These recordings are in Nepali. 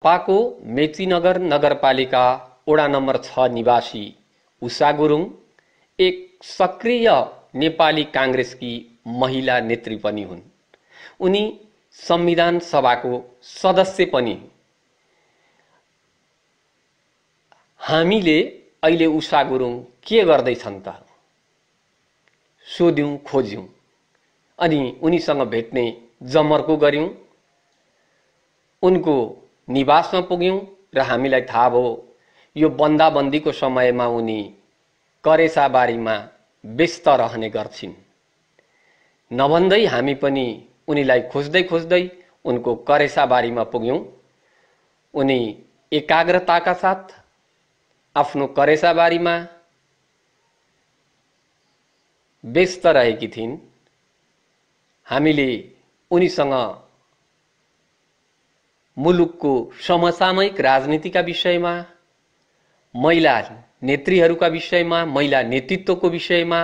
झापाको मेचीनगर नगरपालिका वडा नम्बर 6 निवासी उषा गुरुङ एक सक्रिय नेपाली कांग्रेसकी महिला नेत्री पनि हुन्। उनी संविधान सभाको सदस्य पनि। हामीले अहिले उषा गुरुङ के गर्दैछन् त सोध्यौं खोज्यौं अनि उनीसँग भेट्ने जमर्को गर्यौं। उनको निवासमा पुग्यौं र हामीलाई थाहा भयो यो बन्दाबन्दीको समयमा उनी करेसाबारीमा व्यस्त रहने गर्छिन्। नभन्दै हामी पनि उनीलाई खोज्दै खोज्दै उनको करेसाबारीमा पुग्यौं। उनी एकाग्रताका साथ आफ्नो करेसाबारीमा व्यस्त रहेकी थिइन्। हामीले उनीसँग मुलुकको समसामयिक राजनीतिका विषयमा, महिला नेत्रीहरूका विषयमा, महिला नेतृत्वको विषयमा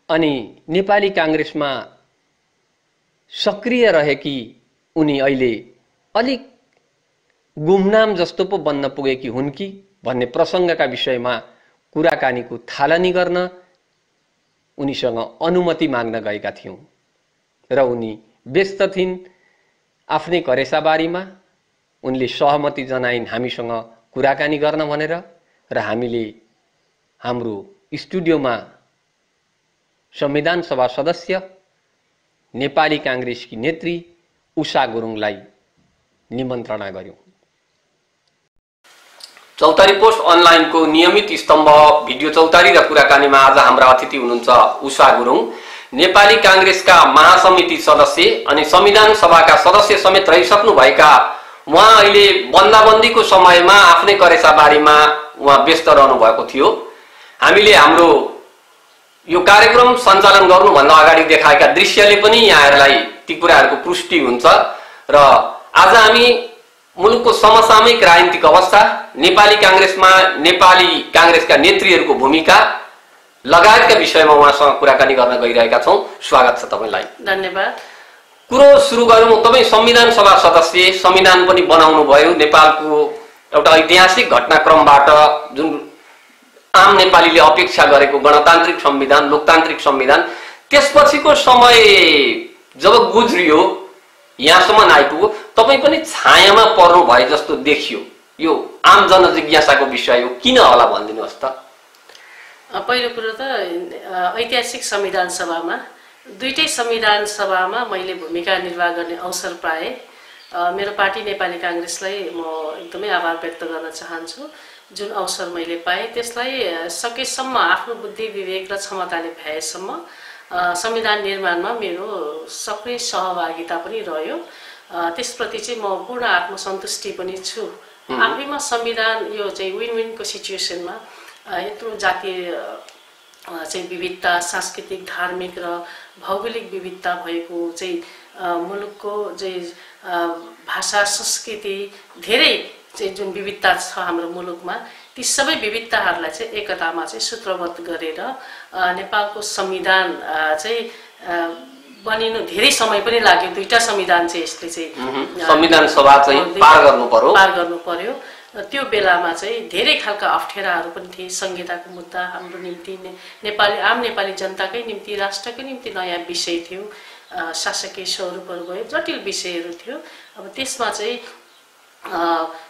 अनि नेपाली कांग्रेसमा सक्रिय रहेकी उनी अहिले अलिक गुमनाम जस्तो पो बन्न पुगेकी हुन् कि भन्ने प्रसंगका विषयमा कुराकानीको थालनी गर्न उनीसँग अनुमति माग्न गएका थियौं र उनी व्यस्त थिइन् आफ्नै करेसाबारीमा। उनले सहमति जनाइन् हामीसँग कुराकानी गर्न भनेर र हामीले हाम्रो स्टुडियोमा संविधान सभा सदस्य नेपाली कांग्रेसकी नेत्री उषा गुरुङलाई निमन्त्रणा गर्यौं। चौतारी पोस्ट अनलाइनको नियमित स्तम्भ भिडियो चौतारी र कुराकानीमा आज हाम्रा अतिथि हुनुहुन्छ उषा गुरुङ, नेपाली कांग्रेसका महासमिति सदस्य अनि संविधान सभाका सदस्य समेत रहिसक्नु भएका उहाँ अहिले बन्दाबन्दीको समयमा आफ्नै करेसाबारीमा उहाँ व्यस्त रहनु भएको थियो। हामीले हाम्रो यो कार्यक्रम सञ्चालन गर्नुभन्दा अगाडि देखाएका दृश्यले पनि यहाँहरूलाई ती कुराहरूको पुष्टि हुन्छ र आज हामी मुलुकको समसामयिक राजनीतिक अवस्था, नेपाली कांग्रेसमा नेपाली कांग्रेसका नेत्रीहरूको भूमिका लगायतका विषयमा उहाँसँग कुराकानी गर्न गइरहेका छौं। स्वागत छ तपाईलाई। धन्यवाद। कुरो सुरु गरौँ। तपाई संविधान सभा सदस्य, संविधान पनि बनाउनु भयो। नेपालको एउटा ऐतिहासिक घटनाक्रमबाट जुन आम नेपालीले अपेक्षा गरेको गणतान्त्रिक संविधान, लोकतान्त्रिक संविधान, त्यसपछिको समय जब गुज्रियो यहाँसम्म आइपुग्यो, तपाई पनि छायामा पर्नु भए जस्तो देखियो। यो आम जनजिज्ञासाको विषय हो, किन होला भनिदिनुहोस् त। पहिलो कुरो त ऐतिहासिक संविधान सभामा, दुईटै संविधान सभामा मैले भूमिका निर्वाह गर्ने अवसर पाए। मेरो पार्टी नेपाली कांग्रेसलाई म एकदमै आभार व्यक्त गर्न चाहन्छु। जुन अवसर मैले पाए त्यसलाई सकेसम्म आफ्नो बुद्धि विवेक र क्षमताले भएसम्म संविधान निर्माणमा मेरो सक्रिय सहभागिता पनि रह्यो। त्यसप्रति चाहिँ म पूर्ण आत्मसन्तुष्टि पनि छु। आफैमा संविधान यो चाहिँ विन विनको सिचुएसनमा यत्रो जातीय चाहिँ विविधता, सांस्कृतिक, धार्मिक र भौगोलिक विविधता भएको चाहिँ मुलुकको चाहिँ भाषा, संस्कृति धेरै चाहिँ जुन विविधता छ हाम्रो मुलुकमा, ती सबै विविधताहरूलाई चाहिँ एकतामा चाहिँ सूत्रबद्ध गरेर नेपालको संविधान चाहिँ बनिनु धेरै समय पनि लाग्यो। दुईटा संविधान चाहिँ यसले चाहिँ संविधान सभा चाहिँ पार गर्नु पर्यो। त्यो बेलामा चाहिँ धेरै खालका अप्ठ्याराहरू पनि थिए। संहिताको मुद्दा हाम्रो निम्ति, नेपाली आम नेपाली जनताकै निम्ति, राष्ट्रकै निम्ति नयाँ विषय थियो। शासकीय स्वरूपहरू भयो, जटिल विषयहरू थियो। अब त्यसमा चाहिँ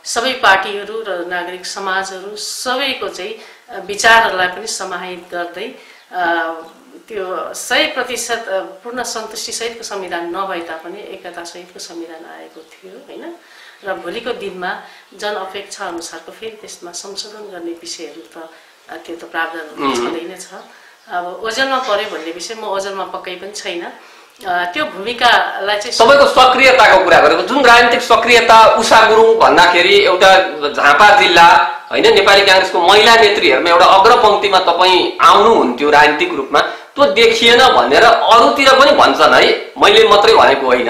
सबै पार्टीहरू र नागरिक समाजहरू सबैको चाहिँ विचारहरूलाई पनि समाहित गर्दै त्यो 100% पूर्ण सन्तुष्टि सहितको संविधान नभए तापनि एकता सहितको संविधान आएको थियो हैन। र भोलिको दिनमा जनअपेक्षा अनुसारको फेरि त्यसमा संशोधन गर्ने विषयहरू त त्यो त प्रावधान छँदै नै छ। अब ओझेलमा पर्यो भन्ने विषय म ओझेलमा पक्कै पनि छैन। त्यो भूमिकालाई चाहिँ सबैको सक्रियताको कुरा गरेको, जुन राजनीतिक सक्रियता उषा गुरुङ भन्दाखेरि एउटा झापा जिल्ला हैन नेपाली कांग्रेसको महिला नेत्रीहरुमा एउटा अग्रपंक्तिमा तपाई आउनुहुन्थ्यो राजनीतिक रूपमा, त्यो देखिएन भनेर अरूतिर पनि भन्छन् है, मैले मात्रै भनेको होइन।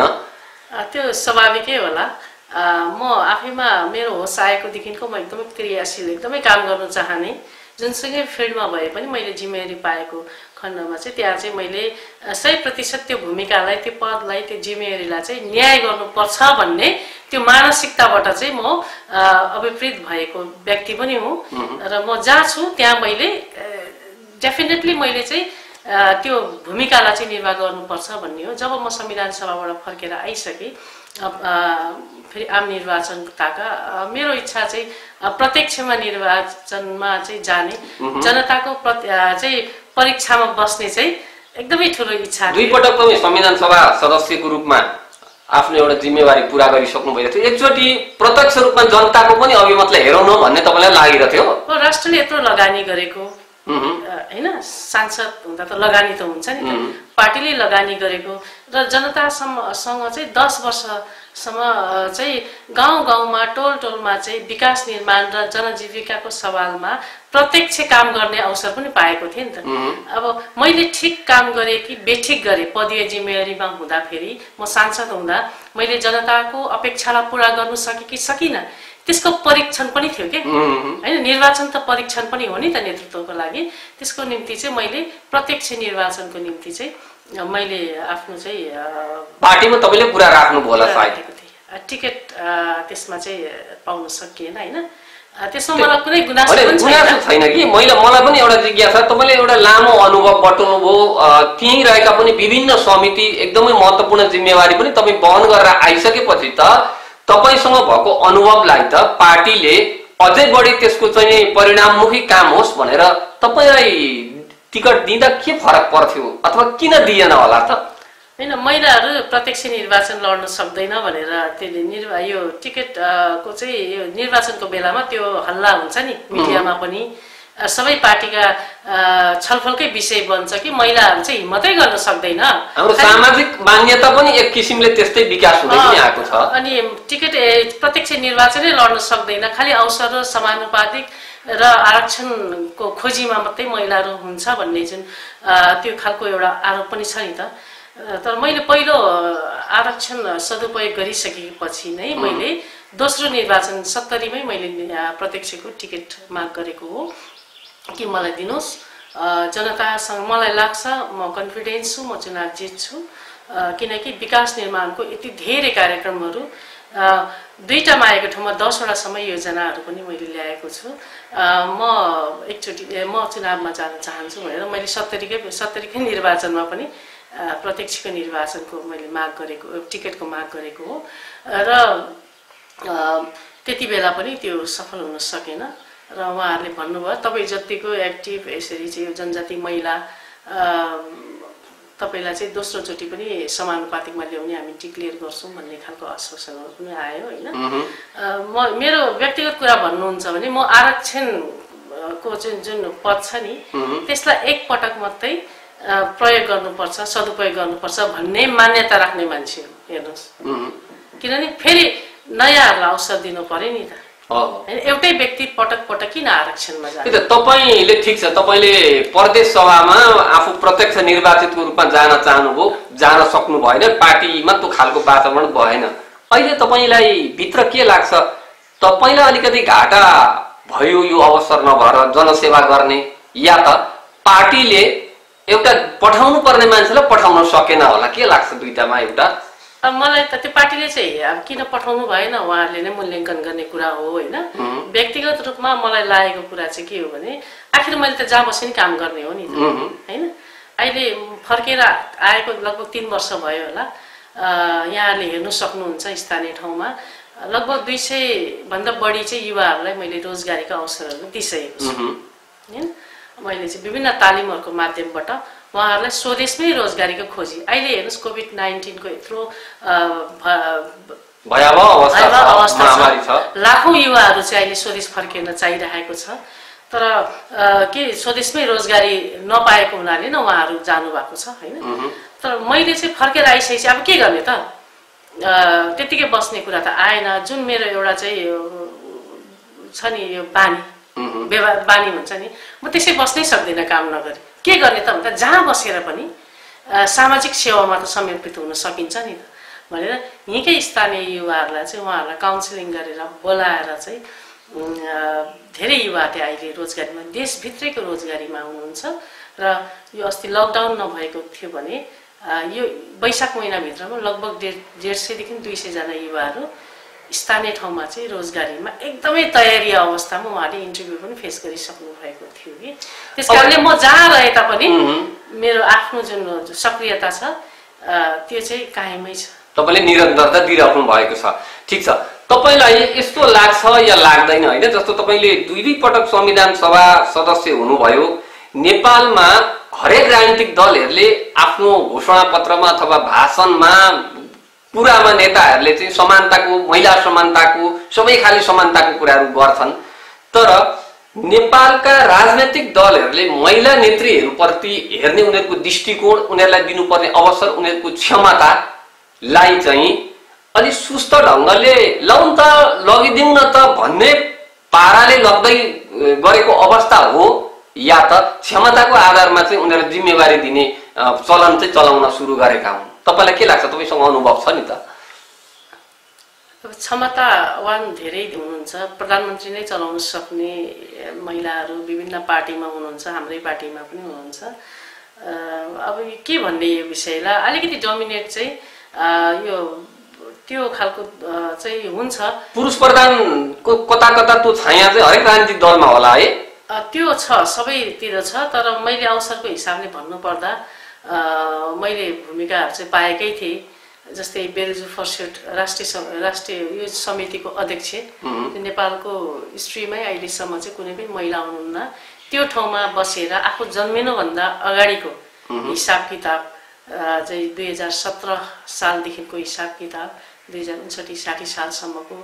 त्यो स्वाभाविकै होला। म आफैमा मेरो होस आएको देखिको म एकदमै क्रियाशील, एकदमै काम गर्न चाहने जुनसुकै फिल्डमा भए पनि मैले जिम्मेवारी पाएको खण्डमा चाहिँ त्यहाँ चाहिँ मैले 100% त्यो भूमिकालाई, त्यो पदलाई, त्यो जिम्मेवारीलाई चाहिँ न्याय गर्नुपर्छ भन्ने त्यो मानसिकताबाट चाहिँ म अभिप्रेत भएको व्यक्ति पनि हुँ। र म जहाँ छु त्यहाँ मैले डेफिनेटली मैले चाहिँ त्यो भूमिकालाई चाहिँ निर्वाह गर्नुपर्छ भन्ने हो। जब म संविधान सभाबाट फर्केर आइसकेँ, फेरि आम निर्वाचनताका मेरो इच्छा चाहिँ प्रत्यक्षमा निर्वाचनमा चाहिँ जाने, जनताको चाहिँ परीक्षामा बस्ने चाहिँ एकदमै ठुलो इच्छा। 2 पटक तपाईँ संविधान सभा सदस्यको रूपमा आफ्नो एउटा जिम्मेवारी पुरा गरिसक्नु भएको थियो। एकचोटि प्रत्यक्ष रूपमा जनताको पनि अभिमतलाई हेरौँ न भन्ने तपाईँलाई लागिरहेको थियो। राष्ट्रले यत्रो लगानी गरेको हैन, सांसद हुँदा त लगानी त हुन्छ नि त, पार्टीले लगानी गरेको र जनतासँग चाहिँ 10 वर्षसम्म चाहिँ गाउँ गाउँमा, टोल टोलमा चाहिँ विकास निर्माण र जनजीविकाको सवालमा प्रत्यक्ष काम गर्ने अवसर पनि पाएको थिएँ नि त। अब मैले ठिक काम गरेँ कि बेठिक गरेँ, पदीय जिम्मेवारीमा हुँदाखेरि म सांसद हुँदा मैले जनताको अपेक्षालाई पुरा गर्नु सकेँ कि सकिनँ, त्यसको परीक्षण पनि थियो के हैन। निर्वाचन त परीक्षण पनि हो नि त नेतृत्वको लागि। त्यसको निम्ति चाहिँ मैले प्रत्यक्ष निर्वाचनको निम्ति चाहिँ मैले आफ्नो चाहिँ पार्टीमा तपाईले पुरा राख्नुभयो होला सायद। टिकट त्यसमा चाहिँ पाउन सकिएन हैन। त्यसमा मलाई कुनै गुनासो छैन कि। मलाई पनि एउटा जिज्ञासा, तपाईले एउटा लामो अनुभव बटुल्नु भयो, त्यही रहेका पनि विभिन्न समिति, एकदमै महत्त्वपूर्ण जिम्मेवारी पनि तपाई वहन गरेर आइसकेपछि त तपाईसँग भएको अनुभवलाई त पार्टीले अझै बढी त्यसको चाहिँ परिणाममुखी काम होस् भनेर तपाईलाई टिकट दिँदा के फरक पर्थ्यो अथवा किन दिएन होला त? हैन, महिलाहरू प्रत्यक्ष निर्वाचन लड्न सक्दैन भनेर त्यो यो टिकटको चाहिँ यो निर्वाचनको बेलामा त्यो हल्ला हुन्छ नि मिडियामा पनि, सबै पार्टीका छलफलकै विषय बन्छ कि महिलाहरू चाहिँ हिम्मतै गर्न सक्दैन। हाम्रो सामाजिक मान्यता पनि एक किसिमले त्यस्तै विकास हुँदै पनि आएको छ। अनि टिकट प्रत्यक्ष निर्वाचनै लड्न सक्दैन, खालि अवसर र समानुपातिक र आरक्षणको खोजीमा मात्रै महिलाहरू हुन्छ भन्ने जुन त्यो खालको एउटा आरोप पनि छ नि त। तर मैले पहिलो आरक्षण सदुपयोग गरिसकेपछि नै मैले दोस्रो निर्वाचन 70 मै मैले प्रत्यक्षको टिकट माग गरेको हो कि मलाई दिनुहोस्। जनतासँग मलाई लाग्छ म कन्फिडेन्स छु, म चुनाव जित्छु, किनकि विकास निर्माणको यति धेरै कार्यक्रमहरू 2टा आएको ठाउँमा 10 वटासम्म योजनाहरू पनि मैले ल्याएको छु। म एकचोटि म चुनावमा जान चाहन्छु भनेर मैले 70 कै निर्वाचनमा पनि प्रत्यक्षको निर्वाचनको मैले माग गरेको, टिकटको माग गरेको हो र त्यति बेला पनि त्यो सफल हुन सकेन। र उहाँहरूले भन्नुभयो तपाईँ जतिको एक्टिभ यसरी चाहिँ यो जनजाति महिला तपाईलाई चाहिँ दोस्रोचोटि पनि समानुपातिकमा ल्याउने हामी डिक्लेयर गर्छौँ भन्ने खालको आश्वासनहरू पनि आयो हैन। म मेरो व्यक्तिगत कुरा भन्नुहुन्छ भने म आरक्षणको जुन पद छ नि त्यसलाई एक पटक मात्रै प्रयोग गर्नुपर्छ, सदुपयोग गर्नुपर्छ भन्ने मान्यता राख्ने मान्छे हो। हेर्नुहोस्, किनभने फेरि नयाँहरूलाई अवसर दिनु पर्यो नि त। एउटै व्यक्ति पटक पटक किन आरक्षणमा जान्छ? तपाईले ठिक छ, तपाईले प्रदेश सभामा आफू प्रत्यक्ष निर्वाचितको रूपमा जान चाहनुभयो, जान सक्नु भएन, पार्टीमा त्यो खालको वातावरण भएन। अहिले तपाईलाई भित्र के लाग्छ, तपाईलाई अलिकति घाटा भयो यो अवसर नभएर जनसेवा गर्ने, या त पार्टीले एउटा पठाउनु पर्ने मान्छेलाई पठाउन सकेन होला? के लाग्छ दुईटामा एउटा? मलाई त त्यो पार्टीले चाहिँ अब किन पठाउनु भएन उहाँहरूले नै मूल्याङ्कन गर्ने कुरा हो हैन। व्यक्तिगत रूपमा मलाई लागेको कुरा चाहिँ के हो भने आखिर मैले त जहाँ बसे नि काम गर्ने हो नि त हैन। अहिले फर्केर आएको लगभग 3 वर्ष भयो होला। यहाँले हेर्नु सक्नुहुन्छ स्थानीय ठाउँमा लगभग 200 भन्दा बढी चाहिँ युवाहरूलाई मैले रोजगारीका अवसरहरू दिइसकेको छु हैन। मैले चाहिँ विभिन्न तालिमहरूको माध्यमबाट उहाँहरूलाई स्वदेशमै रोजगारीको खोजी, अहिले हेर्नुहोस् कोभिड-19 को यत्रो भयावह अवस्था छ, लाखौं युवाहरू चाहिँ अहिले स्वदेश फर्किन चाहिरहेको छ। तर के स्वदेशमै रोजगारी नपाएको हुनाले नै उहाँहरू जानुभएको छ हैन। तर मैले चाहिँ फर्केर आइसकेपछि अब के गर्ने त, त्यतिकै बस्ने कुरा त आएन। जुन मेरो एउटा चाहिँ छ नि यो बानी हुन्छ नि, म त्यसै बस्नै सक्दिनँ काम नगरी। के गर्ने त भन्दा जहाँ बसेर पनि सामाजिक सेवामा त समर्पित हुन सकिन्छ नि त भनेर यहीँकै स्थानीय युवाहरूलाई चाहिँ उहाँहरूलाई काउन्सिलिङ गरेर बोलाएर चाहिँ धेरै युवा त्यहाँ अहिले रोजगारीमा देशभित्रैको रोजगारीमा हुनुहुन्छ र यो अस्ति लकडाउन नभएको थियो भने यो वैशाख महिनाभित्रमा लगभग 150 देखि 200 जना युवाहरू स्थानीय ठाउँमा चाहिँ रोजगारीमा एकदमै तयारी अवस्थामा उहाँले इन्टरभ्यू पनि फेस गरिसक्नु भएको थियो कि त्यसकारणले म जहाँ रहे तापनि मेरो आफ्नो जुन सक्रियता छ त्यो चाहिँ कायमै छ। तपाईले निरन्तरता दिइराख्नु भएको छ। ठीक छ, तपाईलाई यस्तो लाग्छ या लाग्दैन हैन, जस्तो तपाईले दुई पटक संविधान सभा सदस्य हुनुभयो, नेपालमा हरेक राजनीतिक दलहरूले आफ्नो घोषणा पत्रमा अथवा भाषणमा पुरामा नेताहरूले चाहिँ समानताको, महिला समानताको, सबै खाली समानताको कुराहरू गर्छन्, तर नेपालका राजनैतिक दलहरूले महिला नेत्रीहरूप्रति हेर्ने उनीहरूको दृष्टिकोण, उनीहरूलाई दिनुपर्ने अवसर, उनीहरूको क्षमतालाई चाहिँ अलि सुस्त ढङ्गले लौन त लगिदिउँ न त भन्ने पाराले लग्दै गरेको अवस्था हो या त क्षमताको आधारमा चाहिँ उनीहरूलाई जिम्मेवारी दिने चलन चाहिँ चलाउन सुरु गरेका हुन्? तपाईलाई के लाग्छ? तपाईसँग अनुभव छ नि त? क्षमतावान धेरै हुनुहुन्छ, प्रधानमन्त्री नै चलाउन सक्ने महिलाहरू विभिन्न पार्टीमा हुनुहुन्छ, हाम्रै पार्टीमा पनि हुनुहुन्छ। अब के भन्ने यो विषयलाई अलिकति डोमिनेट चाहिँ यो त्यो खालको चाहिँ हुन्छ। पुरुष प्रधानको कता कता त्यो छाया चाहिँ हरेक राजनीतिक दलमा होला है? त्यो छ, सबैतिर छ, तर मैले अवसरको हिसाबले भन्नुपर्दा मैले भूमिकाहरू चाहिँ पाएकै थिएँ। जस्तै बेरुजु फर्स्योट राष्ट्रिय यो समितिको अध्यक्ष, नेपालको हिस्ट्रीमै अहिलेसम्म चाहिँ कुनै पनि महिला हुनुहुन्न। त्यो ठाउँमा बसेर आफू जन्मिनुभन्दा अगाडिको हिसाब किताब चाहिँ 2017 सालदेखिको हिसाब किताब 2059-60 सालसम्मको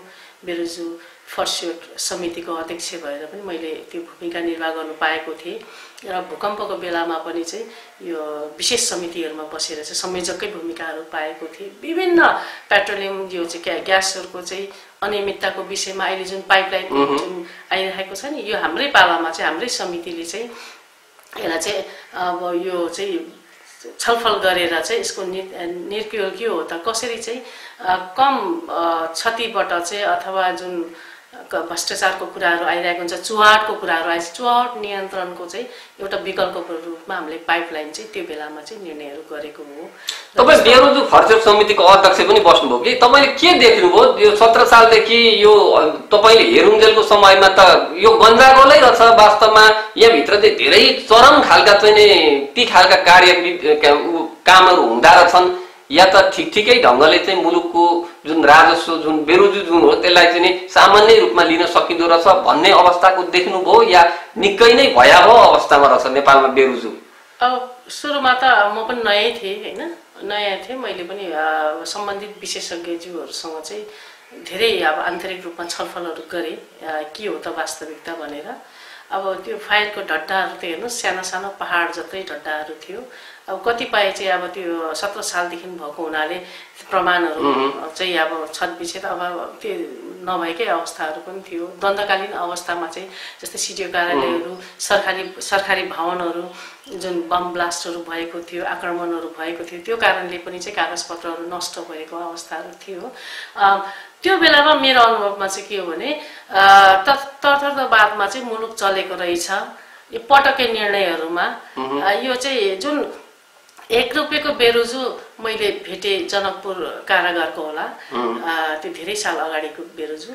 बेरुजु फर्स्योट समितिको अध्यक्ष भएर पनि मैले त्यो भूमिका निर्वाह गर्नु पाएको थिएँ र भूकम्पको बेलामा पनि चाहिँ यो विशेष समितिहरूमा बसेर चाहिँ संयोजककै भूमिकाहरू पाएको थिएँ। विभिन्न पेट्रोलियम यो चाहिँ ग्यासहरूको चाहिँ अनियमितताको विषयमा अहिले जुन पाइपलाइन जुन आइरहेको छ नि, यो हाम्रै पालामा चाहिँ हाम्रै समितिले चाहिँ यसलाई चाहिँ अब यो चाहिँ छलफल गरेर चाहिँ यसको निर्क्रिय के हो त, कसरी चाहिँ कम क्षतिबाट चाहिँ अथवा जुन भ्रष्टाचारको कुराहरू आइरहेको हुन्छ, चुहाटको कुराहरू आएछ, चुहाट नियन्त्रणको चाहिँ एउटा विकल्पको रूपमा हामीले पाइपलाइन चाहिँ त्यो बेलामा चाहिँ निर्णयहरू गरेको हो। तपाईँ बेरुजु फर्स्योट समितिको अध्यक्ष पनि बस्नुभयो कि तपाईँले के देख्नुभयो? यो 17 सालदेखि यो तपाईँले हेरुन्जेलको समयमा त यो गन्जागोलै रहेछ वास्तवमा। यहाँभित्र चाहिँ धेरै चरम खालका चाहिँ ती खालका कामहरू हुँदा रहेछन्, या त ठिकै ढङ्गले चाहिँ मुलुकको जुन राजस्व जुन बेरुजु जुन हो त्यसलाई चाहिँ सामान्य रूपमा लिन सकिँदो रहेछ भन्ने अवस्थाको देख्नुभयो या निकै नै भयावह अवस्थामा रहेछ नेपालमा बेरुजु? अब सुरुमा त म पनि नयाँ थिएँ हैन, नयाँ थिएँ। मैले पनि सम्बन्धित विशेषज्ञज्यूहरूसँग चाहिँ धेरै अब आन्तरिक रूपमा छलफलहरू गरेँ के हो त वास्तविकता भनेर। अब त्यो फाइलको ढड्डाहरू त हेर्नुहोस्, सानो सानो पहाड जत्रै ढड्डाहरू थियो। अब कतिपय चाहिँ अब त्यो 17 सालदेखि भएको हुनाले प्रमाणहरू चाहिँ अब छतबिछेत अब त्यो नभएकै अवस्थाहरू पनि थियो। द्वन्द्वकालीन अवस्थामा चाहिँ जस्तै सिडिओ कार्यालयहरू, सरकारी भवनहरू जुन बम ब्लास्टहरू भएको थियो, आक्रमणहरू भएको थियो, त्यो कारणले पनि चाहिँ कागजपत्रहरू नष्ट भएको अवस्थाहरू थियो। त्यो बेलामा मेरो अनुभवमा चाहिँ के हो भने तथार्थवादमा चाहिँ मुलुक चलेको रहेछ। यो पटके निर्णयहरूमा यो चाहिँ जुन 1 रुपियाँको बेरुजु मैले भेटेँ जनकपुर कारागारको होला, त्यो धेरै साल अगाडिको बेरुजु,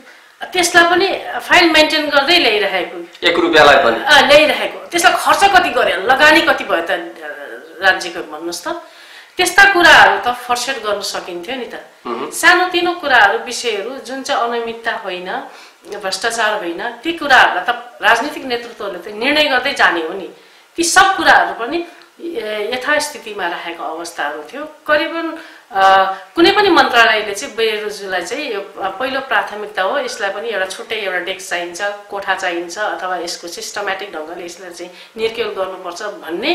त्यसलाई पनि फाइल मेन्टेन गर्दै ल्याइरहेको, 1 रुपियाँलाई पनि ल्याइरहेको। त्यसलाई खर्च कति गर्यो, लगानी कति भयो त राज्यको भन्नुहोस् त? त्यस्ता कुराहरू त फर्सेट गर्न सकिन्थ्यो नि त। सानोतिनो कुराहरू, विषयहरू जुन चाहिँ अनियमितता होइन, भ्रष्टाचार होइन, ती कुराहरूलाई त राजनीतिक नेतृत्वले त निर्णय गर्दै जाने हो नि। ती सब कुराहरू पनि यथास्थितिमा राखेको अवस्थाहरू थियो। करिबन कुनै पनि मन्त्रालयले चाहिँ बेरुजुलाई चाहिँ यो पहिलो प्राथमिकता हो, यसलाई पनि एउटा छुट्टै एउटा डेस्क चाहिन्छ, कोठा चाहिन्छ, अथवा यसको सिस्टमेटिक ढङ्गले यसलाई चाहिँ निर्क्रिय गर्नुपर्छ भन्ने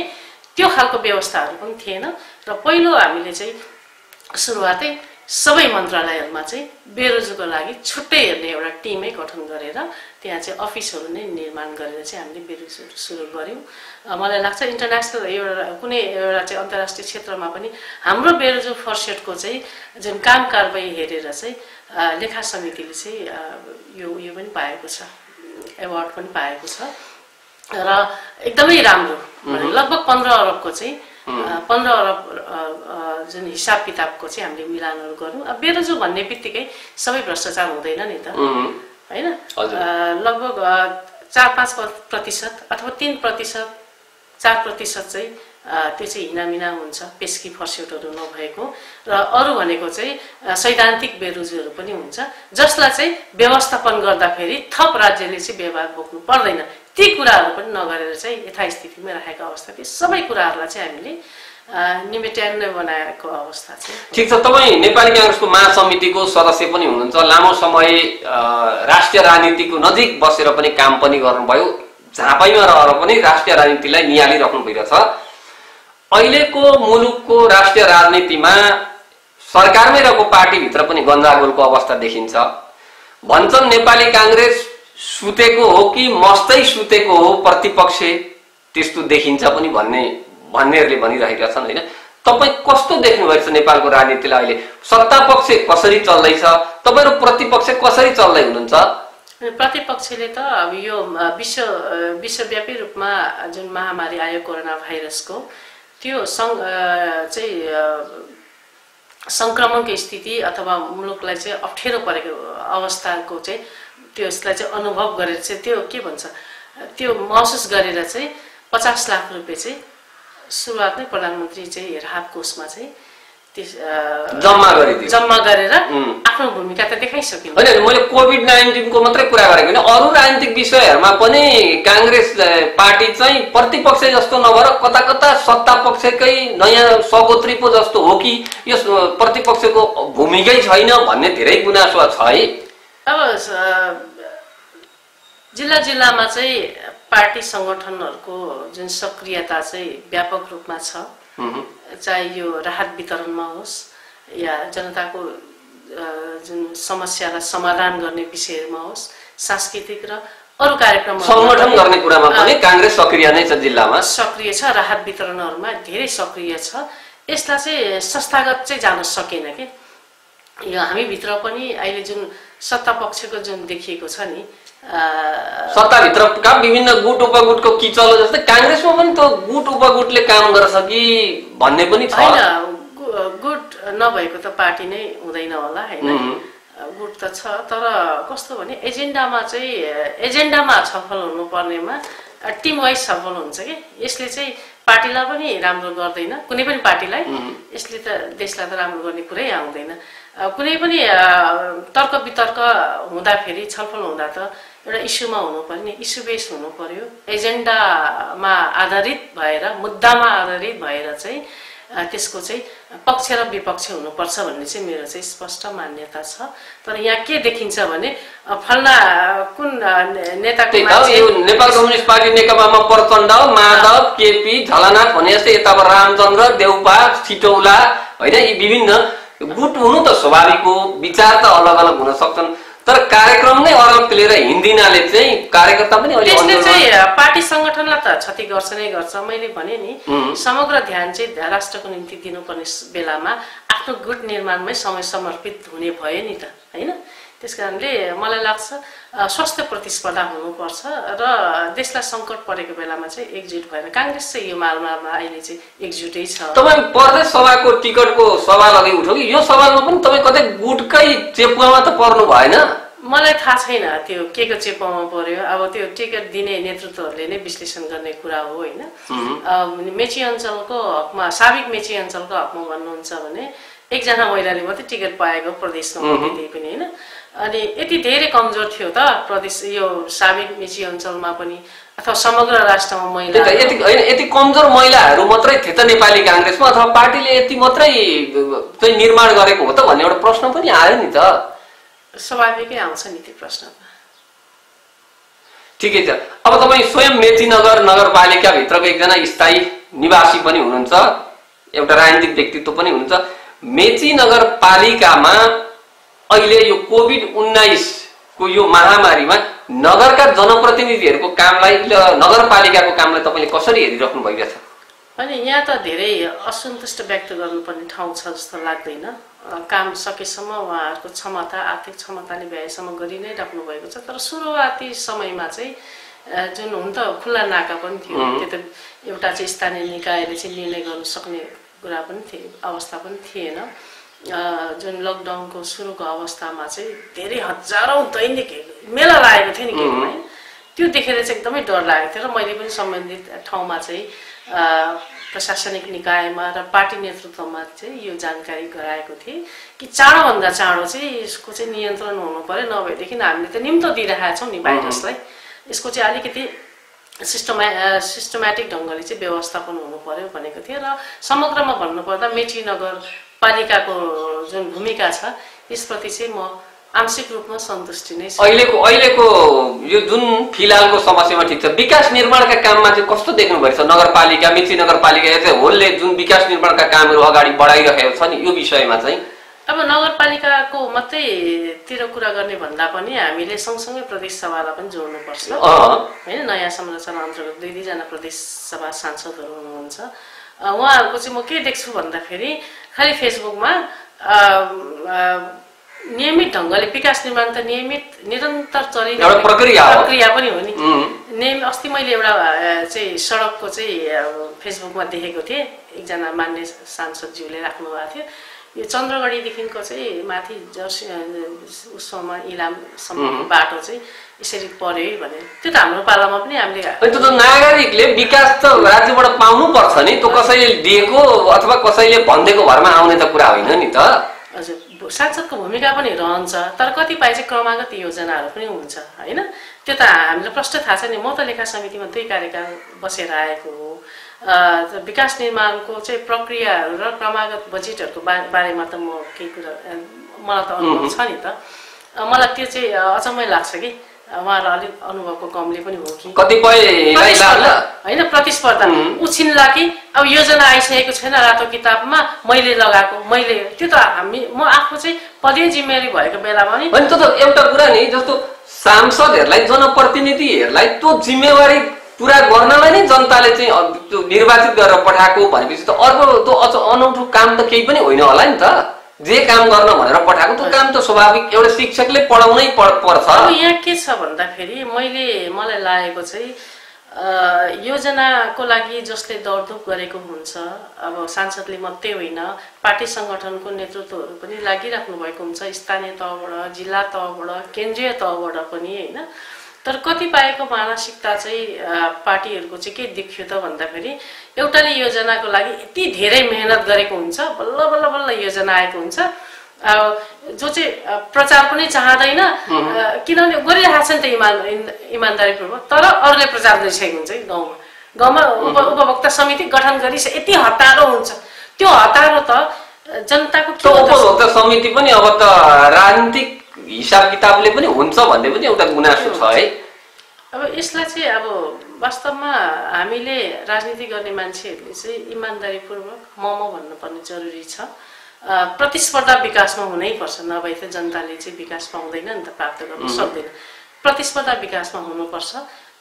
त्यो खालको व्यवस्थाहरू पनि थिएन। र पहिलो हामीले चाहिँ सुरुवातै सबै मन्त्रालयहरूमा चाहिँ बेरोजगारको लागि छुट्टै हेर्ने एउटा टिमै गठन गरेर त्यहाँ चाहिँ अफिसहरू नै निर्माण गरेर चाहिँ हामीले बेरोजगार सुरु गऱ्यौँ। मलाई लाग्छ इन्टरनेसनल एउटा कुनै एउटा चाहिँ अन्तर्राष्ट्रिय क्षेत्रमा पनि हाम्रो बेरोजगार फर्सेटको चाहिँ जुन काम कारबाही हेरेर चाहिँ लेखा समितिले चाहिँ यो पनि पाएको छ, एवार्ड पनि पाएको छ र एकदमै राम्रो। लगभग 15 अरबको चाहिँ 15 अरब जुन हिसाब किताबको चाहिँ हामीले मिलानहरू गऱ्यौँ। अब बेरोजगार भन्ने बित्तिकै सबै भ्रष्टाचार हुँदैन नि त, होइन? लगभग 4-5% अथवा 3%, 4% चाहिँ त्यो चाहिँ हिनामिना हुन्छ, पेस्की फर्सेटहरू नभएको। र अरू भनेको चाहिँ सैद्धान्तिक बेरोजगारहरू पनि हुन्छ, जसलाई चाहिँ व्यवस्थापन गर्दाखेरि थप राज्यले चाहिँ व्यवहार बोक्नु पर्दैन। ती कुराहरू पनि नगरेर चाहिँ यथास्थितिमै राखेको अवस्था, ती सबै कुराहरूलाई चाहिँ हामीले निमेट्यान बनाएको अवस्था छ। ठिक छ, तपाईँ नेपाली काङ्ग्रेसको महासमितिको सदस्य पनि हुनुहुन्छ, लामो समय राष्ट्रिय राजनीतिको नजिक बसेर पनि काम पनि गर्नुभयो, झाँपाइमा रहेर पनि राष्ट्रिय राजनीतिलाई निहालिराख्नु भइरहेछ। अहिलेको मुलुकको राष्ट्रिय राजनीतिमा सरकारमै रहेको पार्टीभित्र पनि गन्जागोलको अवस्था देखिन्छ। भन्छन् नेपाली काङ्ग्रेस सुतेको हो कि मस्तै सुतेको हो, प्रतिपक्ष त्यस्तो देखिन्छ पनि भन्नेहरूले भनिरहेका छन्, होइन? तपाईँ कस्तो देख्नुभएको छ नेपालको राजनीतिलाई अहिले? सत्ता पक्ष कसरी चल्दैछ, तपाईँहरू प्रतिपक्ष कसरी चल्दै हुनुहुन्छ? प्रतिपक्षले त अब यो विश्वव्यापी रूपमा जुन महामारी आयो कोरोना भाइरसको, त्यो चाहिँ सङ्क्रमणको स्थिति अथवा मुलुकलाई चाहिँ अप्ठ्यारो परेको अवस्थाको चाहिँ त्यसलाई चाहिँ अनुभव गरेर चाहिँ त्यो के भन्छ, त्यो महसुस गरेर चाहिँ 50 लाख रुपियाँ चाहिँ सुरुवातमै प्रधानमन्त्री चाहिँ राहत कोषमा चाहिँ जम्मा गरेर आफ्नो भूमिका त देखाइसक्यो। होइन, मैले कोभिड-19 को मात्रै कुरा गरेको होइन, अरू राजनीतिक विषयहरूमा पनि काङ्ग्रेस पार्टी चाहिँ प्रतिपक्ष जस्तो नभएर कता कता सत्ता पक्षकै नयाँ सगोत्री पो जस्तो हो कि यो प्रतिपक्षको भूमिकै छैन भन्ने धेरै गुनासो छ है। अब जिल्लामा चाहिँ पार्टी सङ्गठनहरूको जुन सक्रियता चाहिँ व्यापक रूपमा छ, चाहे यो राहत वितरणमा होस् या जनताको जुन समस्यालाई समाधान गर्ने विषयमा होस्, सांस्कृतिक र अरू कार्यक्रममा सङ्गठन गर्ने कुरामा पनि काङ्ग्रेस सक्रिय नै छ, जिल्लामा सक्रिय छ, राहत वितरणहरूमा धेरै सक्रिय छ। यसलाई चाहिँ संस्थागत चाहिँ जान सकेन कि यो हामीभित्र पनि अहिले जुन सत्ता पक्षको जुन देखिएको छ नि, सत्ताभित्रका विभिन्न गुट उपगुटको किचलो जस्तै काङ्ग्रेसमा पनि त गुट उपगुटले काम गर्छ कि भन्ने पनि छ। गुट नभएको त पार्टी नै हुँदैन होला, होइन? गुट त छ, तर कस्तो भने एजेन्डामा छलफल हुनुपर्नेमा टिम वाइज छलफल हुन्छ कि यसले चाहिँ पार्टीलाई पनि राम्रो गर्दैन, कुनै पनि पार्टीलाई यसले त देशलाई त राम्रो गर्ने कुरै आउँदैन। कुनै पनि तर्क वितर्क हुँदाखेरि छलफल हुँदा त एउटा इस्युमा हुनु पर्ने, इस्यु बेस हुनु पर्यो, एजेन्डामा आधारित भएर, मुद्दामा आधारित भएर चाहिँ त्यसको चाहिँ पक्ष र विपक्ष हुनुपर्छ भन्ने चाहिँ मेरो चाहिँ स्पष्ट मान्यता छ। तर यहाँ के देखिन्छ भने फल्ना कुन नेताको नेपाल कम्युनिस्ट पार्टी नेकपामा प्रचण्ड, माधव, केपी, झलनाथ भने जस्तै यताबाट रामचन्द्र, देउपा, छिटौला, होइन? यी विभिन्न गुट हुनु त स्वाभाविक हो, विचार त अलग अलग हुन सक्छन्, तर कार्यक्रम नै अलग लिएर हिँड्दिनाले चाहिँ कार्यकर्ता पनि पार्टी सङ्गठनलाई त क्षति गर्छ नै गर्छ। मैले भने नि समग्र ध्यान चाहिँ राष्ट्रको निम्ति दिनुपर्ने बेलामा आफ्नो गुट निर्माणमै समय समर्पित हुने भयो नि त, होइन? त्यस कारणले मलाई लाग्छ स्वस्थ प्रतिस्पर्धा हुनुपर्छ र देशलाई सङ्कट परेको बेलामा चाहिँ एकजुट भएर काङ्ग्रेस चाहिँ यो मालमा अहिले चाहिँ एकजुटै छ। तपाईँ प्रदेश सभाको टिकटको सवाल अघि उठ्यो कि यो सवालमा पनि तपाईँ कतै गुटकै चेपुवामा त पर्नु भएन? मलाई थाहा छैन त्यो के को चेपाउमा पर्यो, अब त्यो टिकट दिने नेतृत्वहरूले नै विश्लेषण गर्ने कुरा हो, होइन? मेची अञ्चलको हकमा, साबिक मेची अञ्चलको हकमा भन्नुहुन्छ भने एकजना महिलाले मात्रै टिकट पाएको प्रदेशमा त्यही पनि, होइन? अनि यति धेरै कमजोर थियो त प्रदेश यो साबिक मेची अञ्चलमा पनि अथवा समग्र राष्ट्रमा महिला यति कमजोर महिलाहरू मात्रै थिए त नेपाली काङ्ग्रेसमा, अथवा पार्टीले यति मात्रै चाहिँ निर्माण गरेको हो त भन्ने एउटा प्रश्न पनि आयो नि त। स्वाभाविकै आउँछ नि त्यो प्रश्नमा। ठिकै छ, अब तपाईँ स्वयं मेचीनगर नगरपालिकाभित्रको एकजना स्थायी निवासी पनि हुनुहुन्छ, एउटा राजनीतिक व्यक्तित्व पनि हुनुहुन्छ। मेची नगरपालिकामा अहिले यो कोभिड-19 को यो महामारीमा नगरका जनप्रतिनिधिहरूको कामलाई नगरपालिकाको कामलाई तपाईले कसरी हेरिराख्नु भइरहेछ? अनि यहाँ त धेरै असन्तुष्ट व्यक्त गर्नुपर्ने ठाउँ छ जस्तो लाग्दैन। काम सकेसम्म उहाँहरूको क्षमता आर्थिक क्षमताले भ्याएसम्म गरि नै राख्नु भएको छ। तर सुरुवाती समयमा चाहिँ जुन हुन त खुल्ला नाका पनि थियो, त्यो त एउटा चाहिँ स्थानीय निकायले चाहिँ निर्णय गर्न सक्ने कुरा पनि थिए, अवस्था पनि थिएन। जुन लकडाउनको सुरुको अवस्थामा चाहिँ धेरै हजारौं दैनिक मेला लागेको थियो नि केमा, त्यो देखेर चाहिँ एकदमै डर लागेको थियो। र मैले पनि सम्बन्धित ठाउँमा चाहिँ प्रशासनिक निकायमा र पार्टी नेतृत्वमा चाहिँ यो जानकारी गराएको थिएँ कि चाँडोभन्दा चाँडो चाहिँ यसको चाहिँ नियन्त्रण हुनु पर्यो, नभएदेखि हामीले त निम्तो दिइरहेका छौँ नि भाइरसलाई, यसको चाहिँ अलिकति सिस्टमेटिक ढङ्गले चाहिँ व्यवस्थापन हुनु पर्यो भनेको थिएँ। र समग्रमा भन्नुपर्दा मेची नगरपालिकाको जुन भूमिका छ यसप्रति चाहिँ म आंशिक रूपमा सन्तुष्टि नै छु। अहिलेको यो जुन फिलहालको समस्यामा ठिक छ, विकास निर्माणका काममा चाहिँ कस्तो देख्नु भएको छ? नगरपालिका मेची नगरपालिका चाहिँ होलले जुन विकास निर्माणका कामहरू अगाडि बढाइरहेको छ नि, यो विषयमा चाहिँ अब नगरपालिकाको मात्रै तिर कुरा गर्ने भन्दा पनि हामीले सँगसँगै प्रदेश सभालाई पनि जोड्नुपर्छ हैन। नयाँ संरचना अन्तर्गत 2 जना प्रदेश सभा सांसदहरू हुनुहुन्छ। उहाँहरूको चाहिँ म के देख्छु भन्दाखेरि खालि फेसबुकमा नियमित ढङ्गले विकास निर्माण त नियमित निरन्तर चलिरहेको प्रक्रिया पनि हो नि। अस्ति मैले एउटा चाहिँ सडकको चाहिँ फेसबुकमा देखेको थिएँ, एकजना मान्य सांसदज्यूले राख्नु भएको थियो। यो चन्द्रगढीदेखिको चाहिँ माथि जर्सी उसमा इलामसम्मको बाटो चाहिँ यसरी पर्यो भने त्यो त हाम्रो पालामा पनि हामीले त्यो त नागरिकले विकास त राज्यबाट पाउनु पर्छ नि, त्यो कसैले दिएको अथवा कसैले भन्देको भरमा आउने त कुरा होइन नि त। हजुर, सांसदको भूमिका पनि रहन्छ, तर कतिपय चाहिँ क्रमागत योजनाहरू पनि हुन्छ हैन। त्यो त हामीलाई प्रष्ट थाहा छ नि। म त लेखा समितिमा 2 कार्यकाल बसेर आएको हो। विकास निर्माणको चाहिँ प्रक्रियाहरू र क्रमागत बजेटहरूको बारेमा त म केही कुरा मलाई त अनुभव छ नि त। मलाई त्यो चाहिँ अचम्मै लाग्छ कि उहाँलाई अलिक अनुभवको कमले पनि हो कि कतिपयलाई लाग्ला हैन, प्रतिस्पर्धा उछिन्ला कि अब योजना आइसकेको छैन रातो किताबमा मैले लगाएको मैले त्यो त म आफू चाहिँ पदीय जिम्मेवारी भएको बेलामा नि अनि त्यो त एउटा कुरा नि, जस्तो सांसदहरूलाई जनप्रतिनिधिहरूलाई त्यो जिम्मेवारी पुरा गर्नलाई नै जनताले चाहिँ निर्वाचित गरेर पठाएको भनेपछि त अर्को त्यो अनौठो काम त केही पनि होइन होला नि त। जे काम गर्न भनेर पठाएको त्यो काम त स्वाभाविक एउटा शिक्षकले पढाउनै पर्छ। यहाँ के छ भन्दाखेरि मलाई लागेको चाहिँ योजनाको लागि जसले दौडधुप गरेको हुन्छ, अब सांसदले मात्रै होइन पार्टी सङ्गठनको नेतृत्वहरू पनि लागिराख्नु भएको हुन्छ, स्थानीय तहबाट जिल्ला तहबाट केन्द्रीय तहबाट पनि हैन। तर कतिपयको मानसिकता चाहिँ पार्टीहरूको चाहिँ के देखियो त भन्दाखेरि एउटाले योजनाको लागि यति धेरै मेहनत गरेको हुन्छ, बल्ल बल्ल बल्ल योजना आएको हुन्छ, जो चाहिँ प्रचार पनि चाहँदैन किनभने गरिरहेको छ नि त इमानदारीपूर्वक, तर अरूले प्रचार गरिसकेको हुन्छ कि गाउँमा उपभोक्ता समिति गठन गरिस यति हतारो हुन्छ। त्यो हतारो त जनताको उपभोक्ता समिति पनि अब त राजनीतिक हिसाब किताबले पनि हुन्छ भन्ने पनि एउटा गुनासो छ है। अब यसलाई चाहिँ अब वास्तवमा हामीले राजनीति गर्ने मान्छेहरूले चाहिँ इमानदारीपूर्वक मम भन्नुपर्ने जरुरी छ। प्रतिस्पर्धा विकासमा हुनैपर्छ, नभए त जनताले चाहिँ विकास पाउँदैन नि त, प्राप्त गर्न सक्दैन। प्रतिस्पर्धा विकासमा हुनुपर्छ,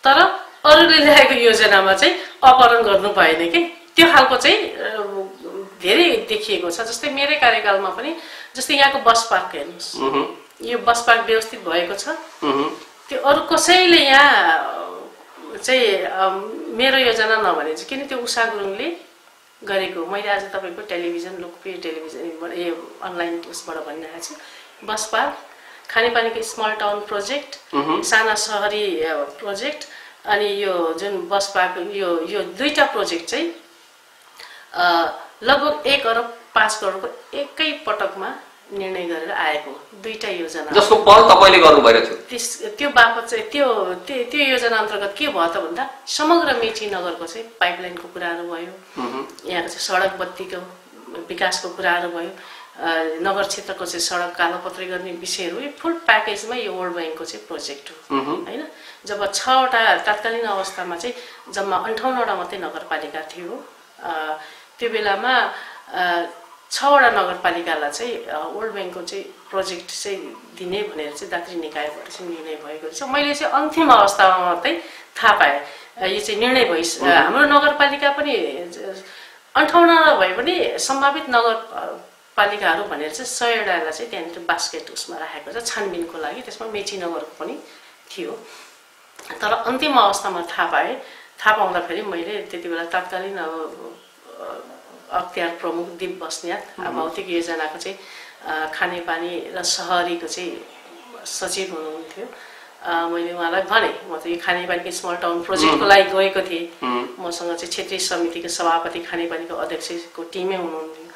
तर अरूले ल्याएको योजनामा चाहिँ अपहरण गर्नु भएन कि त्यो खालको चाहिँ धेरै देखिएको छ। जस्तै मेरै कार्यकालमा पनि जस्तै यहाँको बस पार्क हेर्नुहोस्, यो बस पार्क व्यवस्थित भएको छ, त्यो अरू कसैले यहाँ चाहिँ मेरो योजना नभने चाहिँ किन त्यो उषा गुरुङले गरेको मैले आज तपाईँको टेलिभिजन लोकप्रिय टेलिभिजनबाट अनलाइन उसबाट भनिरहेको छु। बस पार्क, खानेपानीको स्मल टाउन प्रोजेक्ट, साना सहरी प्रोजेक्ट, अनि यो जुन बस पार्क यो 2टा प्रोजेक्ट चाहिँ लगभग 1 अरब 5 करोडको एकै पटकमा निर्णय गरेर आएको 2टा योजना, जसको पहल तपाईले गर्नु भएको थियो। त्यो बापत चाहिँ त्यो योजना अन्तर्गत के भयो त भन्दा समग्र मेची नगरको चाहिँ पाइपलाइनको कुराहरू भयो, यहाँको चाहिँ सडक बत्तीको विकासको कुराहरू भयो, नगर क्षेत्रको चाहिँ सडक कालोपत्री गर्ने विषयहरू, यो फुल प्याकेजमा यो वर्ल्ड ब्याङ्कको चाहिँ प्रोजेक्ट हो हैन। जब 6वटा तत्कालीन अवस्थामा चाहिँ जम्मा 58वटा मात्रै नगरपालिका थियो, त्यो बेलामा 6वटा नगरपालिकालाई चाहिँ वर्ल्ड ब्याङ्कको चाहिँ प्रोजेक्ट चाहिँ दिने भनेर चाहिँ दात्री निकायबाट चाहिँ निर्णय भएको रहेछ। मैले चाहिँ अन्तिम अवस्थामा मात्रै थाहा पाएँ यो चाहिँ निर्णय हाम्रो नगरपालिका पनि 58 भए पनि सम्भावित नगरपालिकाहरू भनेर चाहिँ 100वटालाई चाहिँ त्यहाँनिर बास्केट उसमा राखेको छ छानबिनको लागि। त्यसमा मेची नगरको पनि थियो। तर अन्तिम अवस्थामा थाहा पाउँदाखेरि मैले त्यति बेला तत्कालीन अख्तियार प्रमुख दीप बस्नेत भौतिक योजनाको चाहिँ खानेपानी र सहरीको चाहिँ सचिव हुनुहुन्थ्यो। मैले उहाँलाई भने म त यो खानेपानीको स्मल टाउन प्रोजेक्टको लागि गएको थिएँ। मसँग चाहिँ क्षेत्रीय समितिको सभापति खानेपानीको अध्यक्षको टिमै हुनुहुन्थ्यो।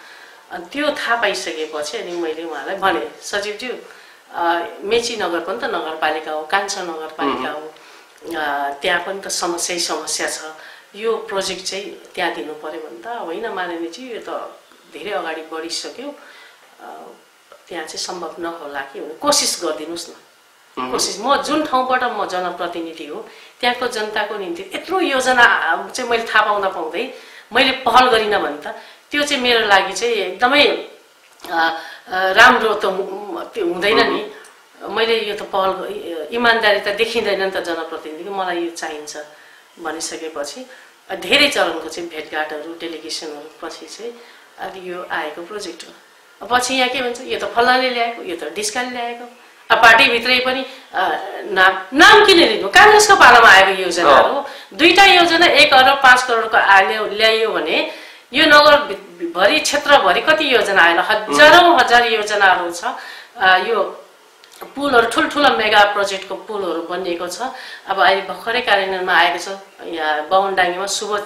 अनि त्यो थाहा पाइसकेपछि अनि मैले उहाँलाई भने सचिवज्यू मेची नगर पनि त नगरपालिका हो, कान्छा नगरपालिका हो, त्यहाँ पनि त समस्या छ, यो प्रोजेक्ट चाहिँ त्यहाँ दिनु पर्यो भने त होइन माननीयजी यो त धेरै अगाडि बढिसक्यो, त्यहाँ चाहिँ सम्भव नहोला कि कोसिस गरिदिनुहोस् न। कोसिस म जुन ठाउँबाट म जनप्रतिनिधि हो त्यहाँको जनताको निम्ति यत्रो योजना चाहिँ मैले थाहा पाउँदै मैले पहल गरिनँ भने त त्यो चाहिँ मेरो लागि चाहिँ एकदमै राम्रो त हुँदैन नि। मैले यो त पहल इमान्दारी त देखिँदैन नि त जनप्रतिनिधिको, मलाई यो चाहिन्छ भनिसकेपछि धेरै चरणको चाहिँ भेटघाटहरू डेलिगेसनहरू पछि चाहिँ अब यो आएको प्रोजेक्ट हो। पछि यहाँ के भन्छ यो त फल्नाले ल्याएको, यो त डिस्काले ल्याएको। अब पार्टीभित्रै पनि नाम किन लिनु? काङ्ग्रेसको पालामा आएको योजनाहरू 2टा योजना 1 अरब 5 करोडको ल्याइयो भने यो नगरभरि क्षेत्रभरि कति योजना आएन? हजार योजनाहरू छ। यो पुलहरू ठुल्ठुलो मेगा प्रोजेक्टको पुलहरू बनिएको छ। अब अहिले भर्खरै कार्यान्वयनमा आएको छ यहाँ बाहुनडाङ्गीमा सुबोध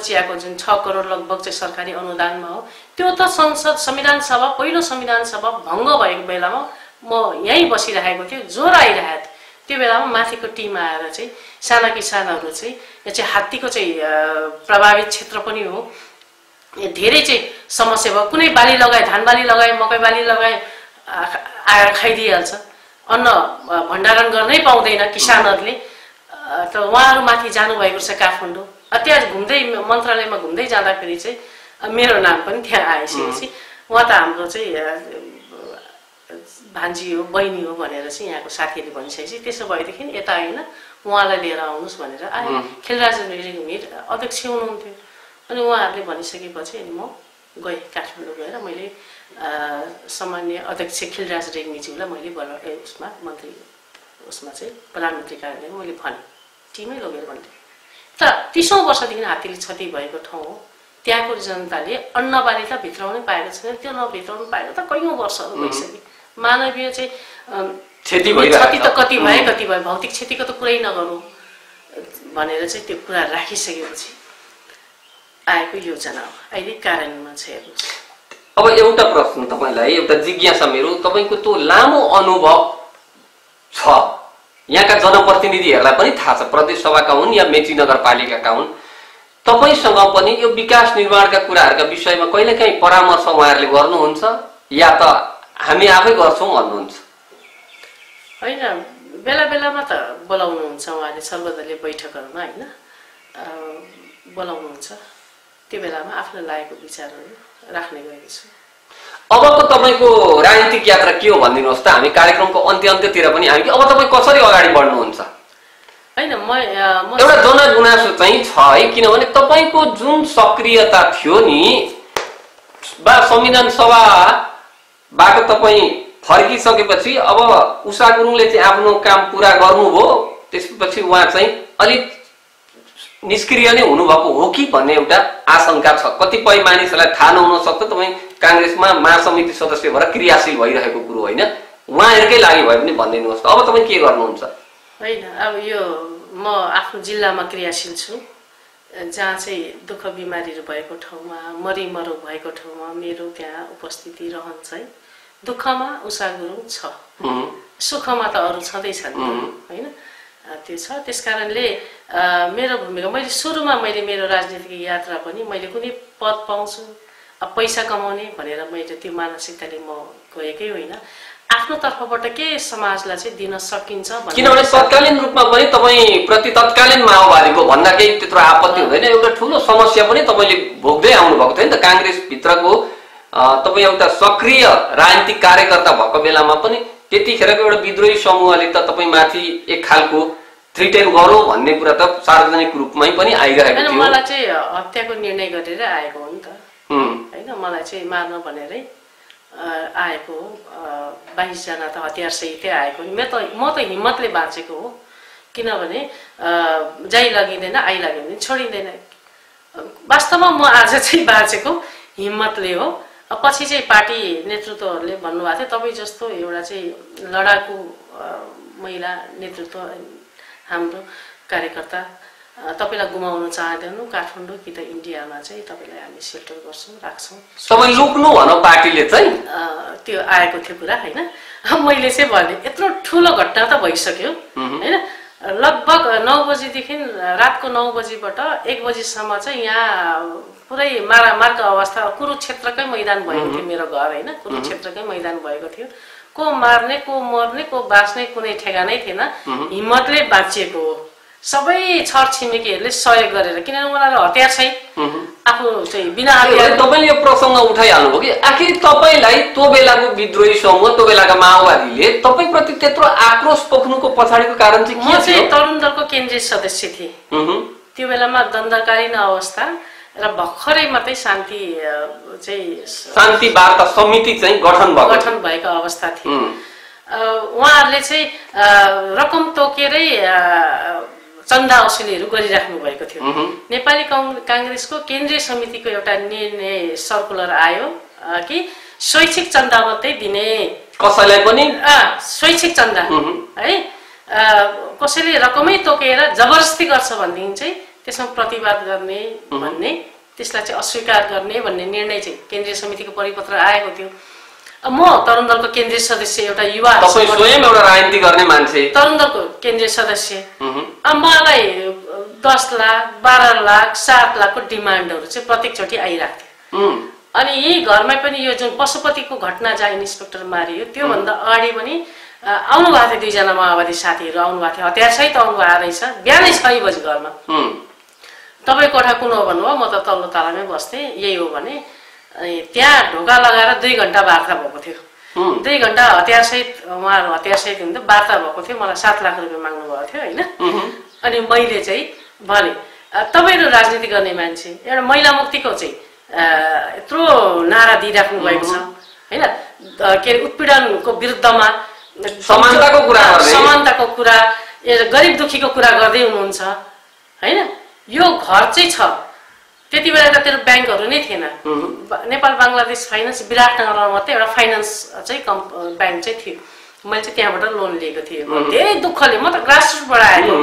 चियाको जुन 6 करोड लगभग चाहिँ सरकारी अनुदानमा हो। त्यो त संविधान सभा पहिलो संविधान सभा भङ्ग भएको बेलामा म यहीँ बसिरहेको थियो, जोर आइरहेको थियो। त्यो बेलामा माथिको टिम आएर चाहिँ साना किसानहरू चाहिँ यो चाहिँ हात्तीको चाहिँ प्रभावित क्षेत्र पनि हो, धेरै चाहिँ समस्या भयो। कुनै बाली लगाए, धान बाली लगाए, मकै बाली लगाए आएर खाइदिइहाल्छ, अन्न भण्डारण गर्नै पाउँदैन किसानहरूले। त उहाँहरू माथि जानुभएको छ काठमाडौँ। त्यहाँ घुम्दै मन्त्रालयमा घुम्दै जाँदाखेरि चाहिँ मेरो नाम पनि त्यहाँ आइसकेपछि उहाँ त हाम्रो चाहिँ भान्जी हो, बहिनी हो भनेर चाहिँ यहाँको साथीहरूले भनिसकेपछि त्यसो भएदेखि यता होइन उहाँलाई लिएर आउनुहोस् भनेर आए। खेलराज रेग्मी अध्यक्ष हुनुहुन्थ्यो। अनि उहाँहरूले भनिसकेपछि अनि म गएँ काठमाडौँ गएर मैले सामान्य अध्यक्ष खिलराज रेग्मीज्यूलाई मैले उसमा मन्त्री उसमा चाहिँ प्रधानमन्त्री कार्यालयमा मैले भने टिमै लगेर भन्थेँ। तर 30औं वर्षदेखि हात्तीले क्षति भएको ठाउँ हो। त्यहाँको जनताले अन्नबाली त भित्राउनै पाएको छैन। त्यो नभित्राउनु पाएको त कैयौँ वर्षहरू भइसक्यो। मानवीय चाहिँ क्षति त कति भयो, भौतिक क्षतिको त कुरै नगरौँ भनेर चाहिँ त्यो कुरा राखिसकेपछि आएको योजना हो। अहिले कार्यान्वयनमा छ हेर्नुहोस्। अब एउटा प्रश्न तपाईलाई, एउटा जिज्ञासा मेरो, तपाईको त्यो लामो अनुभव छ, यहाँका जनप्रतिनिधिहरूलाई पनि थाहा छ, प्रदेश सभाका हुन् या मेची नगरपालिकाका हुन्, तपाईसँग पनि यो विकास निर्माणका कुराहरूका विषयमा कहिलेकाहीँ परामर्श उहाँहरूले गर्नुहुन्छ या त हामी आफै गर्छौँ भन्नुहुन्छ? होइन, बेला बेलामा त बोलाउनुहुन्छ उहाँले सर्वदलीय बैठकहरूमा, होइन बोलाउनुहुन्छ। त्यो बेलामा आफ्नो लागेको विचारहरू राख्ने गरेको छु। अबको तपाईँको राजनीतिक यात्रा के हो भनिदिनुहोस् त। हामी कार्यक्रमको अन्त्यतिर पनि हामी अब तपाईँ कसरी अगाडि बढ्नुहुन्छ? होइन, एउटा जनगुनासो चाहिँ छ है, किनभने तपाईँको जुन सक्रियता थियो नि संविधान सभाबाट तपाईँ फर्किसकेपछि अब उषा गुरुङले चाहिँ आफ्नो काम पुरा गर्नुभयो, त्यसपछि उहाँ चाहिँ अलिक निष्क्रिय नै हुनुभएको हो कि भन्ने एउटा आशंका छ। कतिपय मानिसहरूलाई थाहा नहुन सक्छ तपाईँ काङ्ग्रेसमा महासमिति सदस्य भएर क्रियाशील भइरहेको कुरो होइन, उहाँहरूकै लागि भए पनि भनिदिनुहोस् त अब तपाईँ के गर्नुहुन्छ? होइन, अब यो म आफ्नो जिल्लामा क्रियाशील छु, जहाँ चाहिँ दुःख बिमारीहरू भएको ठाउँमा, मरिमरो भएको ठाउँमा मेरो त्यहाँ उपस्थिति रहन्छ है। दुःखमा उषा गुरुङ छ, सुखमा त अरू छँदैछन् होइन, त्यो छ। त्यस कारणले मेरो भूमिका मैले सुरुमा मेरो राजनीतिक यात्रा पनि मैले कुनै पद पाउँछु, पैसा कमाउने भनेर मैले त्यो मानसिकताले म गएकै होइन। आफ्नो तर्फबाट के समाजलाई चाहिँ दिन सकिन्छ, किनभने तत्कालीन रूपमा पनि तपाईँ प्रति तत्कालीन माओवादीको भन्दा केही त्यत्रो आपत्ति हुँदैन। एउटा ठुलो समस्या पनि तपाईँले भोग्दै आउनुभएको थियो नि त, काङ्ग्रेस भित्रको तपाईँ एउटा सक्रिय राजनीतिक कार्यकर्ता भएको बेलामा पनि त्यतिखेरको एउटा विद्रोही समूहले त तपाईँमाथि एक खालको थ्रिटेन गरौँ भन्ने कुरा त सार्वजनिक रूपमै पनि आइरहेको थियो। मलाई चाहिँ हत्याको निर्णय गरेर आएको हो नि त होइन, मलाई चाहिँ मार्न भनेरै आएको हो। 22 जना त हतियार सहितै आएको नि। म त हिम्मतले बाँचेको हो, किनभने जाइ लगिँदैन आइ लाग्यो भने छोडिँदैन। वास्तवमा म आज चाहिँ बाँचेको हिम्मतले हो। पछि चाहिँ पार्टी नेतृत्वहरूले भन्नुभएको थियो तपाईँ जस्तो एउटा चाहिँ लडाकु महिला नेतृत्व हाम्रो कार्यकर्ता तपाईलाई गुमाउन चाहदैनौँ, काठमाडौँ कि त इन्डियामा चाहिँ तपाईलाई हामी सेल्टर गर्छौँ राख्छौँ। तपाईँ लुक्नु भनौँ पार्टीले चाहिँ त्यो आएको थियो कुरा होइन। मैले चाहिँ भने यत्रो ठुलो घटना त भइसक्यो होइन। लगभग 9 बजीदेखि रातको 9 बजीबाट 1 बजीसम्म चाहिँ यहाँ पुरै मारामारको अवस्था, कुरुक्षेत्रकै मैदान भएको थियो मेरो घर होइन, कुरुक्षेत्रकै मैदान भएको थियो। को मार्ने को मर्ने को बाँच्ने कुनै ठेगानै थिएन। हिम्मतले बाँचिएको हो। सबै छरछिमेकीहरूले सहयोग गरेर, किनभने उनीहरू हतियार छैन, आफू चाहिँ बिना हतियार। तपाईँले यो प्रसङ्ग उठाइहाल्नुभयो कि आखिर तपाईँलाई त्यो बेलाको विद्रोही समूह, त्यो बेलाका माओवादीले तपाईँप्रति त्यत्रो आक्रोश पोख्नुको पछाडिको कारण चाहिँ के थियो? म चाहिँ तरुण दलको केन्द्रीय सदस्य थिएँ त्यो बेलामा। दण्डकालीन अवस्था र भर्खरै मात्रै शान्ति वार्ता समिति चाहिँ गठन भएको अवस्था थियो। उहाँहरूले चाहिँ रकम तोकेरै चन्दा असुलीहरू गरिराख्नु भएको थियो। नेपाली काङ्ग्रेसको केन्द्रीय समितिको एउटा निर्णय सर्कुलर आयो कि स्वैच्छिक चन्दा मात्रै दिने, कसैलाई पनि स्वैच्छिक चन्दा है। कसैले रकमै तोकेर जबरजस्ती गर्छ भनेदेखि चाहिँ त्यसमा प्रतिवाद गर्ने भन्ने, त्यसलाई चाहिँ अस्वीकार गर्ने भन्ने निर्णय चाहिँ केन्द्रीय समितिको परिपत्र आएको थियो। म तरुण दलको केन्द्रीय सदस्य, एउटा युवा, तपाईं स्वयं एउटा राजनीति गर्ने मान्छे, तरुण दलको केन्द्रीय सदस्य, मलाई 10 लाख 12 लाख 7 लाखको डिमान्डहरू चाहिँ प्रत्येकचोटि आइरहेको थियो। अनि यही घरमै पनि यो जुन पशुपतिको घटना जहाँ इन्सपेक्टर मारियो त्योभन्दा अगाडि पनि आउनु भएको थियो 2 जना माओवादी साथीहरू आउनु भएको थियो, हतियार सहित आउनु भएको रहेछ। बिहानै 6 बजी घरमा तपाईँ कोठा कुन हो भन्नुभयो, म त तल्लो तलामै बस्थेँ। यही हो भने त्यहाँ ढोका लगाएर 2 घण्टा वार्ता भएको थियो। 2 घण्टा हतियार सहित उहाँहरू हतियार सहित हुन्थ्यो, वार्ता भएको थियो। मलाई 7 लाख रुपियाँ माग्नु भएको थियो होइन। अनि मैले चाहिँ भने तपाईँहरू राजनीति गर्ने मान्छे, एउटा महिला मुक्तिको चाहिँ यत्रो नारा दिइराख्नु भएको छ होइन, के अरे उत्पीडनको विरुद्धमा समानताको कुरा, गरिब दुखीको कुरा गर्दै हुनुहुन्छ होइन। यो घर चाहिँ छ, त्यति बेला त तेरो ब्याङ्कहरू नै थिएन। नेपाल बाङ्लादेश फाइनेन्स विराटनगरमा मात्रै एउटा फाइनेन्स चाहिँ ब्याङ्क चाहिँ थियो। मैले चाहिँ त्यहाँबाट लोन लिएको थिएँ। धेरै दुःखले, म त ग्रासरुटबाट आएको,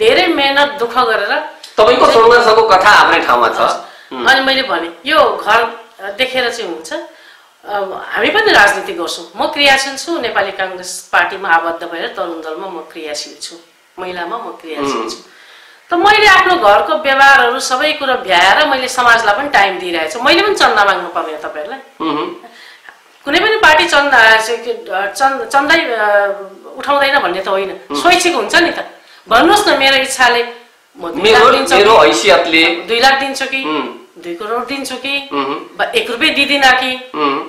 धेरै मेहनत दुःख गरेर। तपाईँको सङ्घर्षको कथा आफ्नै ठाउँमा छ। अनि मैले भने यो घर देखेर चाहिँ हुन्छ, हामी पनि राजनीति गर्छौँ। म क्रियाशील छु, नेपाली काङ्ग्रेस पार्टीमा आबद्ध भएर तरुण दलमा म क्रियाशील छु, महिलामा म क्रियाशील छु। त मैले आफ्नो घरको व्यवहारहरू सबै कुरा भ्याएर मैले समाजलाई पनि टाइम दिइरहेको छु। मैले पनि चन्दा माग्नु पर्दैन तपाईँहरूलाई। कुनै पनि पार्टी चन्दै उठाउँदैन भन्ने त होइन, स्वैच्छिक हुन्छ नि त। भन्नुहोस् न, मेरो इच्छाले म 2 लाख दिन्छु, मेरो हैसियतले 2 लाख दिन्छु कि 2 करोड दिन्छु कि 1 रुपियाँ दिदिन कि,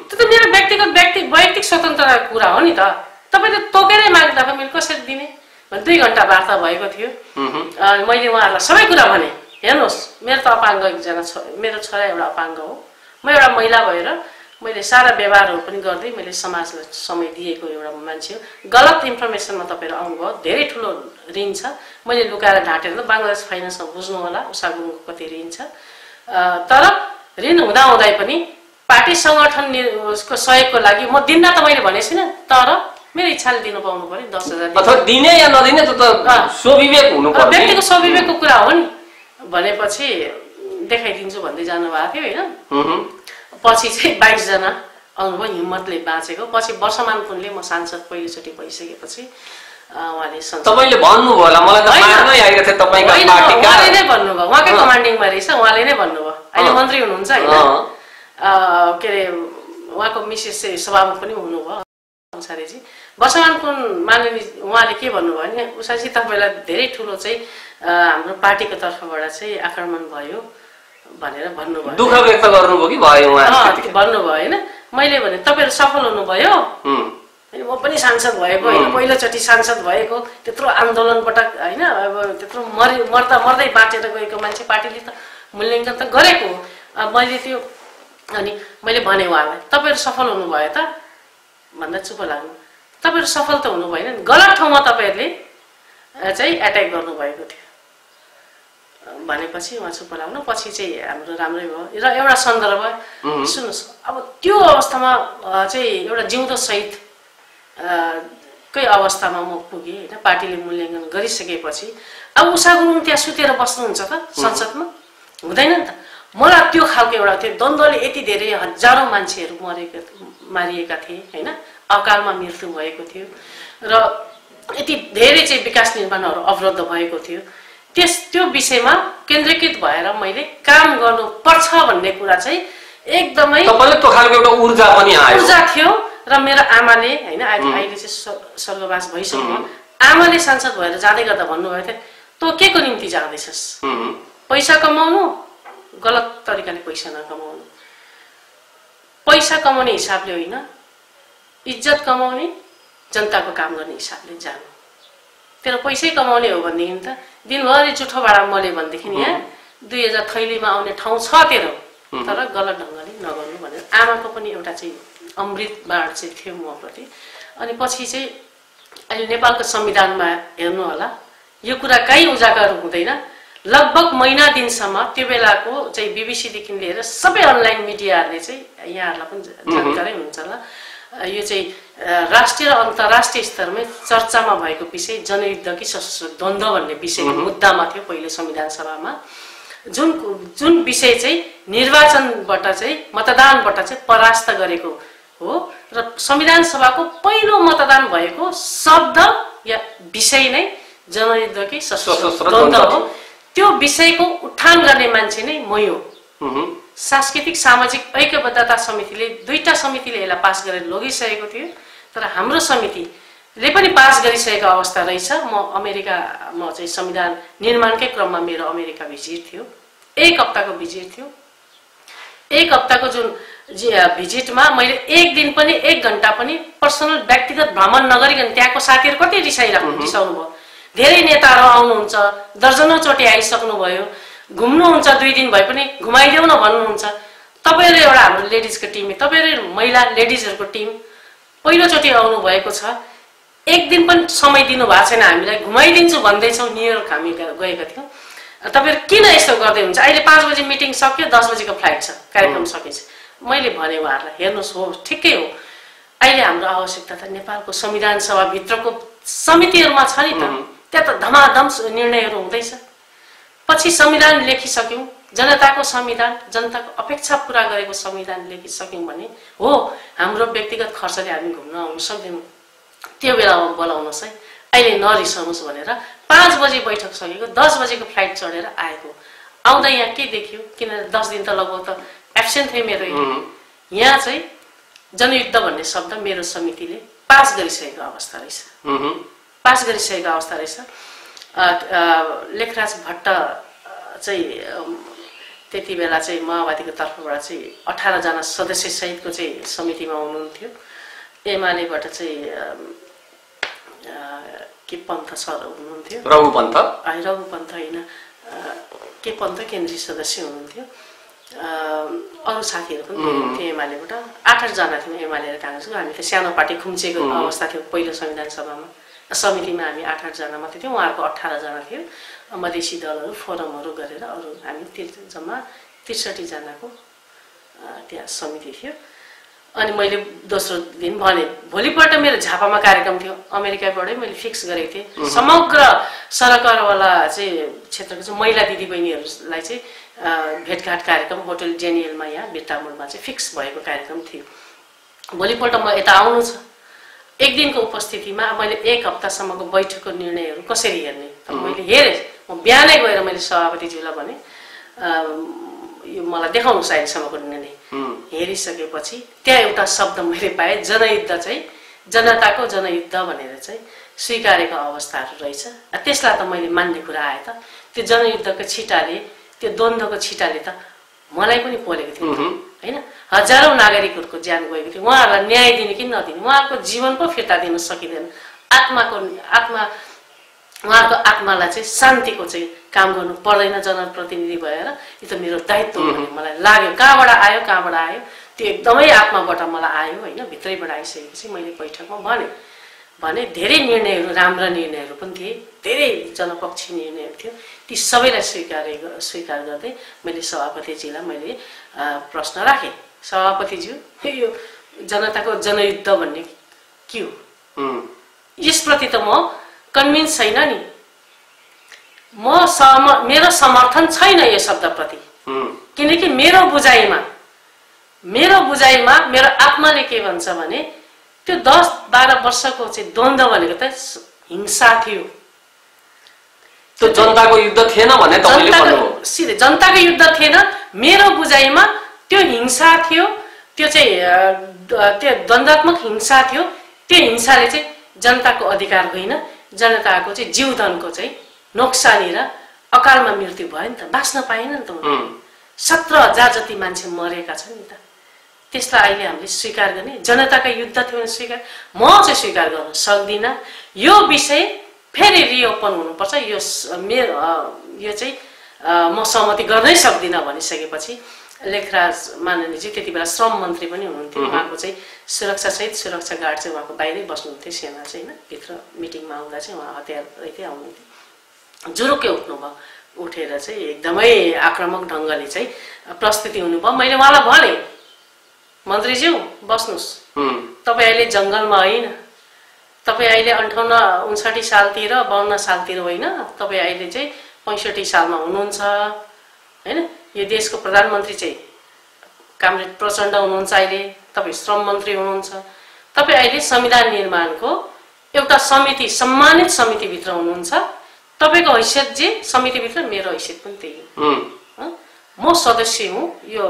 त्यो त मेरो वैयक्तिक स्वतन्त्रताको कुरा हो नि त। तपाईँ त तोकेरै माग्दा पनि मैले कसरी दिने? 2 घण्टा वार्ता भएको थियो। मैले उहाँहरूलाई सबै कुरा भने, हेर्नुहोस् मेरो त अपाङ्ग एकजना मेरो छोरा एउटा अपाङ्ग हो, म एउटा महिला भएर मैले सारा व्यवहारहरू पनि गर्दै मैले समाजलाई समय दिएको एउटा मान्छे हो। गलत इन्फर्मेसनमा तपाईँहरू आउनुभयो, धेरै ठुलो ऋण छ, मैले लुकाएर ढाँटेर बाङ्लादेश फाइनेन्समा बुझ्नु होला उषा गुरुङको कति ऋण छ। तर ऋण हुँदाहुँदै पनि पार्टी सङ्गठनको सहयोगको लागि म दिन्न त मैले भनेको छुइनँ, तर मेरो इच्छाले दिनु पाउनु पर्यो। 10,000 अथवा दिने या नदिने त स्वविवेक हुनु पर्यो, व्यक्तिको स्वविवेकको कुरा हो नि। भनेपछि देखाइदिन्छु भन्दै जानुभएको थियो होइन। पछि चाहिँ 22 जना आउनुभयो, हिम्मतले बाँचेको। पछि वर्षमान कुनले, म सांसद पहिलोचोटि भइसकेपछि उहाँले तपाईँले भन्नुभयो होला, मलाई त मार्नै आइरहेको थियो तपाईँको पार्टीका। उहाँले नै भन्नुभयो, उहाँकै कमान्डिङमा रहेछ, उहाँले नै भन्नुभयो। अहिले मन्त्री हुनुहुन्छ होइन, के अरे उहाँको मिसेस चाहिँ सभामुख पनि हुनुभयो अंसारीजी। वर्षमान कुन माननीय उहाँले के भन्नुभयो भने, उषाजी तपाईँलाई धेरै ठुलो चाहिँ हाम्रो पार्टीको तर्फबाट चाहिँ आक्रमण भयो, भनेर भन्नुभयो। दुःख व्यक्त गर्नुभयो कि भयो उहाँ भन्नुभयो होइन। मैले भने तपाईँहरू सफल हुनुभयो, म पनि सांसद भएको होइन, पहिलोचोटि सांसद भएको, त्यत्रो आन्दोलनपटक होइन, अब त्यत्रो मर्दा मर्दै बाँटेर गएको मान्छे पार्टीले त मूल्याङ्कन त गरेको हो। मैले त्यो अनि मैले भने उहाँलाई तपाईँहरू सफल हुनुभयो त भन्दा चुप लाग्नु। तपाईँहरू सफल त हुनु भएन नि, गलत ठाउँमा तपाईँहरूले चाहिँ एट्याक गर्नुभएको थियो भनेपछि उहाँ चुप लाग्नु। पछि चाहिँ हाम्रो राम्रै भयो। र एउटा सन्दर्भ सुन्नुहोस्, अब त्यो अवस्थामा चाहिँ एउटा जिउँदो शहीद कै अवस्थामा म पुगेँ होइन। पार्टीले मूल्याङ्कन गरिसकेपछि अब उषा गुरुङ त्यहाँ सुतेर बस्नुहुन्छ त संसदमा? हुँदैन नि त। मलाई त्यो खालको एउटा थियो, द्वन्द्वले यति धेरै हजारौँ मान्छेहरू मारिएका थिए होइन, अकालमा मृत्यु भएको थियो र यति धेरै चाहिँ विकास निर्माणहरू अवरुद्ध भएको थियो। त्यो विषयमा केन्द्रीकृत भएर मैले काम गर्नुपर्छ भन्ने कुरा चाहिँ एकदमै तपाईले त्यो खालको एउटा ऊर्जा पनि आयो। ऊर्जा थियो र मेरो आमाले होइन अहिले चाहिँ स्वर्गवास भइसक्यो, आमाले सांसद भएर जाँदै गर्दा भन्नुभएको थियो तँ के को निम्ति जाँदैछस्? पैसा कमाउनु? गलत तरिकाले पैसा नकमाउनु, पैसा कमाउने हिसाबले होइन, इज्जत कमाउने, जनताको काम गर्ने हिसाबले जानु। तेरो पैसै कमाउने हो भनेदेखि त दिनभरि जुठो भाडा मल्यो भनेदेखि यहाँ 2000 थैलीमा आउने ठाउँ छ तेरो, तर गलत ढङ्गले नगर्नु भनेर आमाको पनि एउटा चाहिँ अमृत बाण चाहिँ थियो मप्रति। अनि पछि चाहिँ अहिले नेपालको संविधानमा हेर्नु होला, यो कुरा कहीँ उजागर हुँदैन। लगभग महिना दिनसम्म त्यो बेलाको चाहिँ बीबीसीदेखि लिएर सबै अनलाइन मिडियाहरूले चाहिँ यहाँहरूलाई पनि जानकारी हुन्छ होला, यो चाहिँ राष्ट्रिय र अन्तर्राष्ट्रिय स्तरमै चर्चामा भएको विषय जनयुद्ध कि सशस्त्र द्वन्द्व भन्ने विषय मुद्दामा थियो पहिलो संविधान सभामा, जुन विषय चाहिँ निर्वाचनबाट चाहिँ मतदानबाट चाहिँ परास्त गरेको हो र संविधान सभाको पहिलो मतदान भएको शब्द या विषय नै जनयुद्ध कि सशस्त्र द्वन्द्व हो। त्यो विषयको उठान गर्ने मान्छे नै मै हो। सांस्कृतिक सामाजिक ऐक्यबद्धता समितिले दुईटा समितिले यसलाई पास गरेर लगिसकेको थियो, तर हाम्रो समितिले पनि पास गरिसकेको अवस्था रहेछ। म अमेरिकामा चाहिँ संविधान निर्माणकै क्रममा मेरो अमेरिका भिजिट थियो, 1 हप्ताको भिजिट थियो। 1 हप्ताको जुन भिजिटमा मैले एक दिन पनि 1 घण्टा पनि पर्सनल व्यक्तिगत भ्रमण नगरिकन त्यहाँको साथीहरू कति रिसाउनु भयो। धेरै नेताहरू आउनुहुन्छ, दर्जनौं चोटि आइसक्नुभयो, घुम्नुहुन्छ, 2 दिन भए पनि घुमाइदेऊ न भन्नुहुन्छ। तपाईँहरू एउटा हाम्रो लेडिजको टिम, तपाईँहरू महिला लेडिजहरूको टिम पहिलोचोटि आउनु भएको छ, 1 दिन पनि समय दिनु भएको छैन हामीलाई, घुमाइदिन्छु भन्दैछौँ। न्युयोर्क हामी गएका थियौँ। तपाईँहरू किन यस्तो गर्दै हुन्छ? अहिले 5 बजे मिटिङ सक्यो, 10 बजेको फ्लाइट छ, कार्यक्रम सकिन्छ। मैले भने उहाँहरूलाई हेर्नुहोस्, हो ठिकै हो, अहिले हाम्रो आवश्यकता त नेपालको संविधान सभाभित्रको समितिहरूमा छ नि त, त्यहाँ त धमाधम निर्णयहरू हुँदैछ। पछि संविधान लेखिसक्यौँ, जनताको संविधान, जनताको अपेक्षा पूरा गरेको संविधान लेखिसक्यौँ भने हो हाम्रो व्यक्तिगत खर्चले हामी घुम्न आउन सक्दैनौँ। त्यो बेलामा बोलाउनुहोस् है, अहिले नरिसाउनुहोस् भनेर 5 बजे बैठक सकेको, 10 बजेको फ्लाइट चढेर आएको। आउँदा यहाँ के देखियो, किन 10 दिन त लगभग त एब्सेन्ट थिएँ मेरो। यहाँ चाहिँ जनयुद्ध भन्ने शब्द मेरो समितिले पास गरिसकेको अवस्था रहेछ, पास गरिसकेको अवस्था रहेछ। लेखराज भट्ट चाहिँ त्यति बेला चाहिँ माओवादीको तर्फबाट चाहिँ 18 जना सदस्य सहितको चाहिँ समितिमा हुनुहुन्थ्यो। एमालेबाट चाहिँ के पन्थ सर हुनुहुन्थ्यो, रघुपन्थ होइन, के पन्थ केन्द्रीय सदस्य हुनुहुन्थ्यो। अरू साथीहरू पनि हुनुहुन्थ्यो एमालेबाट, 8 जना थियौँ एमाले र काङ्ग्रेसको। हामी त सानो पार्टी खुम्चेको अवस्था थियो पहिलो संविधान सभामा, समितिमा हामी 8 जना मात्रै थियौँ, उहाँहरूको 18 जना थियो। मधेसी दलहरू फोरमहरू गरेर अरू हामी जम्मा 63 जनाको त्यहाँ समिति थियो। अनि मैले दोस्रो दिन भने, भोलिपल्ट मेरो झापामा कार्यक्रम थियो, अमेरिकाबाटै मैले फिक्स गरेको थिएँ। समग्र सरकारवाला चाहिँ क्षेत्रको चाहिँ महिला दिदीबहिनीहरूलाई चाहिँ भेटघाट कार्यक्रम होटल जेनियलमा यहाँ बिर्तामोडमा चाहिँ फिक्स भएको कार्यक्रम थियो। भोलिपल्ट म यता आउनु छ, 1 दिनको उपस्थितिमा मैले 1 हप्तासम्मको बैठकको निर्णयहरू कसरी हेर्ने त मैले हेरेँ। म बिहानै गएर मैले सभापतिज्यूलाई भने यो मलाई देखाउनुहोस् अहिलेसम्मको निर्णय। हेरिसकेपछि त्यहाँ एउटा शब्द मैले पाएँ, जनयुद्ध चाहिँ जनताको जनयुद्ध भनेर चाहिँ स्वीकारेको अवस्थाहरू रहेछ। त्यसलाई त मैले मान्ने कुरा आयो त। त्यो जनयुद्धको छिटाले त्यो द्वन्द्वको छिटाले त मलाई पनि पोलेको थियो हैन। हजारौं नागरिकहरूको ज्यान गएको थियो। उहाँहरूलाई न्याय दिने कि नदिने, उहाँहरूको जीवन पो फिर्ता दिन सकिँदैन। उहाँको आत्मालाई चाहिँ शान्तिको चाहिँ काम गर्नु पर्दैन जनप्रतिनिधि भएर। यो त मेरो दायित्व भन्ने मलाई लाग्यो। कहाँबाट आयो त्यो एकदमै आत्माबाट मलाई आयो हैन। भित्रैबाट आइसकेपछि मैले बैठकमा भने धेरै निर्णयहरू राम्रा निर्णयहरू पनि थिए, धेरै जनपक्षी निर्णयहरू थियो। ती सबैलाई स्वीकार गर्दै मैले सभापतिजीलाई मैले प्रश्न राखेँ, सभापतिज्यू यो जनताको जनयुद्ध भन्ने के हो? यसप्रति त म कन्भिन्स छैन नि, मेरो समर्थन छैन यो शब्दप्रति। किनकि मेरो बुझाइमा मेरो आत्माले के भन्छ भने त्यो 10-12 वर्षको चाहिँ द्वन्द्व भनेको त हिंसा थियो। त्यो जनताको युद्ध थिएन भने तपाईले भन्नुभयो। सिधै जनताको युद्ध थिएन, मेरो बुझाइमा त्यो हिंसा थियो। त्यो चाहिँ त्यो द्वन्द्वात्मक हिंसा थियो। त्यो हिंसाले चाहिँ जनताको अधिकार होइन, जनताको चाहिँ जीवधनको चाहिँ नोक्सानी र अकालमा मृत्यु भयो नि त, बाँच्न पाएन नि त। 17,000 जति मान्छे मरेका छन् नि त। त्यसलाई अहिले हामीले स्वीकार गर्ने, जनताका युद्ध थियो भने स्वीकार, म चाहिँ स्वीकार गर्न सक्दिनँ। यो विषय फेरि रिओपन हुनुपर्छ, यो चाहिँ म सहमति गर्नै सक्दिनँ भनिसकेपछि लेखराज माननीयजी त्यति बेला श्रम मन्त्री पनि हुनुहुन्थ्यो। उहाँको चाहिँ सुरक्षासहित सुरक्षा गार्ड चाहिँ उहाँको बाहिरै बस्नुहुन्थ्यो, सेना चाहिँ होइन। भित्र मिटिङमा आउँदा चाहिँ उहाँ हतियार रहितै आउनुहुन्थ्यो। जुरुक्कै उठ्नुभयो, उठेर चाहिँ एकदमै आक्रामक ढङ्गले चाहिँ प्रस्तुति हुनुभयो। मैले उहाँलाई भने, मन्त्रीज्यू बस्नुहोस्, तपाईँ अहिले जङ्गलमा होइन, तपाईँ अहिले 58-59 सालतिर 52 सालतिर होइन, तपाईँ अहिले चाहिँ 65 सालमा हुनुहुन्छ होइन। यो देशको प्रधानमन्त्री चाहिँ कामरेड प्रचण्ड हुनुहुन्छ, अहिले तपाईँ श्रम मन्त्री हुनुहुन्छ। तपाईँ अहिले संविधान निर्माणको एउटा समिति, सम्मानित समितिभित्र हुनुहुन्छ। तपाईँको हैसियत जे समितिभित्र, मेरो हैसियत पनि त्यही हो। म सदस्य हुँ यो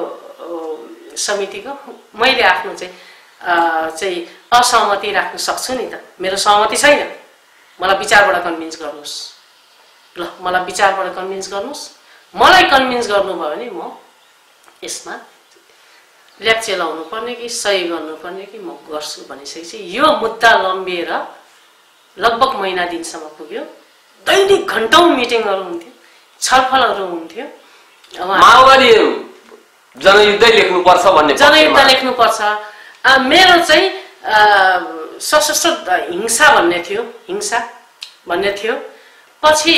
समितिको। मैले आफ्नो चाहिँ असहमति राख्न सक्छु नि त। मेरो सहमति छैन, मलाई विचारबाट कन्भिन्स गर्नुहोस्। ल, मलाई विचारबाट कन्भिन्स गर्नुहोस्। मलाई कन्भिन्स गर्नुभयो भने म यसमा ल्याप्चे लाउनु पर्ने कि सही गर्नुपर्ने कि म गर्छु भनिसकेपछि यो मुद्दा लम्बिएर लगभग महिना दिनसम्म पुग्यो। दैनिक घण्टौं मिटिङहरू हुन्थ्यो, छलफलहरू हुन्थ्यो। माओवादीहरू जनयुद्ध लेख्नुपर्छ भन्ने, जनयुद्ध लेख्नुपर्छ। मेरो चाहिँ सशस्त्र हिंसा भन्ने थियो। पछि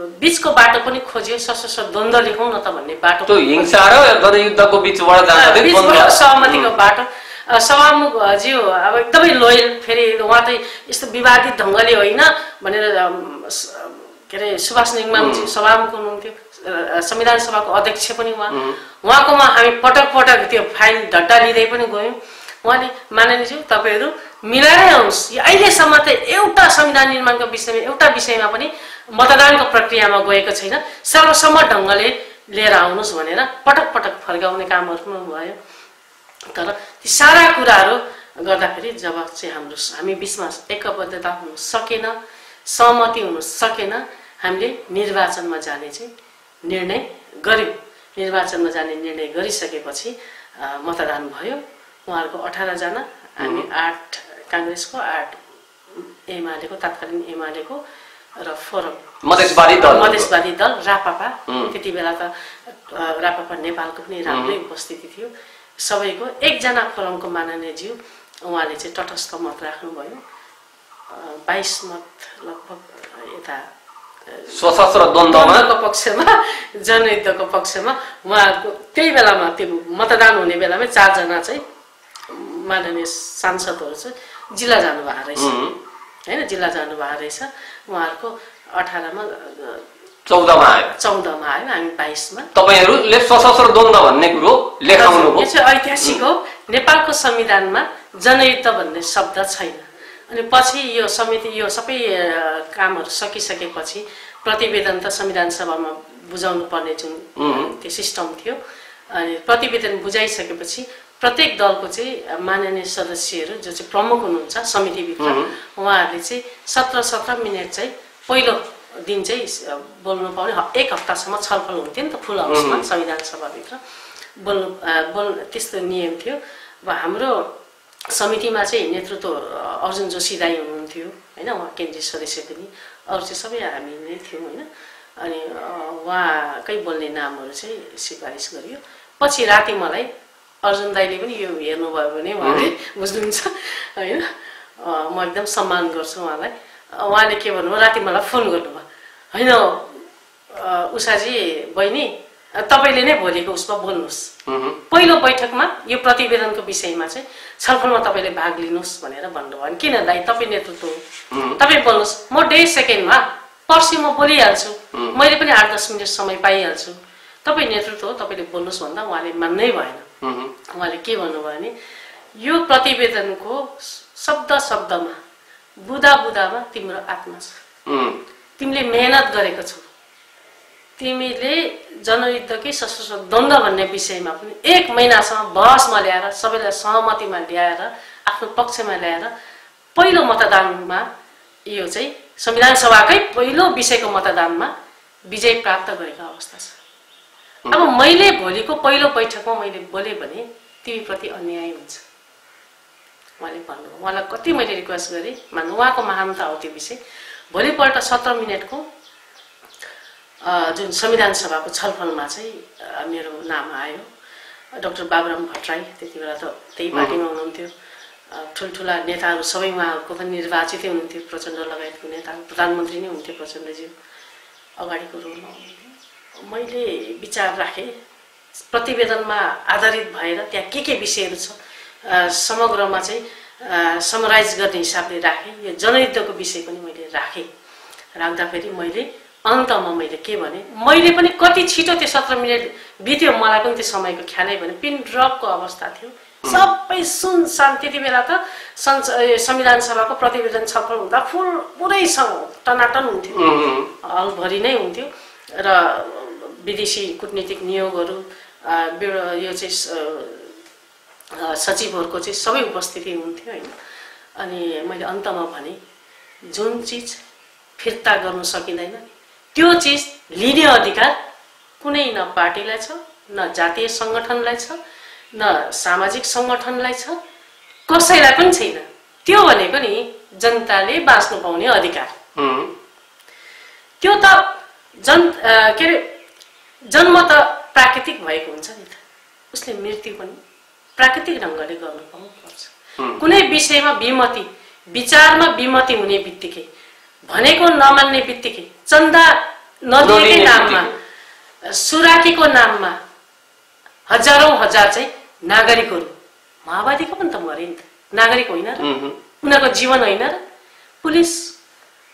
बिचको बाटो पनि खोज्यो, सशस्त्र द्वन्द्व लेखौँ न त भन्ने बाटो। त्यो हिंसा र जनयुद्धको बिचबाट जाँदा सहमतिको बाटो। सभामुखज्यू अब एकदमै लोयल, फेरि उहाँ चाहिँ यस्तो विवादित ढङ्गले होइन भनेर के अरे सुभाष नेङमाङज्यू सभामुख हुनुहुन्थ्यो, संविधान सभाको अध्यक्ष पनि उहाँकोमा हामी पटक पटक त्यो फाइल ढट्टा लिँदै पनि गयौँ। उहाँले माननीयज्यू तपाईँहरू मिलाएरै आउनुहोस्, अहिलेसम्म त एउटा संविधान निर्माणको विषयमा एउटा विषयमा पनि मतदानको प्रक्रियामा गएको छैन, सर्वसम्मत ढङ्गले लिएर आउनुहोस् भनेर पटक पटक फर्काउने कामहरू पनि भयो। तर ती सारा कुराहरू गर्दाखेरि जब चाहिँ हामी बिचमा एकबद्धता हुन सकेन, सहमति हुन सकेन, हामीले निर्वाचनमा जाने चाहिँ निर्णय गर्यौँ। निर्वाचनमा जाने निर्णय गरिसकेपछि मतदान भयो। उहाँहरूको 18 जना, हामी 8 काङ्ग्रेसको, 8 एमालेको, तत्कालीन एमालेको र फोरम मधेसवादी दल रापापा। त्यति बेला त रापापा नेपालको पनि राम्रै उपस्थिति थियो। सबैको 1 जना फोरमको माननीयज्यू उहाँले चाहिँ तटस्थ मत राख्नुभयो। 22 मत लगभग यता सशस्त्र द्वन्द्वको पक्षमा, जनयुद्धको पक्षमा। उहाँहरूको त्यही बेलामा त्यो मतदान हुने बेलामै 4 जना चाहिँ माननीय सांसदहरू चाहिँ जिल्ला जानुभएको रहेछ होइन, जिल्ला जानुभएको रहेछ। उहाँहरूको 18 मा 14 मा आयो, 14 मा आयो, हामी 22 मा। तपाईहरुले सशस्त्र द्वन्द्व भन्ने कुरो लेखाउनु भयो। यो चाहिँ ऐतिहासिक हो। नेपालको संविधानमा जनयुद्ध भन्ने शब्द छैन। अनि पछि यो समिति यो सबै कामहरू सकिसकेपछि प्रतिवेदन त संविधान सभामा बुझाउनु पर्ने जुन त्यो सिस्टम थियो, अनि प्रतिवेदन बुझाइसकेपछि प्रत्येक दलको चाहिँ माननीय सदस्यहरू जो चाहिँ प्रमुख हुनुहुन्छ समितिभित्र, उहाँहरूले चाहिँ 17-17 मिनेट चाहिँ पहिलो दिन चाहिँ बोल्नु पाउने 1 हप्तासम्म छलफल हुन्थ्यो नि त फुल हाउसमा संविधान सभाभित्र बोल्न त्यस्तो नियम थियो। अब हाम्रो समितिमा चाहिँ नेतृत्व अर्जुन जोशी दाई हुनुहुन्थ्यो हैन, उहाँ केन्द्रीय सदस्य पनि, अरू चाहिँ सबै हामी नै थियौँ हैन। अनि उहाँकै बोल्ने नामहरू चाहिँ सिफारिस गरियो। पछि राति मलाई अर्जुन दाईले पनि यो हेर्नुभयो भने उहाँले बुझ्नुहुन्छ हैन, म एकदम सम्मान गर्छु उहाँलाई। उहाँले के भन्नुभयो, राति मलाई फोन गर्नुभयो, हैन उषाजी बहिनी तपाईले नै भोलिको उसमा बोल्नुहोस्, पहिलो बैठकमा यो प्रतिवेदनको विषयमा चाहिँ छलफलमा तपाईले भाग लिनुहोस् भनेर भन्नुभयो। अनि किन दाइ तपाईँ नेतृत्व हो, तपाईँ बोल्नुहोस्, म 1.5 सेकेन्डमा पर्सि म बोलिहाल्छु, मैले पनि 8-10 मिनट समय पाइहाल्छु, तपाईँ नेतृत्व हो, तपाईँले बोल्नुहोस् भन्दा उहाँले मान्नै भएन। उहाँले के भन्नुभयो भने यो प्रतिवेदनको शब्द शब्दमा बुदा बुदामा तिम्रो आत्मा छ, तिमीले मेहनत गरेको छौ, तिमीले जनयुद्धकै सशस्त्र द्वन्द्व भन्ने विषयमा पनि 1 महिनासम्म बहसमा ल्याएर सबैलाई सहमतिमा ल्याएर आफ्नो पक्षमा ल्याएर पहिलो मतदानमा यो चाहिँ संविधान सभाकै पहिलो विषयको मतदानमा विजय प्राप्त गरेको अवस्था छ। अब मैले भोलिको पहिलो बैठकमा मैले बोले भने तिमीप्रति अन्याय हुन्छ उहाँले भन्नुभयो। उहाँलाई कति मैले रिक्वेस्ट गरेँ, मान्नु उहाँको महानता हो त्यो विषय। भोलिपल्ट 17 मिनटको जुन संविधान सभाको छलफलमा चाहिँ मेरो नाम आयो। डाक्टर बाबुराम भट्टराई त्यति बेला त त्यही पार्टीमा हुनुहुन्थ्यो, ठुल्ठुला नेताहरू सबै उहाँहरूको पनि निर्वाचितै हुनुहुन्थ्यो, प्रचण्ड लगायतको नेताहरू, प्रधानमन्त्री नै हुन्थ्यो प्रचण्डज्यू, अगाडिको रोलमा हुनुहुन्थ्यो। मैले विचार राखेँ प्रतिवेदनमा आधारित भएर त्यहाँ के विषयहरू छ समग्रमा चाहिँ समराइज गर्ने हिसाबले राखेँ। यो जनयुद्धको विषय पनि मैले राखेँ। राख्दाखेरि मैले अन्तमा मैले के भने, मैले पनि कति छिटो त्यो 17 मिनट बित्यो, मलाई पनि त्यो समयको ख्यालै भने पिन ड्रपको अवस्था थियो, सबै सुनसान। त्यति बेला त संविधान सभाको प्रतिवेदन छलफल हुँदा पुरै टनाटन हुन्थ्यो, हलभरि नै हुन्थ्यो र विदेशी कूटनीतिक नियोगहरू यो चाहिँ सचिवहरूको चाहिँ सबै उपस्थिति हुन्थ्यो हैन। अनि मैले अन्तमा भने जुन चिज फिर्ता गर्न सकिँदैन त्यो चिज लिने अधिकार कुनै न पार्टीलाई छ, न जातीय संगठनलाई छ, न सामाजिक संगठनलाई छ, कसैलाई पनि छैन। त्यो भनेको नि जनताले बाँच्नु पाउने अधिकार। त्यो त के अरे जन्म त प्राकृतिक भएको हुन्छ नि त, उसले मृत्यु पनि प्राकृतिक ढङ्गले गर्नु पाउनुपर्छ। कुनै विषयमा विमति, विचारमा विमति हुने बित्तिकै, भनेको नमान्ने बित्तिकै, चन्दा नदिएकै नाममा, सुराकीको नाममा हजारौं हजार चाहिँ नागरिकहरू, माओवादीको पनि त मरे नि त, नागरिक होइन र, उनीहरूको जीवन होइन र, पुलिस,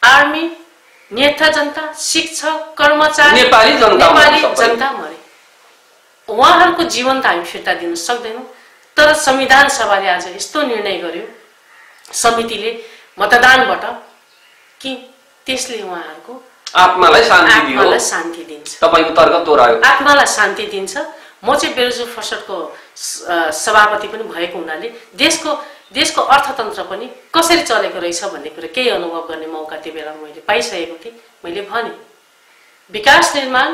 आर्मी, नेता जनता, शिक्षक, कर्मचारी, नेपाली जनता मरे। उहाँहरूको जीवन त हामी फिर्ता दिन सक्दैनौँ। तर संविधान सभाले आज यस्तो निर्णय गर्यो समितिले मतदानबाट कि त्यसले उहाँहरूको आत्मालाई शान्ति दिन्छ। तपाईको तर्क दोहोऱ्यायो, आत्मालाई शान्ति दिन्छ। म चाहिँ बेरोजु फर्सटको सभापति पनि भएको हुनाले देशको अर्थतन्त्र पनि कसरी चलेको रहेछ भन्ने कुरा केही अनुभव गर्ने मौका त्यो बेला मैले पाइसकेको थिएँ। मैले भने विकास निर्माण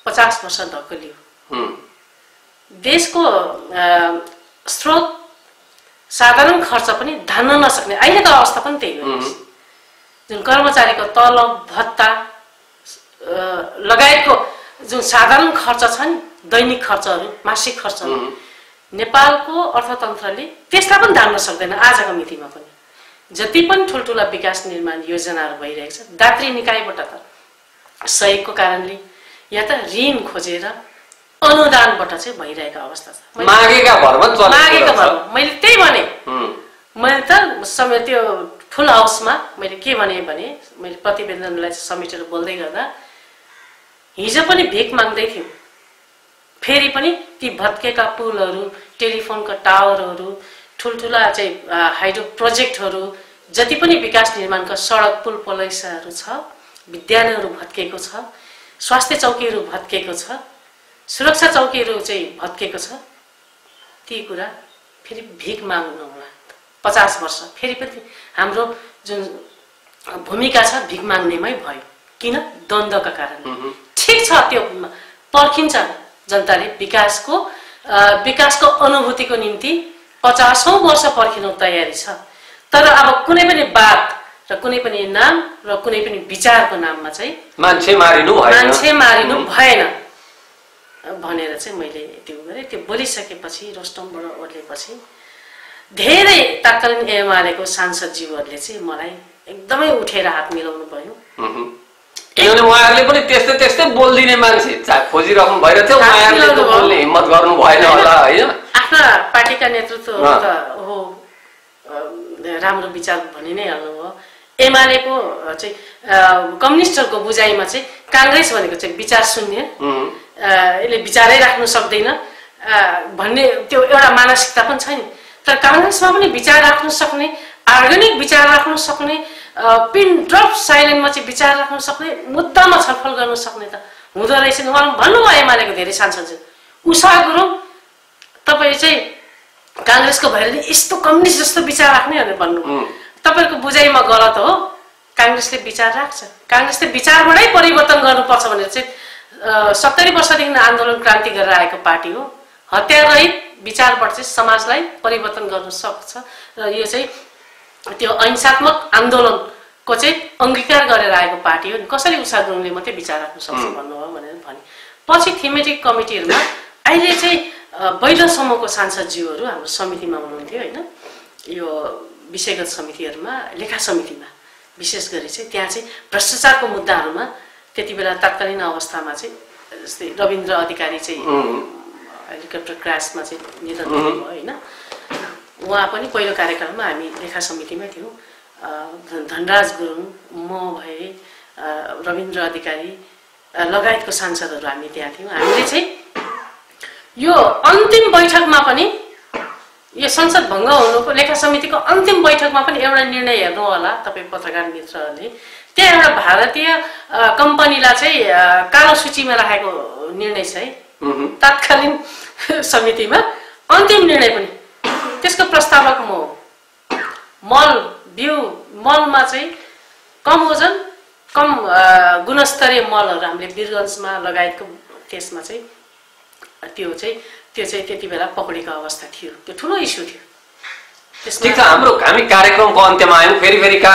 50 वर्ष धक्कलियो, देशको स्रोत साधारण खर्च पनि धान्न नसक्ने अहिलेको अवस्था पनि त्यही हो। जुन कर्मचारीको तलब भत्ता लगायतको जुन साधारण खर्च छ नि, दैनिक खर्चहरू, मासिक खर्चहरू, नेपालको अर्थतन्त्रले त्यसलाई पनि धान्न सक्दैन। आजको मितिमा पनि जति पनि ठुल्ठुला विकास निर्माण योजनाहरू भइरहेको छ, दात्री निकायबाट त सहयोगको कारणले या त ऋण खोजेर अनुदानबाट चाहिँ भइरहेको अवस्था छ। मागेका भरमा मैले त्यही भने, मैले त त्यो फुल हाउसमा मैले के भने मैले प्रतिवेदनलाई समेटेर बोल्दै गर्दा हिजो पनि भिख माग्दै थियौँ, फेरि पनि ती भत्केका पुलहरू, टेलिफोनका टावरहरू, ठुल्ठुला चाहिँ हाइड्रो प्रोजेक्टहरू, जति पनि विकास निर्माणका सडक पुल पलैसाहरू छ, विद्यालयहरू भत्केको छ, स्वास्थ्य चौकीहरू भत्केको छ, सुरक्षा चौकीहरू चाहिँ भत्केको छ, ती कुरा फेरि भिख माग्नु होला। 50 वर्ष फेरि पनि हाम्रो जुन भूमिका छ भिख माग्नेमै भयो। किन? द्वन्द्वका कारण। ठिक छ, त्यो पर्खिन्छ जनताले विकासको अनुभूतिको निम्ति 50औं वर्ष पर्खिनु तयारी छ। तर अब कुनै पनि बात र कुनै पनि नाम र कुनै पनि विचारको नाममा चाहिँ मान्छे मारिनु भएन भनेर चाहिँ मैले त्यो गरेँ। त्यो बोलिसकेपछि रोस्टमबाट ओर्लेपछि धेरै तत्कालीन एमालेको सांसदज्यूहरूले चाहिँ मलाई एकदमै उठेर हात मिलाउनु भयो। किनभने उहाँहरूले पनि त्यस्तै बोल्दिने मान्छे खोजिराख्नु भइरहेको थियो, उहाँहरूले त बोल्ने हिम्मत गर्नु भएन होला हैन। आफ्ना पार्टीका नेतृत्व त हो राम्रो विचार भनि नै हाल्नुभयो। एमालेको चाहिँ कम्युनिस्टहरूको बुझाइमा चाहिँ कांग्रेस भनेको चाहिँ विचार शून्य, यसले विचारै राख्नु सक्दैन भन्ने त्यो एउटा मानसिकता पनि छ नि। तर कांग्रेसमा पनि विचार राख्नु सक्ने, अर्ग्यानिक विचार राख्नु सक्ने, पिन ड्रप साइलेन्टमा चाहिँ विचार राख्नु सक्ने, मुद्दामा छलफल गर्न सक्ने त हुँदो रहेछ नि। उहाँले भन्नुभयो एमालेको धेरै सांसद उषा गुरुङ तपाईँ चाहिँ कांग्रेसको भएर नि यस्तो कम्युनिस्ट जस्तो विचार राख्ने भनेर भन्नुभयो। तपाईँहरूको बुझाइमा गलत हो, कांग्रेसले विचार राख्छ, कांग्रेसले विचारबाटै परिवर्तन गर्नुपर्छ भनेर चाहिँ 70 वर्षदेखि आन्दोलन क्रान्ति गरेर आएको पार्टी हो। हत्यारहित विचारबाट चाहिँ समाजलाई परिवर्तन गर्न सक्छ र यो चाहिँ त्यो अहिंसात्मक आन्दोलनको चाहिँ अंगीकार गरेर आएको पार्टी हो। कसरी उषा गुरुङले मात्रै विचार राख्न सक्छ भन्नुभयो भनेर भने पछि थीमेटिक कमिटीहरुमा अहिले चाहिँ बैठकसम्मको सांसदज्यूहरू हाम्रो समितिमा हुनुहुन्थ्यो हैन। यो विषयगत समितिहरुमा, लेखा समितिमा विशेष गरी चाहिँ त्यहाँ चाहिँ भ्रष्टाचारको मुद्दाहरुमा त्यतिबेला तत्कालीन अवस्थामा चाहिँ जस्तै रविन्द्र अधिकारी चाहिँ हेलिकप्टर क्रासमा चाहिँ निधन भयो हैन। उहाँ पनि पहिलो कार्यक्रममा हामी लेखा समितिमै थियौं। धनराज गुरुङ, म भए, रविन्द्र अधिकारी लगायतको सांसदहरु हामी त्यहाँ थियौं। हामीले चाहिँ यो अन्तिम बैठकमा पनि यो संसद भङ्ग हुनुको लेखा समितिको अन्तिम बैठकमा पनि एउटा निर्णय हेर्नु होला तपाई पत्रकार मित्रहरूले, त्यहाँ एउटा भारतीय कम्पनीलाई चाहिँ कालो सूचीमा राखेको निर्णय छ है तत्कालीन समितिमा। अन्तिम निर्णय पनि त्यसको प्रस्तावक म हो। मलमा चाहिँ कम ओजन कम गुणस्तरीय मलहरु हामीले वीरगञ्जमा लगायतको त्यसमा चाहिँ त्यो चाहिँ त्यति बेला पकडेको अवस्था थियो। त्यो ठुलो इस्यु थियो। ठीक छ, हामी कार्यक्रमको अन्त्यमा आयौं। फेरिका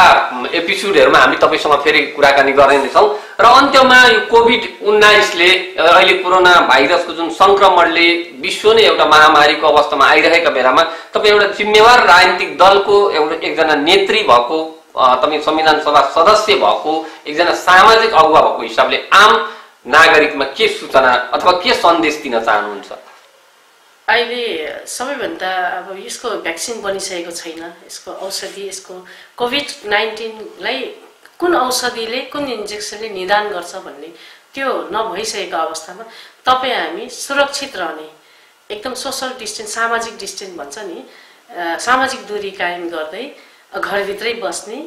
एपिसोडहरुमा हामी तपाईसँग फेरि कुराकानी गर्नेछौं र अन्त्यमा यो कोभिड-19 ले अहिले कोरोना भाइरसको जुन संक्रमणले विश्व नै एउटा महामारीको अवस्थामा आइरहेका बेलामा तपाई एउटा जिम्मेवार राजनीतिक दलको एकजना नेत्री भएको, तपाई संविधान सभा सदस्य भएको, एकजना सामाजिक अगुवा भएको हिसाबले आम नागरिकमा के सूचना अथवा के सन्देश दिन चाहनुहुन्छ? अहिले सबैभन्दा अब यसको भ्याक्सिन बनिसकेको छैन, यसको औषधि, यसको कोभिड-19 लाई कुन औषधिले कुन इन्जेक्सनले निदान गर्छ भन्ने त्यो नभइसकेको अवस्थामा तपाई हामी सुरक्षित रहने, एकदम सोशल डिस्टेन्स, सामाजिक डिस्टेन्स भन्छ नि, सामाजिक दूरी कायम गर्दै घरभित्रै बस्ने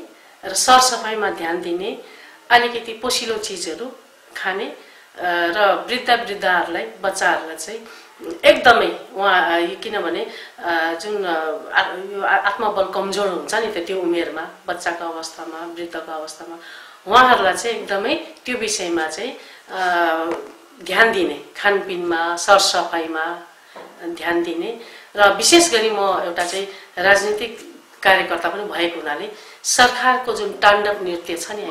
र सरसफाइमा ध्यान दिने, अलिकति पोसिलो चीजहरू खाने र वृद्धहरूलाई, बच्चाहरूलाई चाहिँ एकदमै उहाँ किनभने जुन यो आत्मबल कमजोर हुन्छ नि त त्यो उमेरमा, बच्चाको अवस्थामा, वृद्धको अवस्थामा, उहाँहरूलाई चाहिँ एकदमै त्यो विषयमा चाहिँ ध्यान दिने, खानपिनमा, सरसफाइमा ध्यान दिने र विशेष गरी म एउटा चाहिँ राजनीतिक कार्यकर्ता पनि भएको हुनाले सरकारको जुन ताण्डव नृत्य छ नि,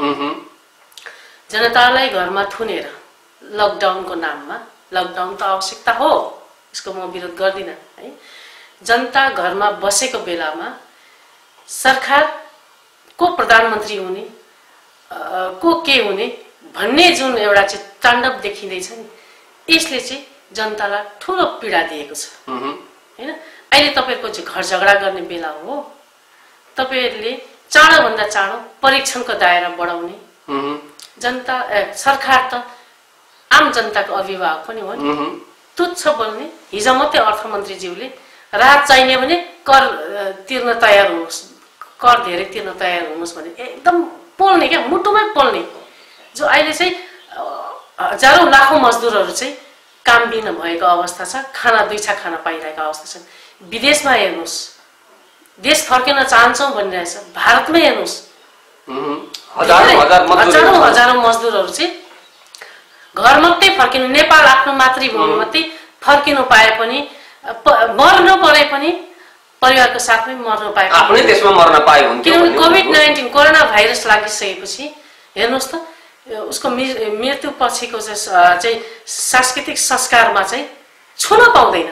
जनतालाई घरमा थुनेर लकडाउनको नाममा, लकडाउन त आवश्यकता हो, यसको म विरोध गर्दिन है। जनता घरमा बसेको बेलामा सरकार को प्रधानमन्त्री हुने, को के हुने भन्ने जुन एउटा चाहिँ ताण्डव देखिँदैछ नि, यसले चाहिँ जनतालाई ठुलो पीडा दिएको छ हैन। अहिले तपाईहरुको चाहिँ घर झगडा गर्ने बेला हो, तपाईहरुले चाँडोभन्दा चाँडो परीक्षणको दायरा बढाउने, जनता सरकार त आम जनताको अभिभावक पनि हो नि, तुच्छ बोल्ने। हिजो मात्रै अर्थमन्त्रीज्यूले राहत चाहिने भने कर तिर्न तयार हुनुहोस्, कर धेरै तिर्न तयार हुनुहोस् भने एकदम पोल्ने क्या, मुटुमै पोल्ने। जो अहिले चाहिँ हजारौं लाखौं मजदुरहरू चाहिँ कामबिन भएको अवस्था छ, खाना दुई छाक खाना पाइरहेको अवस्था छ। विदेशमा हेर्नुहोस्, देश फर्किन चाहन्छौँ भनिरहेछ, भारतमै हेर्नुहोस् हजारौं मजदुरहरू चाहिँ घर मात्रै फर्किनु, नेपाल आफ्नो मातृभूमि मात्रै फर्किनु पाए पनि, मर्न परे पनि परिवारको साथमै मर्न पाए, आफ्नै देशमा मर्न पाए हुन्थ्यो। किनभने कोभिड-19 कोरोना भाइरस लागिसकेपछि हेर्नुहोस् त, उसको मृत्यु पछिको चाहिँ सांस्कृतिक संस्कारमा चाहिँ छुन पाउँदैन,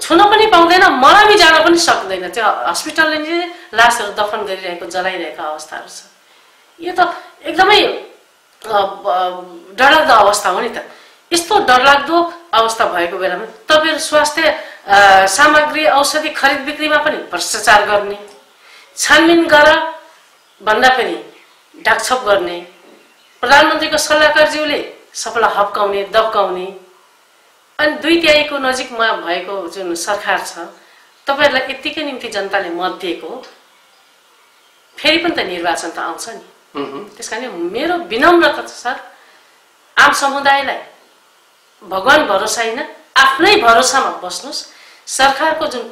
छुन पनि पाउँदैन, मलामी जान पनि सक्दैन। त्यो हस्पिटलले नै लासहरू दफन गरिरहेको, जलाइरहेको अवस्थाहरू छ। यो त एकदमै डरलाग्दो अवस्था हो नि त। यस्तो डरलाग्दो अवस्था भएको बेलामा तपाईहरु स्वास्थ्य सामग्री औषधि खरिद बिक्रीमा पनि भ्रष्टाचार गर्ने, छानबिन गर भन्दा पनि डाकछप गर्ने, प्रधानमन्त्रीको सल्लाहकारज्यूले सबैलाई हप्काउने, दब्काउने, अनि 2/3 को नजिकमा भएको जुन सरकार छ, तपाईहरुलाई यतिकै निम्ति जनताले मत दिएको, फेरि पनि त निर्वाचन त आउँछ नि। त्यसकारण मेरो विनम्रता छ सर, आम समुदायलाई भगवान भरोसा हैन, आफ्नै भरोसामा बस्नुस्। सरकारको जुन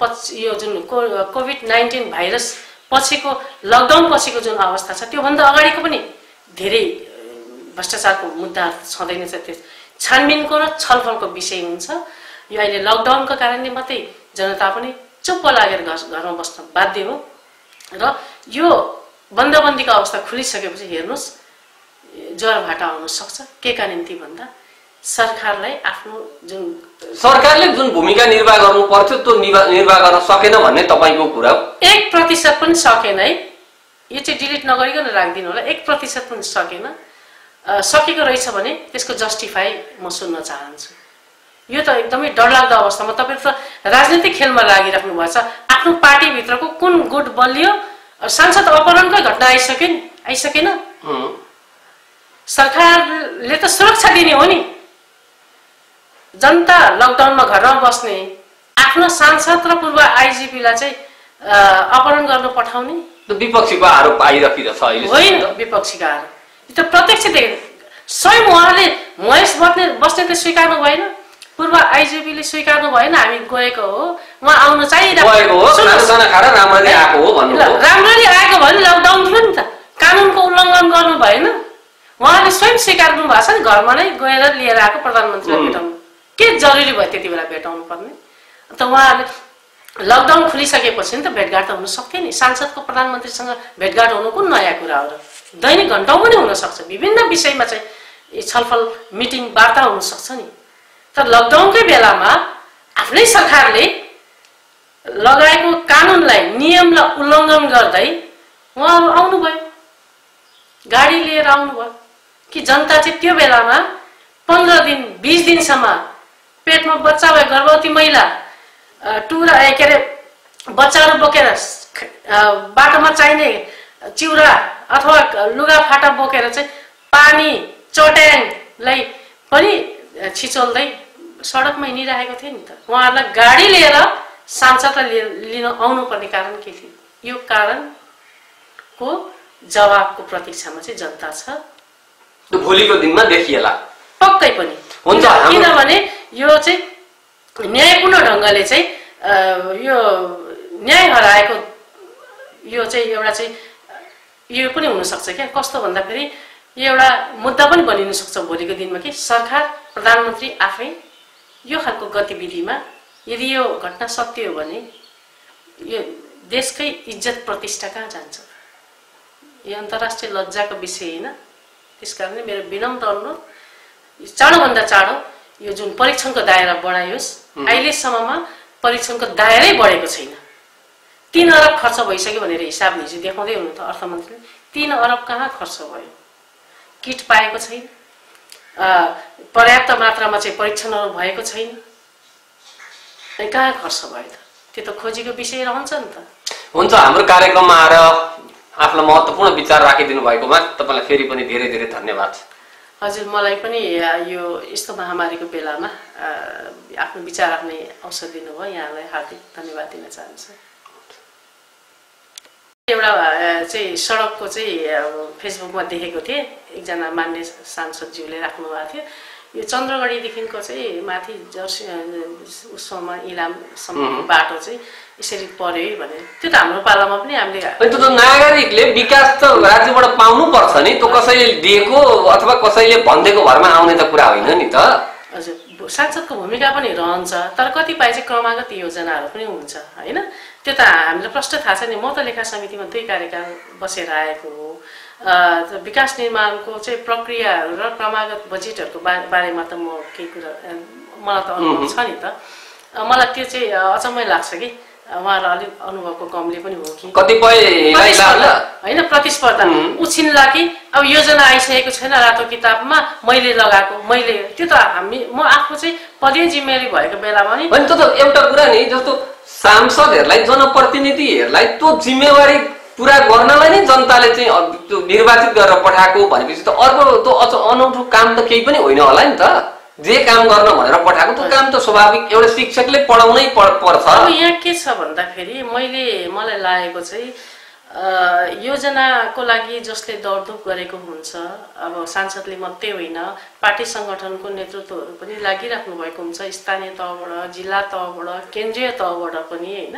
कोभिड-19 भाइरस पछिको लकडाउन पछिको जुन अवस्था छ, त्यो भन्दा अगाडिको पनि धेरै भ्रष्टाचारको मुद्दाहरू छँदैनछ। त्यस छानबिनको र छलफलको विषय हुन्छ। यो अहिले लकडाउनको कारणले मात्रै जनता पनि चुप्प लागेर घरमा बस्न बाध्य हो र यो बन्दबन्दीको अवस्था खुलिसकेपछि हेर्नुस् ज्वरो भाटा आउन सक्छ। के का निम्ति भन्दा सरकारले जुन भूमिका निर्वाह गर्नु पर्थ्यो त्यो निर्वाह गर्न सकेन भन्ने तपाईको कुरा हो। 1% पनि सकेन है, यो चाहिँ डिलिट नगरिकन राख्दिनु होला। 1% पनि सकेन, सकेको रहेछ भने त्यसको जस्टिफाई म सुन्न चाहन्छु। यो त एकदमै डरलाग्दो अवस्थामा तपाईहरु त राजनीतिक खेलमा लागिराख्नु भएछ। आफ्नो पार्टी भित्रको कुन गुट बलियो, सांसद अपहरणकै घटना आइसकेन। सरकारले त सुरक्षा दिने हो नि, जनता लकडाउनमा घरमा बस्ने, आफ्नो सांसद र पूर्व आइजिपीलाई चाहिँ अपहरण गर्न पठाउने, विपक्षीको आरोप आइराखिरहेछ अहिले। होइन, विपक्षीको आरोप यो त प्रत्यक्ष देखे। स्वयं उहाँले महेश बस्ने त स्वीकार्नु भएन, पूर्व आइजिपीले स्वीकार्नु भएन, हामी गएको हो, उहाँ आउन चाहिरहेको हो, राम्ररी आएको हो भन्नु। राम्ररी आएको भने लकडाउन थियो नि त, कानुनको उल्लङ्घन गर्नु भएन। उहाँले स्वयं स्वीकार्नु भएको छ नि, घरमा नै गएर लिएर आएको प्रधानमन्त्रीलाई भेटाउनु। के जरुरी भयो त्यति बेला भेटाउनु पर्ने? त उहाँले लकडाउन खुलिसकेपछि नि त भेटघाट त हुन सक्थ्यो नि। सांसदको प्रधानमन्त्रीसँग भेटघाट हुनु कुन नयाँ कुरा हो र? दैनिक घण्टौँ पनि हुन सक्छ, विभिन्न विषयमा चाहिँ छलफल मिटिङ वार्ता हुन सक्छ नि। तर लकडाउनकै बेलामा आफ्नै सरकारले लगाएको कानुनलाई, नियमलाई उल्लङ्घन गर्दै उहाँहरू आउनुभयो, गाडी लिएर आउनुभयो। कि जनता चाहिँ त्यो बेलामा 15 दिन 20 दिनसम्म पेटमा बच्चा भए गर्भवती महिला बच्चाहरू बोकेर बाटोमा चाहिने चिउरा अथवा लुगा फाटा बोकेर चाहिँ पानी चट्याङलाई पनि छिचोल्दै सडकमा हिँडिरहेको थियो नि त। उहाँहरूलाई गाडी लिएर सांसदलाई लिन आउनुपर्ने कारण के थियो? यो कारणको जवाबको प्रतीक्षामा चाहिँ जनता छ। भोलिको दिनमा देखिएला पक्कै पनि हुन्छ, किनभने यो चाहिँ न्यायपूर्ण ढङ्गले चाहिँ यो न्याय हराएको यो चाहिँ एउटा चाहिँ यो पनि हुनसक्छ क्या। कस्तो भन्दाखेरि यो एउटा मुद्दा पनि बनिन सक्छ भोलिको दिनमा कि सरकार, प्रधानमन्त्री आफै यो खालको गतिविधिमा यदि यो घटना सत्य हो भने यो देशकै इज्जत प्रतिष्ठा कहाँ जान्छ? यो अन्तर्राष्ट्रिय लज्जाको विषय होइन। त्यसकारणले मेरो विनम्र अनुरोध, चाँडोभन्दा चाँडो यो जुन परीक्षणको दायरा बढाइयोस्। अहिलेसम्ममा परीक्षणको दायरै बढेको छैन। 3 अरब खर्च भइसक्यो भनेर हिसाब हिजो देखाउँदै हुनु त अर्थमन्त्रीले। 3 अरब कहाँ खर्च भयो? किट पाएको छैन, पर्याप्त मात्रामा चाहिँ परीक्षणहरू भएको छैन, कहाँ खर्च भयो त? त्यो त खोजीको विषय रहन्छ नि त। हुन्छ, हाम्रो कार्यक्रममा आएर आफ्नो महत्त्वपूर्ण विचार राखिदिनु भएकोमा तपाईलाई फेरि पनि धेरै धेरै धन्यवाद। हजुर, मलाई पनि यो यस्तो महामारीको बेलामा आफ्नो विचार राख्ने अवसर दिनुभयो, यहाँलाई हार्दिक धन्यवाद दिन चाहन्छु। एउटा चाहिँ सडकको चाहिँ फेसबुकमा देखेको थिएँ, एकजना मान्य सांसदज्यूले राख्नु भएको थियो। यो चन्द्रगढीदेखिको चाहिँ माथि जर्सी उसमा इलामसम्मको बाटो चाहिँ यसरी पर्यो है भने त्यो त हाम्रो पालामा पनि हामीले त्यो त नागरिकले विकास त राज्यबाट पाउनु पर्छ नि, त्यो कसैले दिएको अथवा कसैले भनिदिएको भरमा आउने त कुरा होइन नि त। हजुर, सांसदको भूमिका पनि रहन्छ, तर कतिपय चाहिँ क्रमागत योजनाहरू पनि हुन्छ होइन। त्यो त हामीलाई प्रष्ट थाहा छ नि। म त लेखा समितिमा 2 कार्यकाल बसेर आएको हो। विकास निर्माणको चाहिँ प्रक्रियाहरू र क्रमागत बजेटहरूको बारेमा त म केही कुरा मलाई त अनुभव छ नि त। मलाई त्यो चाहिँ अचम्मै लाग्छ कि उहाँलाई अलिक अनुभवको कमले पनि हो कि कतिपय होइन प्रतिस्पर्धा उछिन्ला कि अब योजना आइसकेको छैन रातो किताबमा मैले लगाएको मैले त्यो त म आफू चाहिँ पदीय जिम्मेवारी भएको बेलामा नि होइन। त्यो त एउटा कुरा नि, जस्तो सांसदहरूलाई जनप्रतिनिधिहरूलाई त्यो जिम्मेवारी पुरा गर्नलाई नै जनताले चाहिँ त्यो निर्वाचित गरेर पठाएको भनेपछि त अर्को त्यो अनौठो काम त केही पनि होइन होला नि त। जे काम गर्न भनेर पठाएको त्यो काम त स्वाभाविक एउटा शिक्षकले पढाउनै पर्छ। अब यहाँ के छ भन्दाखेरि मलाई लागेको चाहिँ योजनाको लागि जसले दौडधुप गरेको हुन्छ, अब सांसदले मात्रै होइन पार्टी सङ्गठनको नेतृत्वहरू पनि लागिराख्नु भएको हुन्छ, स्थानीय तहबाट, जिल्ला तहबाट, केन्द्रीय तहबाट पनि होइन।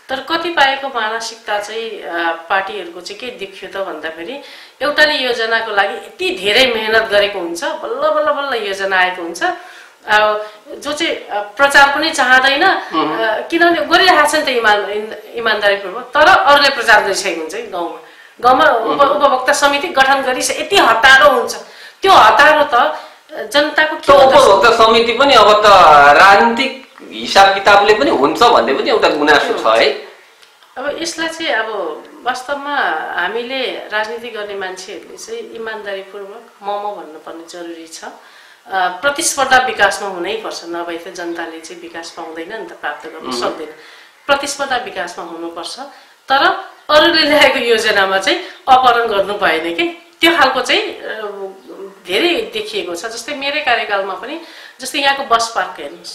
तर कतिपयको मानसिकता चाहिँ पार्टीहरूको चाहिँ के देखियो त भन्दाखेरि एउटाले योजनाको लागि यति धेरै मेहनत गरेको हुन्छ, बल्ल बल्ल बल्ल योजना आएको हुन्छ, जो चाहिँ प्रचार पनि चाहँदैन किनभने गरिरहेको छ नि त इमान्दारीपूर्वक, तर अरूले प्रचार गरिसकेको हुन्छ है। गाउँमा उपभोक्ता समिति गठन गरी यति हतारो हुन्छ। त्यो हतारो त जनताको उपभोक्ता समिति पनि अब त राजनीतिक हिसाब किताबले पनि हुन्छ भन्ने पनि एउटा गुनासो छ है। अब यसलाई चाहिँ अब वास्तवमा हामीले राजनीति गर्ने मान्छेहरूले चाहिँ इमान्दारीपूर्वक मम भन्नुपर्ने जरुरी छ। प्रतिस्पर्धा विकासमा हुनैपर्छ, नभए त जनताले चाहिँ विकास पाउँदैन नि त, प्राप्त गर्न सक्दैन। प्रतिस्पर्धा विकासमा हुनुपर्छ, तर अरूले ल्याएको योजनामा चाहिँ अपहरण गर्नु भएन कि त्यो खालको चाहिँ धेरै देखिएको छ। जस्तै मेरै कार्यकालमा पनि जस्तै यहाँको बस पार्क हेर्नुहोस्,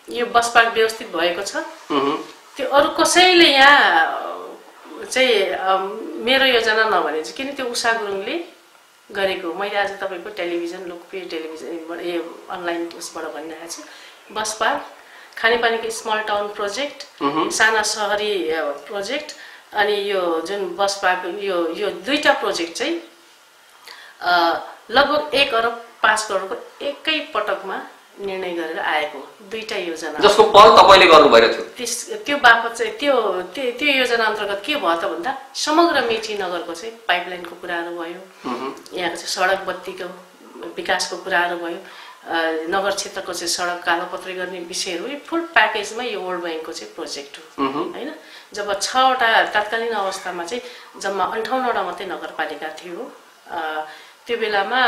यो बस पार्क व्यवस्थित भएको छ। त्यो अरू कसैले यहाँ चाहिँ मेरो योजना नभने चाहिँ किन त्यो उषा गुरुङले गरेको मैले आज तपाईँको टेलिभिजन लोकप्रिय टेलिभिजनबाट अनलाइन उसबाट भनिरहेको छु। बस पार्क, खानेपानीको स्मल टाउन प्रोजेक्ट, साना सहरी प्रोजेक्ट, अनि यो जुन बस पार्क यो 2टा प्रोजेक्ट चाहिँ लगभग 1 अरब 5 करोडको एकै पटकमा निर्णय गरेर आएको 2टा योजना, जसको पहल तपाईले गर्नुभएको थियो। त्यो बापत चाहिँ त्यो योजना अन्तर्गत के भयो त भन्दा समग्र मेची नगरको चाहिँ पाइपलाइनको कुराहरू भयो, यहाँको चाहिँ सडक बत्तीको विकासको कुराहरू भयो, नगर क्षेत्रको चाहिँ सडक कालोपत्री गर्ने विषयहरू फुल प्याकेजमा यो वर्ल्ड ब्याङ्कको चाहिँ प्रोजेक्ट हो होइन। जब 6वटा तत्कालीन अवस्थामा चाहिँ जम्मा 58वटा मात्रै नगरपालिका थियो, त्यो बेलामा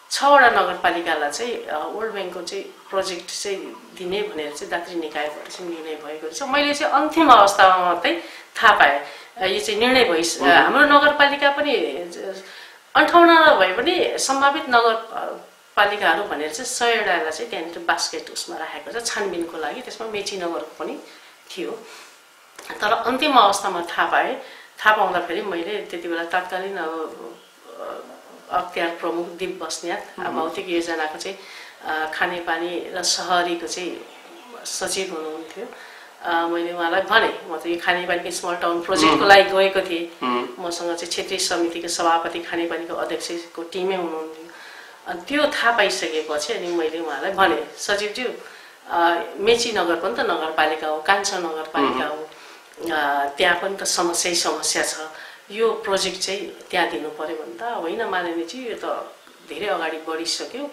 6वटा नगरपालिकालाई चाहिँ वर्ल्ड ब्याङ्कको चाहिँ प्रोजेक्ट चाहिँ दिने भनेर चाहिँ दात्री निकायबाट चाहिँ निर्णय भएको रहेछ। मैले चाहिँ अन्तिम अवस्थामा मात्रै थाहा पाएँ यो चाहिँ निर्णय हाम्रो नगरपालिका पनि 58 भए पनि सम्भावित नगरपालिकाहरू भनेर चाहिँ 100वटालाई चाहिँ त्यहाँनिर बास्केट उसमा राखेको छ छानबिनको लागि। त्यसमा मेची नगरको पनि थियो, तर अन्तिम अवस्थामा थाहा पाउँदाखेरि मैले त्यति बेला तत्कालीन अख्तियार प्रमुख दीप बस्नेत भौतिक योजनाको चाहिँ खानेपानी र सहरीको चाहिँ सचिव हुनुहुन्थ्यो। मैले उहाँलाई भने म त यो खानेपानीको स्मल टाउन प्रोजेक्टको लागि गएको थिएँ, मसँग चाहिँ क्षेत्रीय समितिको सभापति खानेपानीको अध्यक्षको टिमै हुनुहुन्थ्यो। अनि त्यो थाहा पाइसकेपछि अनि मैले उहाँलाई भने सचिवज्यू मेची नगर पनि त नगरपालिका हो, कान्छा नगरपालिका हो, त्यहाँ पनि त समस्या छ, यो प्रोजेक्ट चाहिँ त्यहाँ दिनु पर्यो भन्दा होइन माननीयजी यो त धेरै अगाडि बढिसक्यो,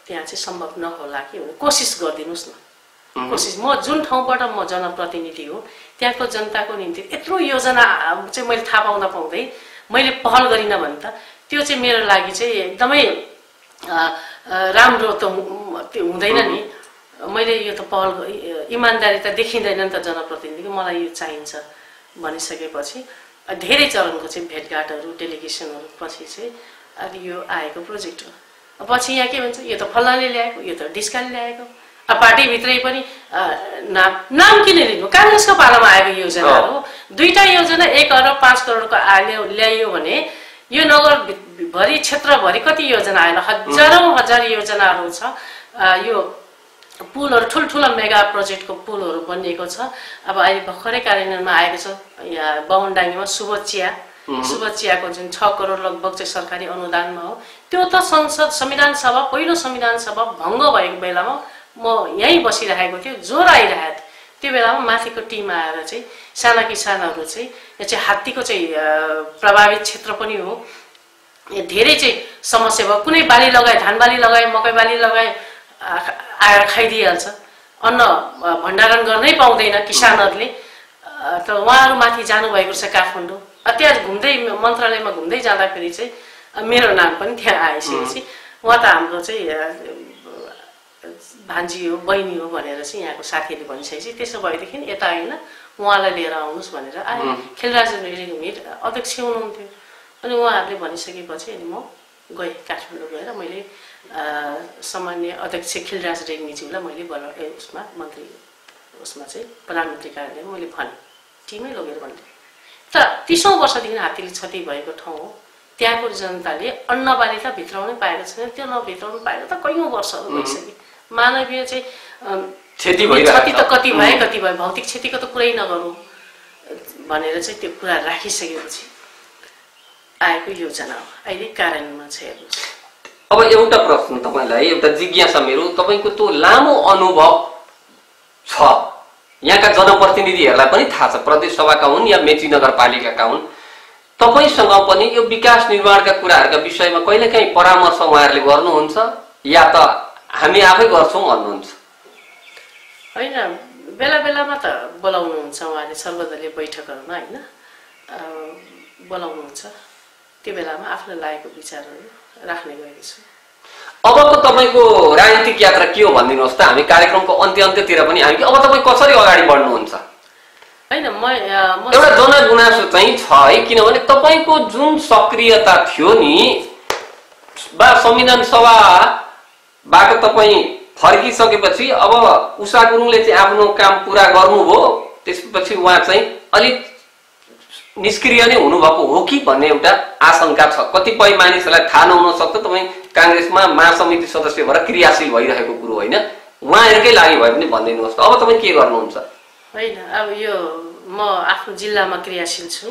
त्यहाँ चाहिँ सम्भव नहोला कि कोसिस गरिदिनुहोस् न। कोसिस म जुन ठाउँबाट म जनप्रतिनिधि हो त्यहाँको जनताको निम्ति यत्रो योजना चाहिँ मैले थाहा पाउँदै मैले पहल गरिनँ भने त त्यो चाहिँ मेरो लागि चाहिँ एकदमै राम्रो त हुँदैन नि। मैले यो त पहल इमान्दारी त देखिँदैन नि त जनप्रतिनिधिको, मलाई यो चाहिन्छ भनिसकेपछि धेरै चरणको चाहिँ भेटघाटहरू डेलिगेसनहरू पछि चाहिँ अब यो आएको प्रोजेक्ट हो। पछि यहाँ के भन्छ यो त फल्नाले ल्याएको, यो त डिस्काले ल्याएको, अब पार्टीभित्रै पनि नाम किन लिनु, काङ्ग्रेसको पालामा आएको योजनाहरू 2टा योजना 1 अरब 5 करोडको ल्याइयो भने यो नगर भरि क्षेत्रभरि कति योजना आएन, हजार योजनाहरू छ। यो पुलहरू ठुल्ठुला मेगा प्रोजेक्टको पुलहरू बनिएको छ। अब अहिले भर्खरै कार्यान्वयनमा आएको छ यहाँ बाहुनडाङ्गीमा सुबोध चियाको जुन 6 करोड लगभग चाहिँ सरकारी अनुदानमा हो। त्यो त संविधान सभा पहिलो संविधान सभा भङ्ग भएको बेलामा म यहीँ बसिरहेको थियो, जोर आइरहेको थियो। त्यो बेलामा माथिको टिम आएर चाहिँ साना किसानहरू चाहिँ यो चाहिँ हात्तीको चाहिँ प्रभावित क्षेत्र पनि हो, धेरै चाहिँ समस्या भयो। कुनै बाली लगाए, धान बाली लगाए, मकै बाली लगाए आएर खाइदिइहाल्छ, अन्न भण्डारण गर्नै पाउँदैन किसानहरूले। त उहाँहरू माथि जानुभएको छ काठमाडौँ। त्यहाँ घुम्दै मन्त्रालयमा घुम्दै जाँदाखेरि चाहिँ मेरो नाम पनि त्यहाँ आइसकेपछि उहाँ त हाम्रो चाहिँ भान्जी हो, बहिनी हो भनेर चाहिँ यहाँको साथीहरूले भनिसकेपछि त्यसो भएदेखि यता होइन उहाँलाई लिएर आउनुहोस् भनेर आए। खेलराज रेग्मी अध्यक्ष हुनुहुन्थ्यो। अनि उहाँहरूले भनिसकेपछि अनि म गएँ काठमाडौँ गएर मैले सामान्य अध्यक्ष खिलराज रेग्मीज्यूलाई मैले उसमा मन्त्री उसमा चाहिँ प्रधानमन्त्री कार्यालयमा मैले भनेँ, टिमै लगेर भने। तर 30औं वर्षदेखि हात्तीले क्षति भएको ठाउँ हो। त्यहाँको जनताले अन्नबाली त भित्राउनै पाएको छैन। त्यो नभित्राउनु पाएको त कैयौँ वर्षहरू भइसक्यो। मानवीय चाहिँ क्षति त कति भयो, भौतिक क्षतिको त कुरै नगरौँ भनेर चाहिँ त्यो कुरा राखिसकेपछि आएको योजना हो, अहिले कार्यान्वयनमा छ। अब एउटा प्रश्न तपाईलाई, एउटा जिज्ञासा मेरो, तपाईको त्यो लामो अनुभव छ, यहाँका जनप्रतिनिधिहरूलाई पनि थाहा छ, प्रदेश सभाका हुन् या मेची नगरपालिकाका हुन्, तपाईसँग पनि यो विकास निर्माणका कुराहरूका विषयमा कहिलेकाहीँ परामर्श उहाँहरूले गर्नुहुन्छ या त हामी आफै गर्छौँ भन्नुहुन्छ? होइन, बेला बेलामा त बोलाउनुहुन्छ उहाँले सर्वदलीय बैठकहरूमा, होइन बोलाउनुहुन्छ। त्यो बेलामा आफूलाई लागेको विचारहरू राख्ने गरेको छु। अबको तपाईँको राजनीतिक यात्रा के हो भनिदिनुहोस् त। हामी कार्यक्रमको अन्त्यतिर पनि हामी अब तपाईँ कसरी अगाडि बढ्नुहुन्छ? होइन, एउटा जनगुनासो चाहिँ छ है, किनभने तपाईँको जुन सक्रियता थियो नि संविधान सभाबाट तपाईँ फर्किसकेपछि अब उषा गुरुङले चाहिँ आफ्नो काम पुरा गर्नुभयो, त्यसपछि उहाँ चाहिँ अलिक निष्क्रिय नै हुनुभएको हो कि भन्ने एउटा आशंका छ। कतिपय मानिसहरूलाई थाहा नहुन सक्छ तपाईँ काङ्ग्रेसमा महासमिति सदस्य भएर क्रियाशील भइरहेको कुरो होइन, उहाँहरूकै लागि भए पनि भनिदिनुहोस् त। अब तपाईँ के गर्नुहुन्छ? होइन, अब यो म आफ्नो जिल्लामा क्रियाशील छु,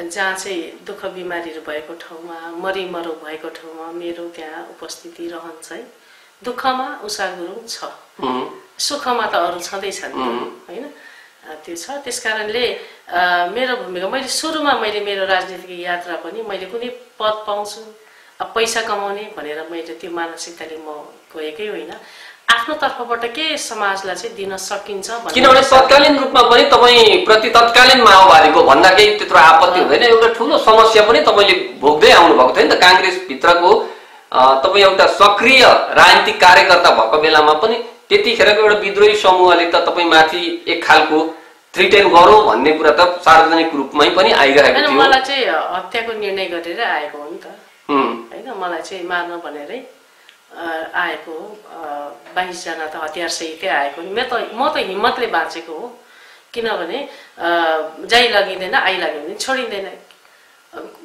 जहाँ चाहिँ दुःख बिमारीहरू भएको ठाउँमा, मरिमरो भएको ठाउँमा मेरो त्यहाँ उपस्थिति रहन्छ है। दुःखमा उषा गुरुङ छ, सुखमा त अरू छँदैछन् होइन, त्यो छ। त्यस कारणले मेरो भूमिका, मैले सुरुमा मेरो राजनीतिक यात्रा पनि मैले कुनै पद पाउँछु, पैसा कमाउने भनेर मैले त्यो मानसिकताले म गएकै होइन। आफ्नो तर्फबाट के समाजलाई चाहिँ दिन सकिन्छ, किनभने तत्कालीन रूपमा पनि तपाईँ प्रति तत्कालीन माओवादीको भन्दा केही त्यत्रो आपत्ति हुँदैन। एउटा ठुलो समस्या पनि तपाईँले भोग्दै आउनुभएको थियो नि त काङ्ग्रेस भित्रको। तपाईँ एउटा सक्रिय राजनीतिक कार्यकर्ता भएको बेलामा पनि त्यतिखेरको एउटा विद्रोही समूहले त तपाईँ माथि एक खालको थ्रिटेन गरौँ भन्ने कुरा त सार्वजनिक रूपमै पनि आइरहेको थियो। मलाई चाहिँ हत्याको निर्णय गरेर आएको हो नि त होइन, मलाई चाहिँ मार्न भनेरै आएको हो। 22 जना त हतियार सहितै आएको नि। म त हिम्मतले बाँचेको हो, किनभने जाइ लगिँदैन आइ लाग्यो भने छोडिँदैन।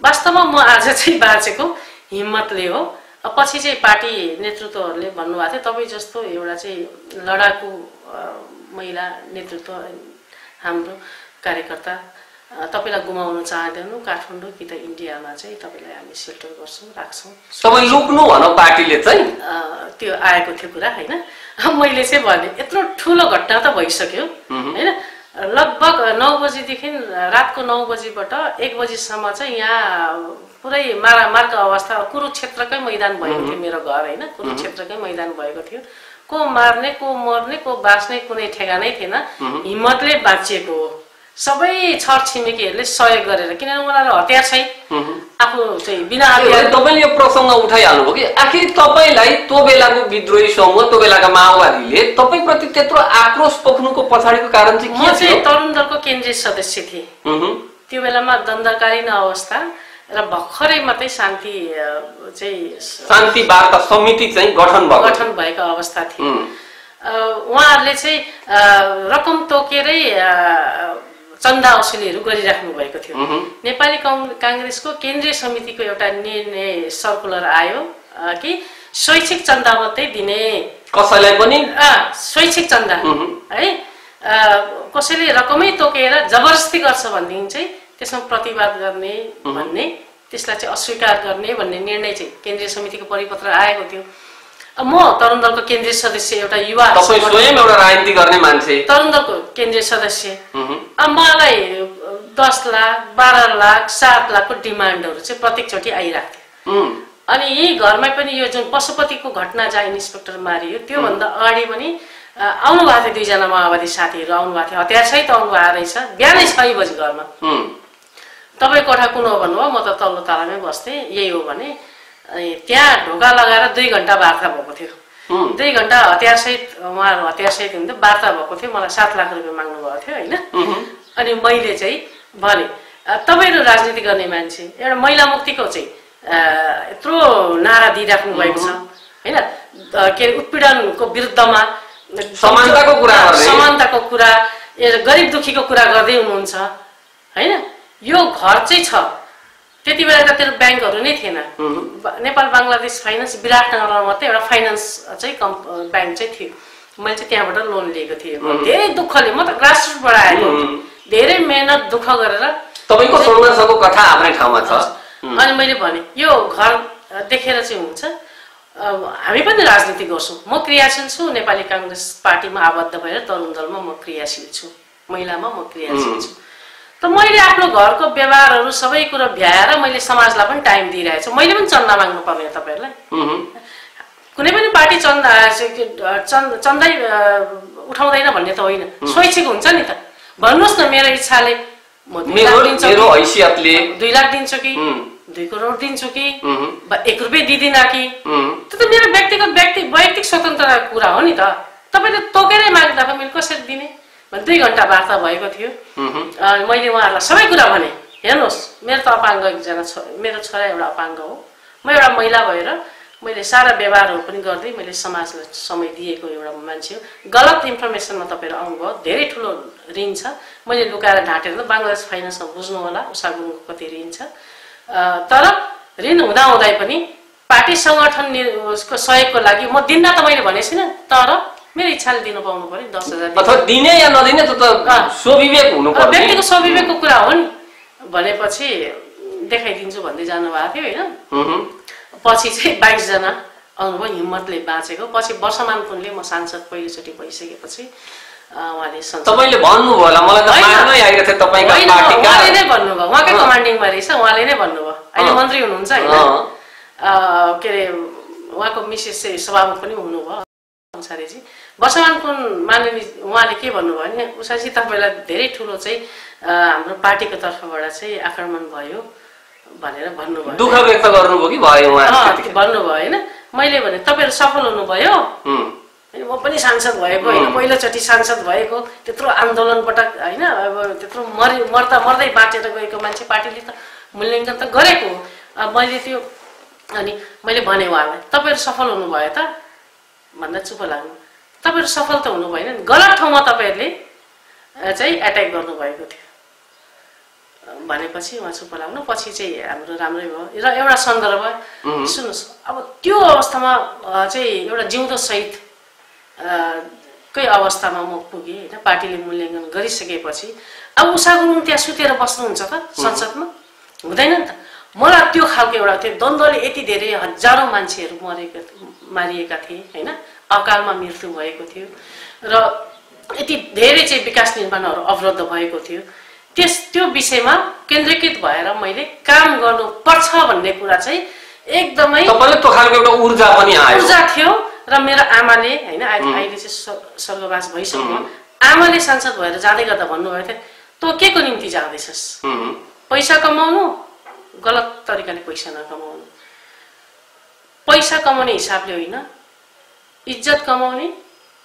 वास्तवमा म आज चाहिँ बाँचेको हिम्मतले हो। पछि चाहिँ पार्टी नेतृत्वहरूले भन्नुभएको थियो तपाईँ जस्तो एउटा चाहिँ लडाकु महिला नेतृत्व हाम्रो कार्यकर्ता तपाईलाई गुमाउन चाहदैनौँ, काठमाडौँ कि त इन्डियामा चाहिँ तपाईलाई हामी सेल्टर गर्छौँ, राख्छौँ। तपाईँ लुक्नु भनौँ पार्टीले चाहिँ त्यो आएको थियो कुरा होइन। मैले चाहिँ भने यत्रो ठुलो घटना त भइसक्यो होइन। लगभग 9 बजीदेखि रातको 9 बजीबाट 1 बजीसम्म चाहिँ यहाँ पुरै मारामारको अवस्था, कुरुक्षेत्रकै मैदान भएको थियो मेरो घर होइन, कुरुक्षेत्रकै मैदान भएको थियो। को मार्ने को मर्ने को बाँच्ने कुनै ठेगानै थिएन। हिम्मतले बाँचिएको हो। सबै छरछिमेकीहरूले सहयोग गरेर, किनभने उनीहरू हतियार छैन, आफू चाहिँ बिना हतियार। तपाईँले यो प्रसङ्ग उठाइहाल्नुभयो कि आखिर तपाईँलाई त्यो बेलाको विद्रोही समूह, त्यो बेलाका माओवादीले तपाईँप्रति त्यत्रो आक्रोश पोख्नुको पछाडिको कारण चाहिँ के थियो? म चाहिँ तरुण दलको केन्द्रीय सदस्य थिएँ त्यो बेलामा, दण्डकालीन अवस्था र भर्खरै मात्रै शान्ति वार्ता समिति चाहिँ गठन भएको अवस्था थियो। उहाँहरूले चाहिँ रकम तोकेरै चन्दा असुलीहरू गरिराख्नु भएको थियो। नेपाली काङ्ग्रेसको केन्द्रीय समितिको एउटा निर्णय सर्कुलर आयो कि शैक्षिक चन्दा मात्रै दिने, कसैलाई पनि शैक्षिक चन्दा है, कसैले रकमै तोकेर जबरजस्ती गर्छ भनेदेखि चाहिँ त्यसमा प्रतिवाद गर्ने भन्ने, त्यसलाई चाहिँ अस्वीकार गर्ने भन्ने निर्णय चाहिँ केन्द्रीय समितिको परिपत्र आएको थियो। म तरुण दलको केन्द्रीय सदस्य, एउटा युवा, तपाईं स्वयं एउटा राजनीति गर्ने मान्छे, तरुण दलको केन्द्रीय सदस्य, मलाई 10 लाख 12 लाख 7 लाखको डिमान्डहरू चाहिँ प्रत्येकचोटि आइरहेको थियो। अनि यही घरमै पनि यो जुन पशुपतिको घटना जहाँ इन्सपेक्टर मारियो त्योभन्दा अगाडि पनि आउनु भएको थियो, 2 जना माओवादी साथीहरू आउनु भएको थियो, हतियारसहित आउनु भएको रहेछ। बिहानै 6 बजी घरमा तपाईँ कोठा कुन हो भन्नुभयो, म त तल्लो तलामै बस्थेँ, यही हो भने त्यहाँ ढोका लगाएर 2 घण्टा वार्ता भएको थियो। 2 घण्टा हतियारसहित, उहाँहरू हतियारसहित हुन्थ्यो, वार्ता भएको थियो। मलाई 7 लाख रुपियाँ माग्नु भएको थियो होइन। अनि मैले चाहिँ भने तपाईँहरू राजनीति गर्ने मान्छे, एउटा महिला मुक्तिको चाहिँ यत्रो नारा दिइराख्नु भएको छ होइन, के अरे उत्पीडनको विरुद्धमा समानताको कुरा, गरिब दुखीको कुरा गर्दै हुनुहुन्छ होइन। यो घर चाहिँ छ, त्यति बेला त त्यो ब्याङ्कहरू नै थिएन। नेपाल बङ्गलादेश फाइनेन्स विराटनगरमा मात्रै एउटा फाइनेन्स चाहिँ ब्याङ्क चाहिँ थियो। मैले चाहिँ त्यहाँबाट लोन लिएको थिएँ, धेरै दुःखले। म त ग्रासरुटबाट आएको, धेरै मेहनत दुःख गरेर। तपाईँको सङ्घर्षको कथा आफ्नै ठाउँमा छ। अनि मैले भने यो घर देखेर चाहिँ हुन्छ, हामी पनि राजनीति गर्छौँ। म क्रियाशील छु, नेपाली काङ्ग्रेस पार्टीमा आबद्ध भएर तरुण दलमा म क्रियाशील छु, महिलामा म क्रियाशील छु। त मैले आफ्नो घरको व्यवहारहरू सबै कुरा भ्याएर मैले समाजलाई पनि टाइम दिइरहेको छु। मैले पनि चन्दा माग्नु पर्ने तपाईँहरूलाई, कुनै पनि पार्टी चन्दै उठाउँदैन भन्ने त होइन, स्वैच्छिक हुन्छ नि त। भन्नुहोस् न, मेरो इच्छाले म 2 लाख दिन्छु, 2 लाख दिन्छु कि 2 करोड दिन्छु कि 1 रुपियाँ दिँदिनँ कि, त्यो त मेरो वैयक्तिक स्वतन्त्रताको कुरा हो नि त। तपाईँले तोकेरै माग्दा मैले कसरी दिने भने 2 घण्टा वार्ता भएको थियो। मैले उहाँहरूलाई सबै कुरा भने, हेर्नुहोस् मेरो त अपाङ्ग एकजना मेरो छोरा एउटा अपाङ्ग हो, म एउटा महिला भएर मैले सारा व्यवहारहरू पनि गर्दै मैले समाजलाई समय दिएको एउटा मान्छे हो। गलत इन्फर्मेसनमा तपाईँहरू आउनुभयो, धेरै ठुलो ऋण छ, मैले लुकाएर ढाँटेर त बाङ्गलादेश फाइनेन्समा बुझ्नु होला उषा गुरुङको कति ऋण छ। तर ऋण हुँदाहुँदै पनि पार्टी सङ्गठनको सहयोगको लागि म दिन्न त मैले भनेको छैन, तर मेरो इच्छाले दिनु पाउनु पर्यो। 10,000 अथवा दिने या नदिने त स्वविवेक हुनु पर्यो, व्यक्तिको स्वविवेकको कुरा हो नि। भनेपछि देखाइदिन्छु भन्दै जानुभएको थियो होइन। पछि चाहिँ 22 जना आउनुभयो, हिम्मतले बाँचेको। पछि वर्षमान पुनले म सांसद पहिलोचोटि भइसकेपछि उहाँले तपाईँले भन्नुभयो होला, मलाई त मार्नै आइरहेको थियो तपाईँको पार्टीका। उहाँले नै भन्नुभयो, उहाँकै कमान्डिङमा रहेछ, उहाँले नै भन्नुभयो। अहिले मन्त्री हुनुहुन्छ होइन, के अरे उहाँको मिसेस चाहिँ सभामुख पनि हुनुभयो अंसारीजी। वर्षमान पुन माननीय उहाँले के भन्नुभयो भने, उषाजी तपाईँलाई धेरै ठुलो चाहिँ हाम्रो पार्टीको तर्फबाट चाहिँ आक्रमण भयो भनेर भन्नुभयो। दुःख व्यक्त गर्नुभयो कि भयो उहाँले भन्नुभयो होइन। मैले भने तपाईँहरू सफल हुनुभयो, म पनि सांसद भएको होइन, पहिलोचोटि सांसद भएको, त्यत्रो आन्दोलनबाट होइन, अब त्यत्रो मर्दै बाँचेर गएको मान्छे पार्टीले त मूल्याङ्कन त गरेको हो। मैले त्यो अनि मैले भने उहाँलाई तपाईँहरू सफल हुनुभयो त भन्दा चुप लाग्नु, तपाईँहरू सफल त हुनु भएन नि, गलत ठाउँमा तपाईँहरूले चाहिँ एट्याक गर्नुभएको थियो भनेपछि उहाँ चुप लाग्नु। पछि चाहिँ हाम्रो राम्रै भयो। र एउटा सन्दर्भ सुन्नुहोस्, अब त्यो अवस्थामा चाहिँ एउटा जिउँदो सहित कै अवस्थामा म पुगेँ होइन। पार्टीले मूल्याङ्कन गरिसकेपछि अब उषा गुरुङ त्यहाँ सुतेर बस्नुहुन्छ त संसदमा, हुँदैन नि त। मलाई त्यो खालको एउटा त्यो द्वन्द्वले यति धेरै हजारौँ मान्छेहरू मारिएका थिए होइन, अकालमा मृत्यु भएको थियो र यति धेरै चाहिँ विकास निर्माणहरू अवरुद्ध भएको थियो। त्यो विषयमा केन्द्रीकृत भएर मैले काम गर्नुपर्छ भन्ने कुरा चाहिँ एकदमै तपाईले त्यो खालको एउटा ऊर्जा पनि आयो, ऊर्जा थियो। र मेरो आमाले होइन, अहिले चाहिँ स्वर्गवास भइसक्यो, आमाले सांसद भएर जाँदै गर्दा भन्नुभएको थियो, तँ के को निम्ति जाँदैछस्, पैसा कमाउनु, गलत तरिकाले पैसा नकमाउनु, पैसा कमाउने हिसाबले होइन, इज्जत कमाउने,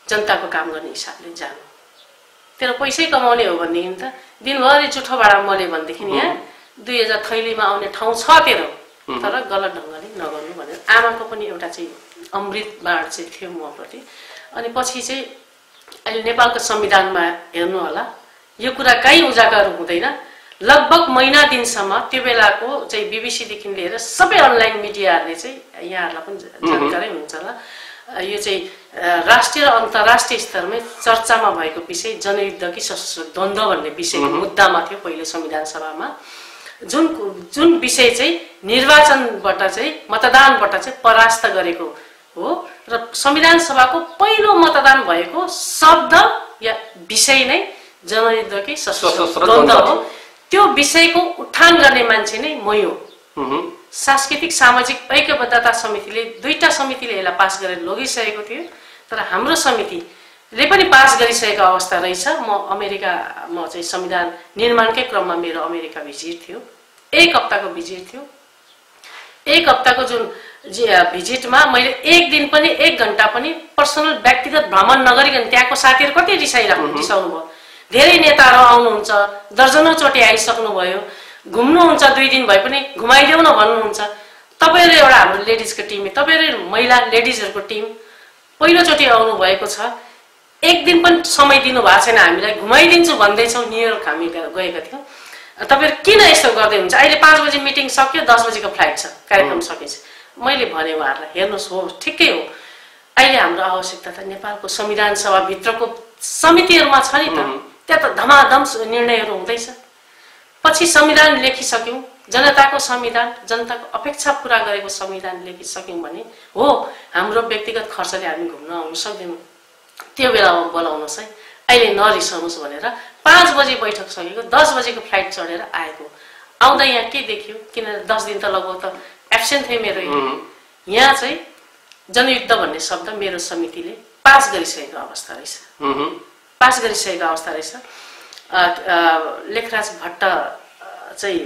जनताको काम गर्ने हिसाबले जानु। तेरो पैसै कमाउने हो भनेदेखि त दिनभरि जुठो भाडा मल्यो भनेदेखि यहाँ 2000 थैलीमा आउने ठाउँ छ तेरो, तर गलत ढङ्गले नगर्नु भनेर आमाको पनि एउटा चाहिँ अमृत बाण चाहिँ थियो मप्रति। अनि पछि चाहिँ अहिले नेपालको संविधानमा हेर्नु होला, यो कुरा कहीँ उजागर हुँदैन। लगभग महिना दिनसम्म त्यो बेलाको चाहिँ बीबीसीदेखि लिएर सबै अनलाइन मिडियाहरूले चाहिँ यहाँहरूलाई पनि जानकारी हुन्छ होला, यो चाहिँ राष्ट्रिय र अन्तर्राष्ट्रिय स्तरमै चर्चामा भएको विषय जनयुद्ध कि सशस्त्र द्वन्द्व भन्ने विषयको मुद्दामा थियो पहिले संविधान सभामा, जुन विषय चाहिँ निर्वाचनबाट चाहिँ मतदानबाट चाहिँ परास्त गरेको हो र संविधान सभाको पहिलो मतदान भएको शब्द या विषय नै जनयुद्ध कि सशस्त्र द्वन्द्व हो। त्यो विषयको उठान गर्ने मान्छे नै मै हो। सांस्कृतिक सामाजिक ऐक्यबद्धता समितिले दुईटा समितिले यसलाई पास गरेर लगिसकेको थियो, तर हाम्रो समितिले पनि पास गरिसकेको अवस्था रहेछ। म अमेरिकामा चाहिँ संविधान निर्माणकै क्रममा मेरो अमेरिका भिजिट थियो, 1 हप्ताको भिजिट थियो। 1 हप्ताको जुन भिजिटमा मैले एक दिन पनि 1 घण्टा पनि पर्सनल व्यक्तिगत भ्रमण नगरिकन त्यहाँको साथीहरू कति रिसाउनु भयो। धेरै नेताहरू आउनुहुन्छ, दर्जनौं चोटि आइसक्नुभयो, घुम्नुहुन्छ 2 दिन भए पनि घुमाइदेऊ न भन्नुहुन्छ। तपाईहरु एउटा हाम्रो लेडिजको टिम, तपाईहरु महिला लेडिजहरुको टिम पहिलोचोटि आउनु भएको छ, एक दिन पनि समय दिनु भएको छैन हामीलाई, घुमाइदिन्छु भन्दै छौ। न्युयोर्क हामी गएका थियौं। तपाईहरु किन यस्तो गर्दै हुन्छ? अहिले 5 बजे मिटिङ सक्यो, 10 बजेको फ्लाइट छ, कार्यक्रम सकिन्छ। मैले भने उहाँहरुलाई हेर्नुस् हो ठिकै हो, अहिले हाम्रो आवश्यकता त नेपालको संविधान सभा भित्रको समितिहरुमा छ नि त, त्यहाँ त धमाधम निर्णयहरु हुँदैछ। पछि संविधान लेखिसक्यौं, जनताको संविधान, जनताको अपेक्षा पूरा गरेको संविधान लेखिसक्यौं भने हो हाम्रो व्यक्तिगत खर्चले हामी घुम्न आउन सक्दैनौं। त्यो बेलामा बोलाउनुस् है, अहिले नरिसाउनुस् भनेर 5 बजे बैठक सकेको, 10 बजेको फ्लाइट चढेर आएको। आउँदा यहाँ के देखियो, किन 10 दिन त लगभग त एब्सेन्ट थिए मेरो। यहाँ चाहिँ जनयुद्ध भन्ने शब्द मेरो समितिले पास गरिसकेको अवस्था रहेछ, पास गरिसकेको अवस्था रहेछ। लेखराज भट्ट चाहिँ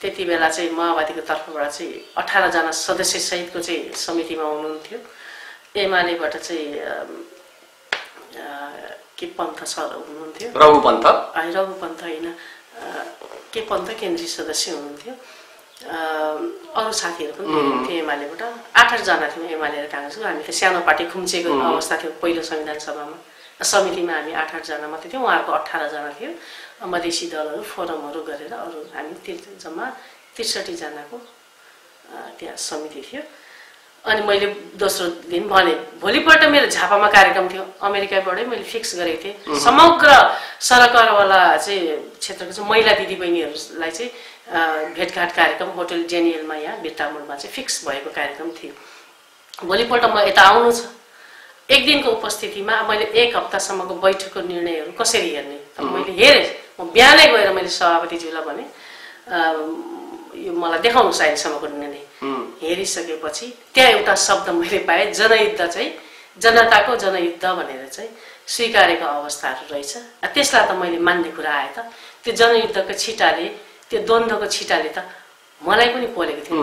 त्यति बेला चाहिँ माओवादीको तर्फबाट चाहिँ 18 जना सदस्य सहितको चाहिँ समितिमा हुनुहुन्थ्यो। एमालेबाट चाहिँ के पन्थ सर हुनुहुन्थ्यो, रघुपन्थ होइन के पन्थ केन्द्रीय सदस्य हुनुहुन्थ्यो। अरू साथीहरू पनि हुनुहुन्थ्यो एमालेबाट। 8 जना थियौँ एमाले र काङ्ग्रेसको। हामी त सानो पार्टी खुम्चेको अवस्था थियो पहिलो संविधान सभामा। समितिमा हामी 8 जना मात्रै थियौँ, उहाँहरूको 18 जना थियो। मधेसी दलहरू फोरमहरू गरेर अरू हामी जम्मा 63 जनाको त्यहाँ समिति थियो। अनि मैले दोस्रो दिन भने भोलिपल्ट मेरो झापामा कार्यक्रम थियो, अमेरिकाबाटै मैले फिक्स गरेको थिएँ। समग्र सरकारवाला चाहिँ क्षेत्रको चाहिँ महिला दिदीबहिनीहरूलाई चाहिँ भेटघाट कार्यक्रम होटल जेनियलमा यहाँ बिर्तामोडमा चाहिँ फिक्स भएको कार्यक्रम थियो। भोलिपल्ट म यता आउनु छ, एक दिनको उपस्थितिमा मैले 1 हप्तासम्मको बैठकको निर्णयहरू कसरी हेर्ने मैले हेरेँ। म बिहानै गएर मैले सभापतिज्यूलाई भने यो मलाई देखाउनुस् अहिलेसम्मको निर्णय। हेरिसकेपछि त्यहाँ एउटा शब्द मैले पाएँ, जनयुद्ध चाहिँ जनताको जनयुद्ध भनेर चाहिँ स्वीकारेको अवस्थाहरू रहेछ। त्यसलाई त मैले मान्ने कुरा आए त। त्यो जनयुद्धको छिटाले, त्यो द्वन्द्वको छिटाले त मलाई पनि पोलेको थियो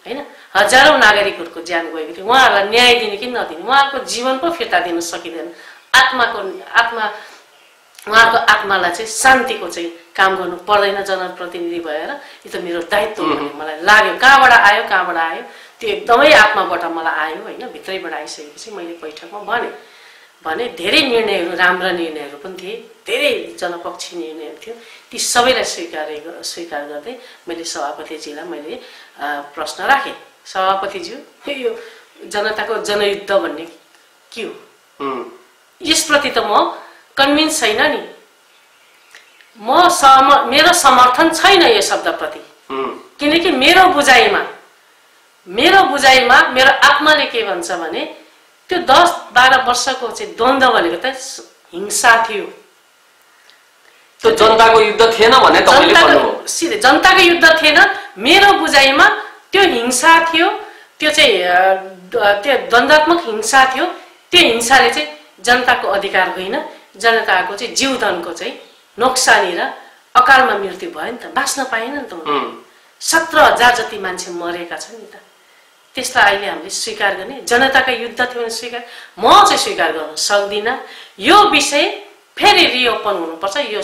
हैन। हजारौं नागरिकहरूको ज्यान गएको थियो। उहाँहरूलाई न्याय दिने कि नदिने, उहाँहरूको जीवन पो फिर्ता दिन सकिँदैन। उहाँहरूको आत्मालाई चाहिँ शान्तिको चाहिँ काम गर्नु पर्दैन जनप्रतिनिधि भएर। यो त मेरो दायित्व हो भन्ने मलाई लाग्यो। कहाँबाट आयो त्यो एकदमै आत्माबाट मलाई आयो हैन। भित्रैबाट आइसकेपछि मैले बैठकमा भने धेरै निर्णयहरू, राम्रा निर्णयहरू पनि थिए, धेरै जनपक्षी निर्णयहरू थियो। ती सबैलाई स्वीकार गर्दै मैले सभापतिजीलाई मैले प्रश्न राखेँ, सभापतिज्यू यो जनताको जनयुद्ध भन्ने के हो? यसप्रति त म कन्भिन्स छैन नि, मेरो समर्थन छैन यो शब्दप्रति। किनकि मेरो बुझाइमा मेरो आत्माले के भन्छ भने त्यो 10-12 वर्षको चाहिँ द्वन्द्व भनेको त हिंसा थियो। त्यो जनताको युद्ध थिएन भने तपाईले भन्नुभयो। सिधै जनताको युद्ध थिएन, मेरो बुझाइमा त्यो हिंसा थियो। त्यो चाहिँ त्यो द्वन्द्वात्मक हिंसा थियो। त्यो हिंसाले चाहिँ जनताको अधिकार होइन, जनताको चाहिँ जीवधनको चाहिँ नोक्सानी र अकालमा मृत्यु भयो नि त, बाँच्न पाएन नि त। 17,000 जति मान्छे मरेका छन् नि त। त्यसलाई अहिले हामीले स्वीकार गर्ने, जनताका युद्ध थियो भने स्वीकार, म चाहिँ स्वीकार गर्न सक्दिनँ। यो विषय फेरि रिओपन हुनुपर्छ, यो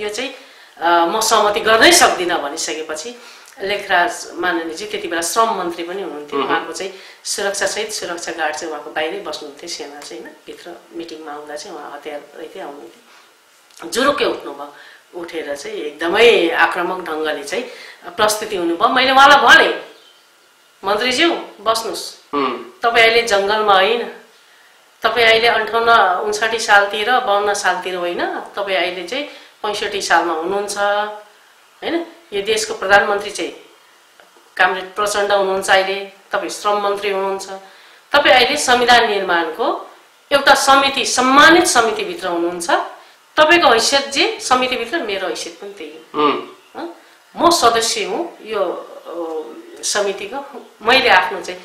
चाहिँ म सहमति गर्नै सक्दिनँ भनिसकेपछि लेखराज माननीयजी त्यति बेला श्रम मन्त्री पनि हुनुहुन्थ्यो। उहाँको चाहिँ सुरक्षासहित सुरक्षा गार्ड चाहिँ उहाँको बाहिरै बस्नुहुन्थ्यो, सेना चाहिँ होइन। भित्र मिटिङमा आउँदा चाहिँ उहाँ हतियार रहितै आउनुहुन्थ्यो। जुरुक्कै उठ्नुभयो, उठेर चाहिँ एकदमै आक्रामक ढङ्गले चाहिँ प्रस्तुति हुनुभयो। मैले उहाँलाई भने, मन्त्रीज्यू बस्नुहोस्, तपाईँ अहिले जङ्गलमा होइन, तपाईँ अहिले 58-59 सालतिर 52 सालतिर होइन, तपाईँ अहिले चाहिँ 65 सालमा हुनुहुन्छ होइन। यो देशको प्रधानमन्त्री चाहिँ कामरेड प्रचण्ड हुनुहुन्छ, अहिले तपाईँ श्रम मन्त्री हुनुहुन्छ, तपाईँ अहिले संविधान निर्माणको एउटा समिति, सम्मानित समितिभित्र हुनुहुन्छ। तपाईँको हैसियत जे समितिभित्र, मेरो हैसियत पनि त्यही हो। म सदस्य हुँ यो समितिको, मैले आफ्नो चाहिँ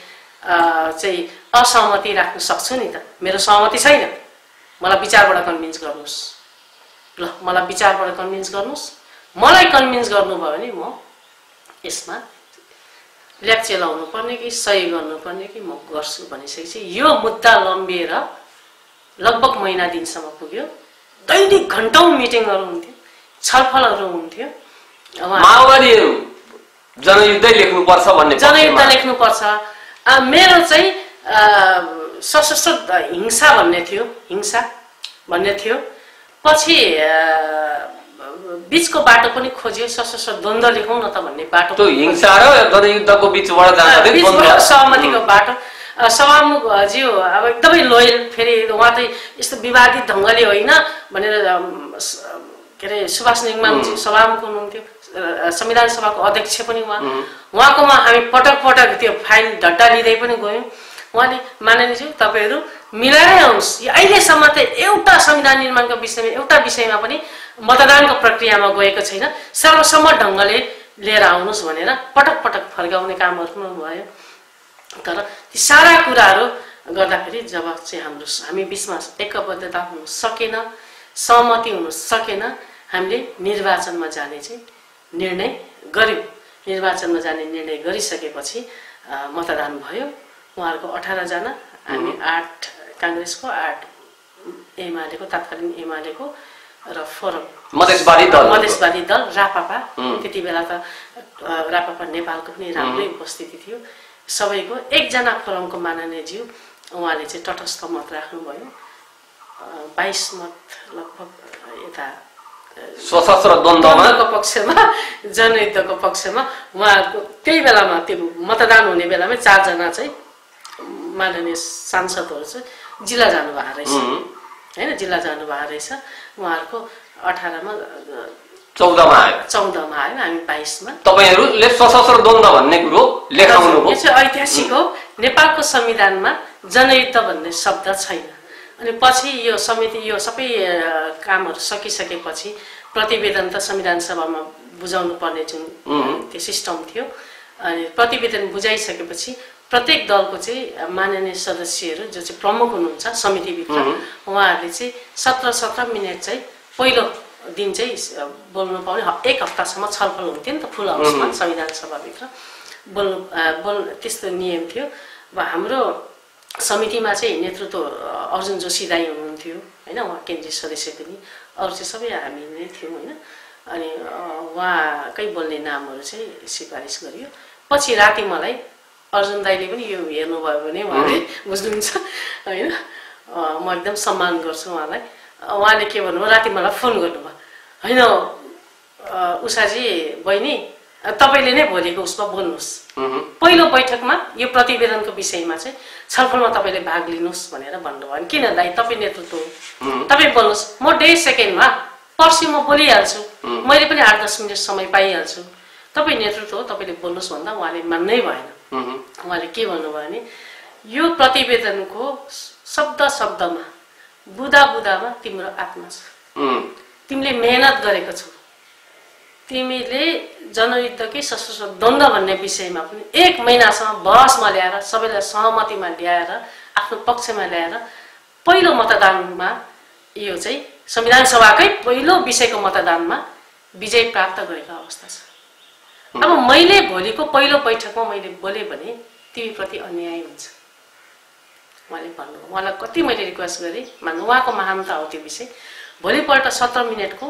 असहमति राख्न सक्छु नि त, मेरो सहमति छैन, मलाई विचारबाट कन्भिन्स गर्नुहोस्। ल मलाई विचारबाट कन्भिन्स गर्नुहोस्, मलाई कन्भिन्स गर्नुभयो भने म यसमा ल्याक्चे लाउनु पर्ने कि सही गर्नुपर्ने कि म गर्छु भनिसकेपछि यो मुद्दा लम्बिएर लगभग महिना दिनसम्म पुग्यो। दैनिक घण्टौं मिटिङहरू हुन्थ्यो, छलफलहरू हुन्थ्यो। माओवादीहरू जनयुद्धै लेख्नुपर्छ भन्ने, जनयुद्ध लेख्नुपर्छ। मेरो चाहिँ सशस्त्र हिंसा भन्ने थियो, हिंसा भन्ने थियो। पछि बीचको बाटो पनि खोज्यो, सशस्त्र द्वन्द्व लेखौँ न त भन्ने बाटो। त्यो हिंसा र जनयुद्धको बीचबाट जाँदा सहमतिको बाटो। सभामुखज्यू अब एकदमै लोयल, फेरि उहाँ चाहिँ यस्तो विवादित ढङ्गले होइन भनेर के अरे सुभाष नेङमाङजी सभामुख हुनुहुन्थ्यो, संविधान सभाको अध्यक्ष पनि उहाँकोमा हामी पटक पटक त्यो फाइल ढड्डा लिँदै पनि गयौँ। उहाँले माननीयज्यू तपाईँहरू मिलाएरै आउनुहोस्, यो अहिलेसम्म त एउटा संविधान निर्माणको विषयमा एउटा विषयमा पनि मतदानको प्रक्रियामा गएको छैन, सर्वसम्मत ढङ्गले लिएर आउनुहोस् भनेर पटक पटक फर्काउने कामहरू पनि भयो। तर ती सारा कुराहरू गर्दाखेरि जब चाहिँ हामी बिचमा एकबद्धता हुन सकेन, सहमति हुन सकेन, हामीले निर्वाचनमा जाने चाहिँ निर्णय गर्यौँ। निर्वाचनमा जाने निर्णय गरिसकेपछि मतदान भयो। उहाँहरूको 18 जना, हामी 8 काङ्ग्रेसको, 8 एमालेको, तत्कालीन एमालेको र फोरम मधेसवादी दल रापापा, त्यति बेला त रापापा नेपालको पनि राम्रै उपस्थिति थियो सबैको। 1 जना फोरमको माननीयज्यू उहाँले चाहिँ तटस्थ मत राख्नुभयो, 22 मत लगभग यता सशस्त्र द्वन्द्वको पक्षमा, जनयुद्धको पक्षमा। उहाँहरूको त्यही बेलामा त्यो मतदान हुने बेलामै 4 जना चाहिँ माननीय सांसदहरू चाहिँ जिल्ला जानुभएको रहेछ होइन, जिल्ला जानुभएको रहेछ। उहाँहरूको 18 मा 14 मा आयो, 14 मा आयो, हामी 22 मा। तपाईहरुले सशस्त्र द्वन्द्व भन्ने कुरो लेखाउनु भयो। यो चाहिँ ऐतिहासिक हो। नेपालको संविधानमा जनयुद्ध भन्ने शब्द छैन। अनि पछि यो समिति, यो सबै कामहरू सकिसकेपछि प्रतिवेदन त संविधान सभामा बुझाउनु पर्ने जुन त्यो सिस्टम थियो, अनि प्रतिवेदन बुझाइसकेपछि प्रत्येक दलको चाहिँ माननीय सदस्यहरू जो चाहिँ प्रमुख हुनुहुन्छ समितिभित्र, उहाँहरूले चाहिँ 17-17 मिनट चाहिँ पहिलो दिन चाहिँ बोल्नु पाउने। 1 हप्तासम्म छलफल हुन्थ्यो नि त फुल हाउसमा, संविधान सभाभित्र त्यस्तो नियम थियो। अब हाम्रो समितिमा चाहिँ नेतृत्व अर्जुन जोशी दाई हुनुहुन्थ्यो होइन, उहाँ केन्द्रीय सदस्य पनि, अरू चाहिँ सबै हामी नै थियौँ होइन। अनि उहाँकै बोल्ने नामहरू चाहिँ सिफारिस गरियो। पछि राति मलाई अर्जुन दाईले पनि यो हेर्नुभयो भने उहाँले बुझ्नुहुन्छ होइन, म एकदम सम्मान गर्छु उहाँलाई। उहाँले के भन्नुभयो, राति मलाई फोन गर्नुभयो, होइन उषाजी बहिनी तपाईँले नै भोलिको उसमा बोल्नुहोस्, पहिलो बैठकमा यो प्रतिवेदनको विषयमा चाहिँ छलफलमा तपाईँले भाग लिनुहोस् भनेर भन्नुभयो। अनि किन दाइ, तपाईँ नेतृत्व हो, तपाईँ बोल्नुहोस्, म 1.5 सेकेन्डमा पर्सि म बोलिहाल्छु, मैले पनि 8-10 मिनट समय पाइहाल्छु, तपाईँ नेतृत्व हो, तपाईँले बोल्नुहोस् भन्दा उहाँले मान्नै भएन। उहाँले के भन्नुभयो भने यो प्रतिवेदनको शब्द शब्दमा बुदा बुदामा तिम्रो आत्मा छ, तिमीले मेहनत गरेको छौ, तिमीले जनयुद्धकै सशस्त्र द्वन्द्व भन्ने विषयमा पनि 1 महिनासम्म बहसमा ल्याएर सबैलाई सहमतिमा ल्याएर आफ्नो पक्षमा ल्याएर पहिलो मतदानमा यो चाहिँ संविधान सभाकै पहिलो विषयको मतदानमा विजय प्राप्त गरेको अवस्था छ। अब मैले भोलिको पहिलो बैठकमा मैले बोले भने तिमीप्रति अन्याय हुन्छ उहाँले भन्नुभयो। उहाँलाई कति मैले रिक्वेस्ट गरेँ, मान्नु उहाँको महानता हो त्यो विषय। भोलिपल्ट 17 मिनटको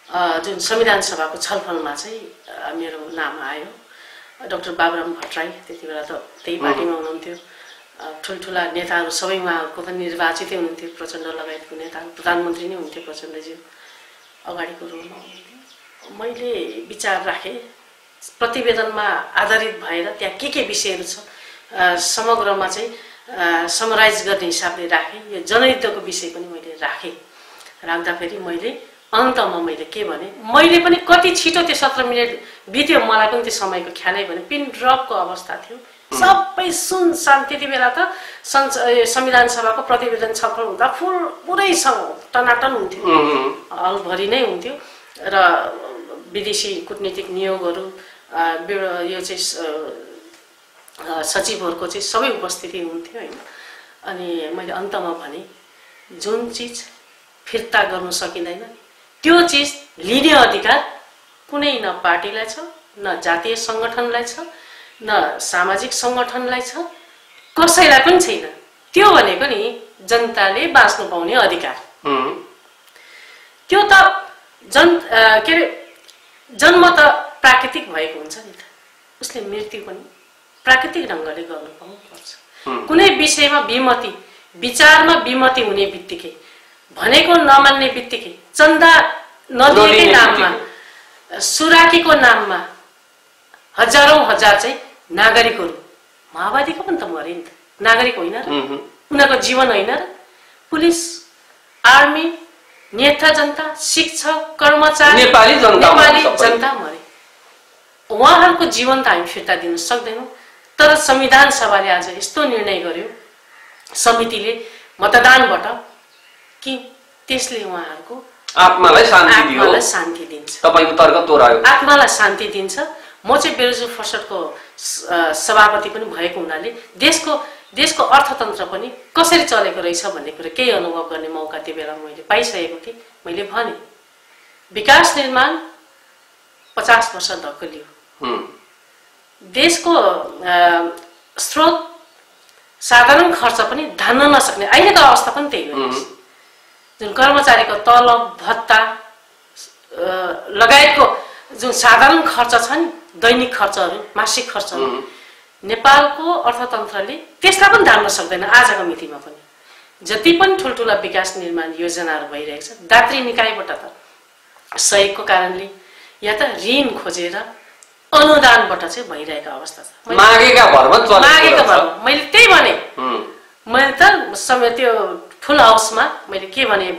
जुन संविधान सभाको छलफलमा चाहिँ मेरो नाम आयो। डाक्टर बाबुराम भट्टराई त्यति बेला त त्यही पार्टीमा हुनुहुन्थ्यो, ठुल्ठुला नेताहरू सबै उहाँहरूको पनि निर्वाचितै हुनुहुन्थ्यो, प्रचण्ड लगायतको नेताहरू, प्रधानमन्त्री नै हुन्थ्यो प्रचण्डज्यू, अगाडिको रोलमा हुनुहुन्थ्यो। मैले विचार राखेँ, प्रतिवेदनमा आधारित भएर त्यहाँ के विषयहरू छ समग्रमा चाहिँ समराइज गर्ने हिसाबले राखेँ। यो जनयुद्धको विषय पनि मैले राखेँ। राख्दाखेरि मैले अन्तमा मैले के भने, मैले पनि कति छिटो त्यो 17 मिनट बित्यो, मलाई पनि त्यो समयको ख्यालै भने, पिन ड्रपको अवस्था थियो, सबै सुनसान। त्यति बेला त संविधान सभाको प्रतिवेदन छलफल हुँदा पुरै टनाटन हुन्थ्यो, हलभरि नै हुन्थ्यो र विदेशी कूटनीतिक नियोगहरू यो चाहिँ सचिवहरूको चाहिँ सबै उपस्थिति हुन्थ्यो हैन। अनि मैले अन्तमा भने, जुन चिज फिर्ता गर्न सकिँदैन त्यो चिज लिने अधिकार कुनै न पार्टीलाई छ, न जातीय संगठनलाई छ, न सामाजिक संगठनलाई छ, कसैलाई पनि छैन। त्यो भनेको नि जनताले बाँच्नु पाउने अधिकार। त्यो त के अरे जन्म त प्राकृतिक भएको हुन्छ नि त, उसले मृत्यु पनि प्राकृतिक ढङ्गले गर्नु पाउनुपर्छ। कुनै विषयमा विमति, विचारमा विमति हुने बित्तिकै, भनेको नमान्ने बित्तिकै, चन्दा नदिएकै नाममा, सुराकीको नाममा हजारौं हजार चाहिँ नागरिकहरू, माओवादीको पनि त मरे नि त, नागरिक होइन र? उनीहरूको जीवन होइन र? पुलिस, आर्मी, नेता जनता, शिक्षक, कर्मचारी, नेपाली जनता मरे। उहाँहरूको जीवन त हामी फिर्ता दिन सक्दैनौँ। तर संविधान सभाले आज यस्तो निर्णय गर्यो, समितिले मतदानबाट, कि त्यसले उहाँहरूको आत्मालाई शान्ति दिन्छ। तपाईको तर्क तोरायो, आत्मालाई शान्ति दिन्छ। म चाहिँ बेरोजु फर्सटको सभापति पनि भएको हुनाले देशको अर्थतन्त्र पनि कसरी चलेको रहेछ भन्ने कुरा केही अनुभव गर्ने मौका त्यो बेला मैले पाइसकेको थिएँ। मैले भने, विकास निर्माण 50 वर्ष धक्कलियो, देशको स्रोत साधारण खर्च पनि धान्न नसक्ने अहिलेको अवस्था पनि त्यही हो। जुन कर्मचारीको तलब भत्ता लगायतको जुन साधारण खर्च छ नि, दैनिक खर्चहरू, मासिक खर्चहरू, नेपालको अर्थतन्त्रले त्यसलाई पनि धान्न सक्दैन। आजको मितिमा पनि जति पनि ठुल्ठुला विकास निर्माण योजनाहरू भइरहेको छ, दात्री निकायबाट त सहयोगको कारणले या त ऋण खोजेर अनुदानबाट चाहिँ भइरहेको अवस्था छ। मागेका भरमा मैले त्यही भने, मैले त समय त्यो फुल हाउसमा मैले के भने,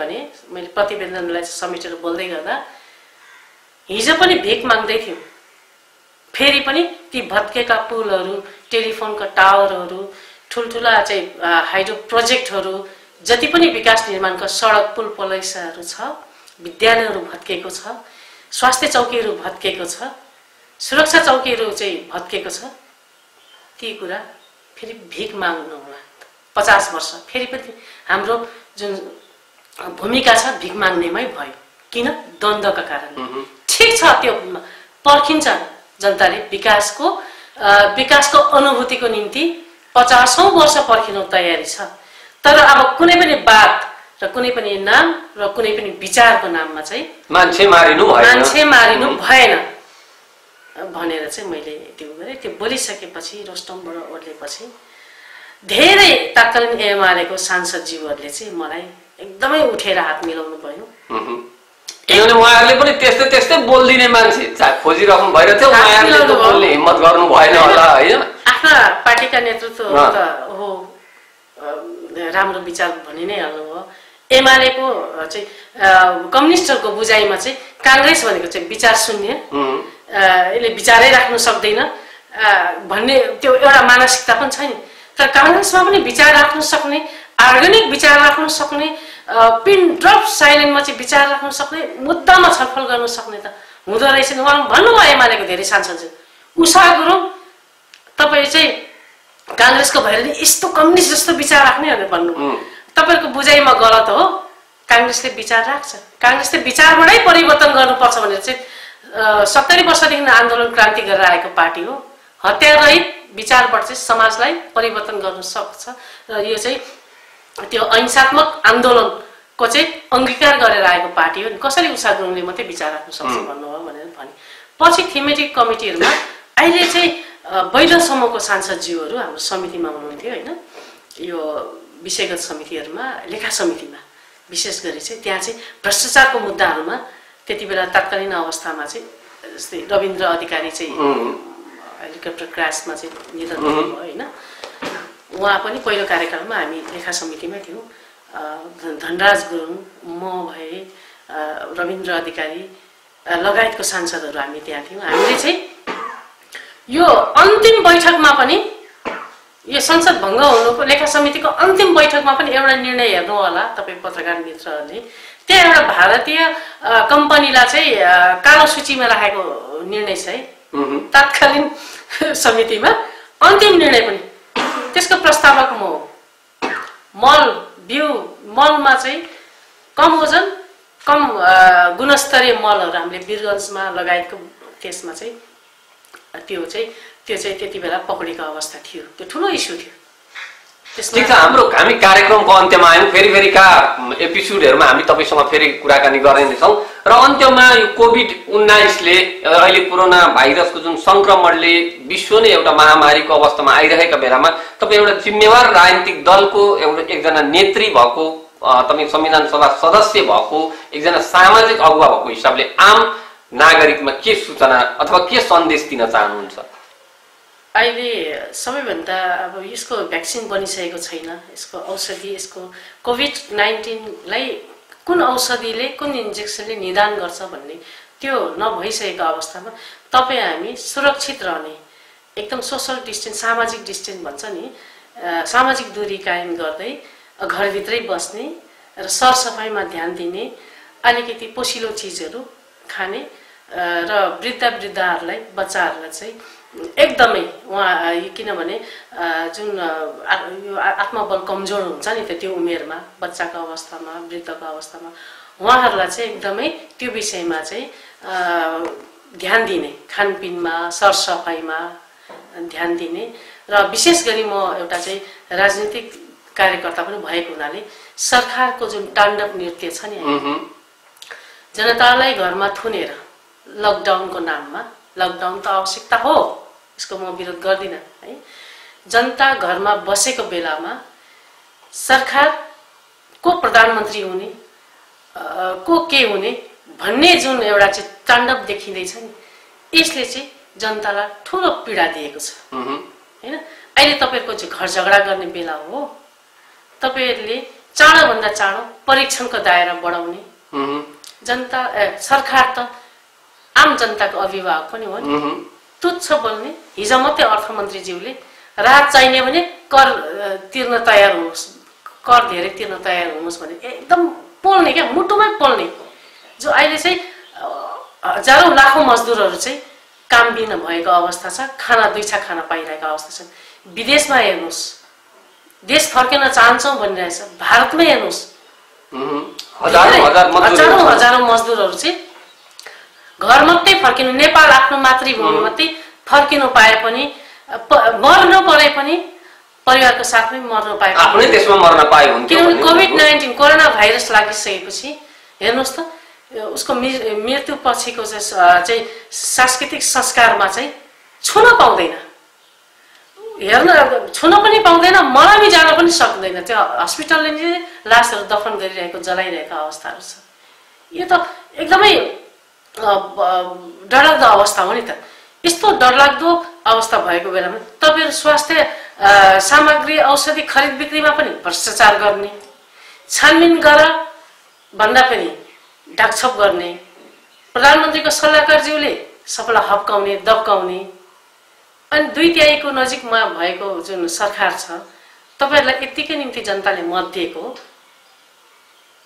मैले प्रतिवेदनलाई समेटेर बोल्दै गर्दा, हिजो पनि भिख माग्दै थियौँ, फेरि पनि ती भत्केका पुलहरू, टेलिफोनका टावरहरू, ठुल्ठुला चाहिँ हाइड्रो प्रोजेक्टहरू, जति पनि विकास निर्माणका सडक पुल पलैसाहरू छ, विद्यालयहरू भत्केको छ, स्वास्थ्य चौकीहरू भत्केको छ, सुरक्षा चौकीहरू चाहिँ भत्केको छ। ती कुरा फेरि भिख माग्नु होला 50 वर्ष फेरि पनि हाम्रो जुन भूमिका छ भिख माग्नेमै भयो। किन? द्वन्द्वका कारणले। ठिक छ, त्यो पर्खिन्छ जनताले, विकासको अनुभूतिको निम्ति 50औं वर्ष पर्खिनु तयारी छ। तर अब कुनै पनि बात र कुनै पनि नाम र कुनै पनि विचारको नाममा चाहिँ मान्छे मारिनु भएन भनेर चाहिँ मैले त्यो गरेँ। त्यो बोलिसकेपछि, रोस्टमबाट ओर्लेपछि धेरै तत्कालीन एमालेको सांसदज्यूहरूले चाहिँ मलाई एकदमै उठेर हात मिलाउनु भयो। किनभने उहाँहरूले पनि त्यस्तै बोल्दिने मान्छे खोजिराख्नु भइरहेको थियो, उहाँहरूले त बोल्ने हिम्मत गर्नु भएन होला हैन। आफ्ना पार्टीका नेतृत्व त हो राम्रो विचार भनि नै हाल्नुभयो। एमालेको चाहिँ कम्युनिस्टहरूको बुझाइमा चाहिँ कांग्रेस भनेको चाहिँ विचार शून्य, यसले विचारै राख्नु सक्दैन भन्ने त्यो एउटा मानसिकता पनि छ नि। तर कांग्रेसमा पनि विचार राख्न सक्ने, अर्ग्यानिक विचार राख्न सक्ने, पिन ड्रप साइलेन्टमा चाहिँ विचार राख्न सक्ने, मुद्दामा छलफल गर्न सक्ने त हुँदो रहेछ नि। उहाँले भन्नुभयो एमालेको धेरै सांसदले, उषा गुरुङ तपाईँ चाहिँ कांग्रेसको भएर नि यस्तो कम्युनिस्ट जस्तो विचार राख्ने भनेर भन्नुभयो। तपाईँको बुझाइमा गलत हो, कांग्रेसले विचार राख्छ, कांग्रेसले विचारबाटै परिवर्तन गर्नुपर्छ भनेर चाहिँ 70 वर्षदेखि आन्दोलन क्रान्ति गरेर आएको पार्टी हो। हत्यारहित विचारबाट चाहिँ समाजलाई परिवर्तन गर्न सक्छ र यो चाहिँ त्यो अहिंसात्मक आन्दोलनको चाहिँ अंगीकार गरेर आएको पार्टी हो। कसरी उषा गुरुङले मात्रै विचार राख्न सक्छ भन्नुभयो भनेर भने। पछि थीमेटिक कमिटीहरुमा अहिले चाहिँ 12 समूहको सांसदज्यूहरू हाम्रो समितिमा हुनुहुन्थ्यो हैन। यो विषयगत समितिहरूमा लेखा समितिमा विशेष गरी चाहिँ त्यहाँ चाहिँ भ्रष्टाचारको मुद्दाहरूमा त्यति बेला तत्कालीन अवस्थामा चाहिँ जस्तै रविन्द्र अधिकारी चाहिँ हेलिकप्टर क्रासमा चाहिँ निधन भयो होइन। उहाँ पनि पहिलो कार्यकालमा हामी लेखा समितिमै थियौँ। धनराज गुरुङ, म भए, रविन्द्र अधिकारी लगायतको सांसदहरू हामी त्यहाँ थियौँ। हामीले चाहिँ यो अन्तिम बैठकमा पनि यो संसद भङ्ग हुनुको लेखा समितिको अन्तिम बैठकमा पनि एउटा निर्णय हेर्नु होला तपाईँ पत्रकार मित्रहरूले, त्यहाँ एउटा भारतीय कम्पनीलाई चाहिँ कालो सूचीमा राखेको निर्णय छ है तत्कालीन समितिमा। अन्तिम निर्णय पनि त्यसको प्रस्तावक म हो। मल बिउ मलमा चाहिँ कम ओजन कम गुणस्तरीय मलहरू हामीले वीरगन्जमा लगायतको त्यसमा चाहिँ त्यो चाहिँ त्यति बेला पकडेको अवस्था थियो। त्यो ठुलो इस्यु थियो। ठिक छ, हामी कार्यक्रमको अन्त्यमा आयौँ। फेरिका एपिसोडहरूमा हामी तपाईँसँग फेरि कुराकानी गर्नेछौँ। र अन्त्यमा यो कोभिड-19ले अहिले कोरोना भाइरसको जुन सङ्क्रमणले विश्व नै एउटा महामारीको अवस्थामा आइरहेका बेलामा तपाईँ एउटा जिम्मेवार राजनीतिक दलको एकजना नेत्री भएको, तपाईँ संविधान सभा सदस्य भएको, एकजना सामाजिक अगुवा भएको हिसाबले आम नागरिकमा के सूचना अथवा के सन्देश दिन चाहनुहुन्छ? अहिले सबैभन्दा अब यसको भ्याक्सिन बनिसकेको छैन, यसको औषधि, यसको कोभिड-19लाई कुन औषधिले कुन इन्जेक्सनले निदान गर्छ भन्ने त्यो नभइसकेको अवस्थामा तपाईँ हामी सुरक्षित रहने, एकदम सोसल डिस्टेन्स, सामाजिक डिस्टेन्स भन्छ नि, सामाजिक दूरी कायम गर्दै घरभित्रै बस्ने र सरसफाइमा ध्यान दिने, अलिकति पोसिलो चिजहरू खाने र वृद्धहरूलाई बच्चाहरूलाई चाहिँ एकदमै उहाँ किनभने जुन यो आत्मबल कमजोर हुन्छ नि त त्यो उमेरमा, बच्चाको अवस्थामा, वृद्धको अवस्थामा, उहाँहरूलाई चाहिँ एकदमै त्यो विषयमा चाहिँ ध्यान दिने, खानपिनमा सरसफाइमा ध्यान दिने। र विशेष गरी म एउटा चाहिँ राजनीतिक कार्यकर्ता पनि भएको हुनाले सरकारको जुन ताण्डव नृत्य छ नि, जनतालाई घरमा थुनेर लकडाउनको नाममा, लकडाउन त आवश्यकता हो, यसको म विरोध गर्दिनँ है, जनता घरमा बसेको बेलामा सरकार को प्रधानमन्त्री हुने, को के हुने भन्ने जुन एउटा चाहिँ ताण्डव देखिँदैछ नि, यसले चाहिँ जनतालाई ठुलो पीडा दिएको छ हैन। अहिले तपाईहरुको चाहिँ घर झगडा गर्ने बेला हो, तपाईहरुले चाँडोभन्दा चाँडो परीक्षणको दायरा बढाउने, जनता सरकार त आम जनताको अभिभावक पनि हो नि, तुच्छ बोल्ने। हिजो मात्रै अर्थमन्त्रीज्यूले राहत चाहिने भने कर तिर्न तयार हुनुहोस्, कर धेरै तिर्न तयार हुनुहोस् भने एकदम पोल्ने क्या, मुटुमै पोल्ने। जो अहिले चाहिँ हजारौं लाखौं मजदुरहरू चाहिँ काम बिना भएको अवस्था छ, खाना दुईछा खाना पाइरहेको अवस्था छ। विदेशमा हेर्नुहोस्, देश फर्किन चाहन्छौँ भनिरहेछ, भारतमै हेर्नुहोस् हजारौं मजदुरहरू चाहिँ घर मात्रै फर्किनु, नेपाल आफ्नो मातृभूमि मात्रै फर्किनु पाए पनि, मर्न परे पनि परिवारको साथमै मर्न पाए, आफ्नै देशमा मर्न पाए हुन्थ्यो। किनभने कोभिड-19 कोरोना भाइरस लागिसकेपछि हेर्नुहोस् त, उसको मृत्यु पछिको चाहिँ सांस्कृतिक संस्कारमा चाहिँ छुन पाउँदैन, हेर्न छुन पनि पाउँदैन, मलामी जान पनि सक्दैन। त्यो हस्पिटलले नै लासहरू दफन गरिरहेको, जलाइरहेको अवस्थाहरू छ। यो त एकदमै डरलाग्दो अवस्था हो नि त। यस्तो डरलाग्दो अवस्था भएको बेलामा तपाईहरु स्वास्थ्य सामग्री औषधि खरिद बिक्रीमा पनि भ्रष्टाचार गर्ने, छानबिन गर भन्दा पनि ढाकछोप गर्ने, प्रधानमन्त्रीको सल्लाहकारज्यूले सबैलाई हप्काउने, दब्काउने, अनि 2/3 नजिकमा भएको जुन सरकार छ, तपाईहरुलाई यतिकै निम्ति जनताले मत दिएको,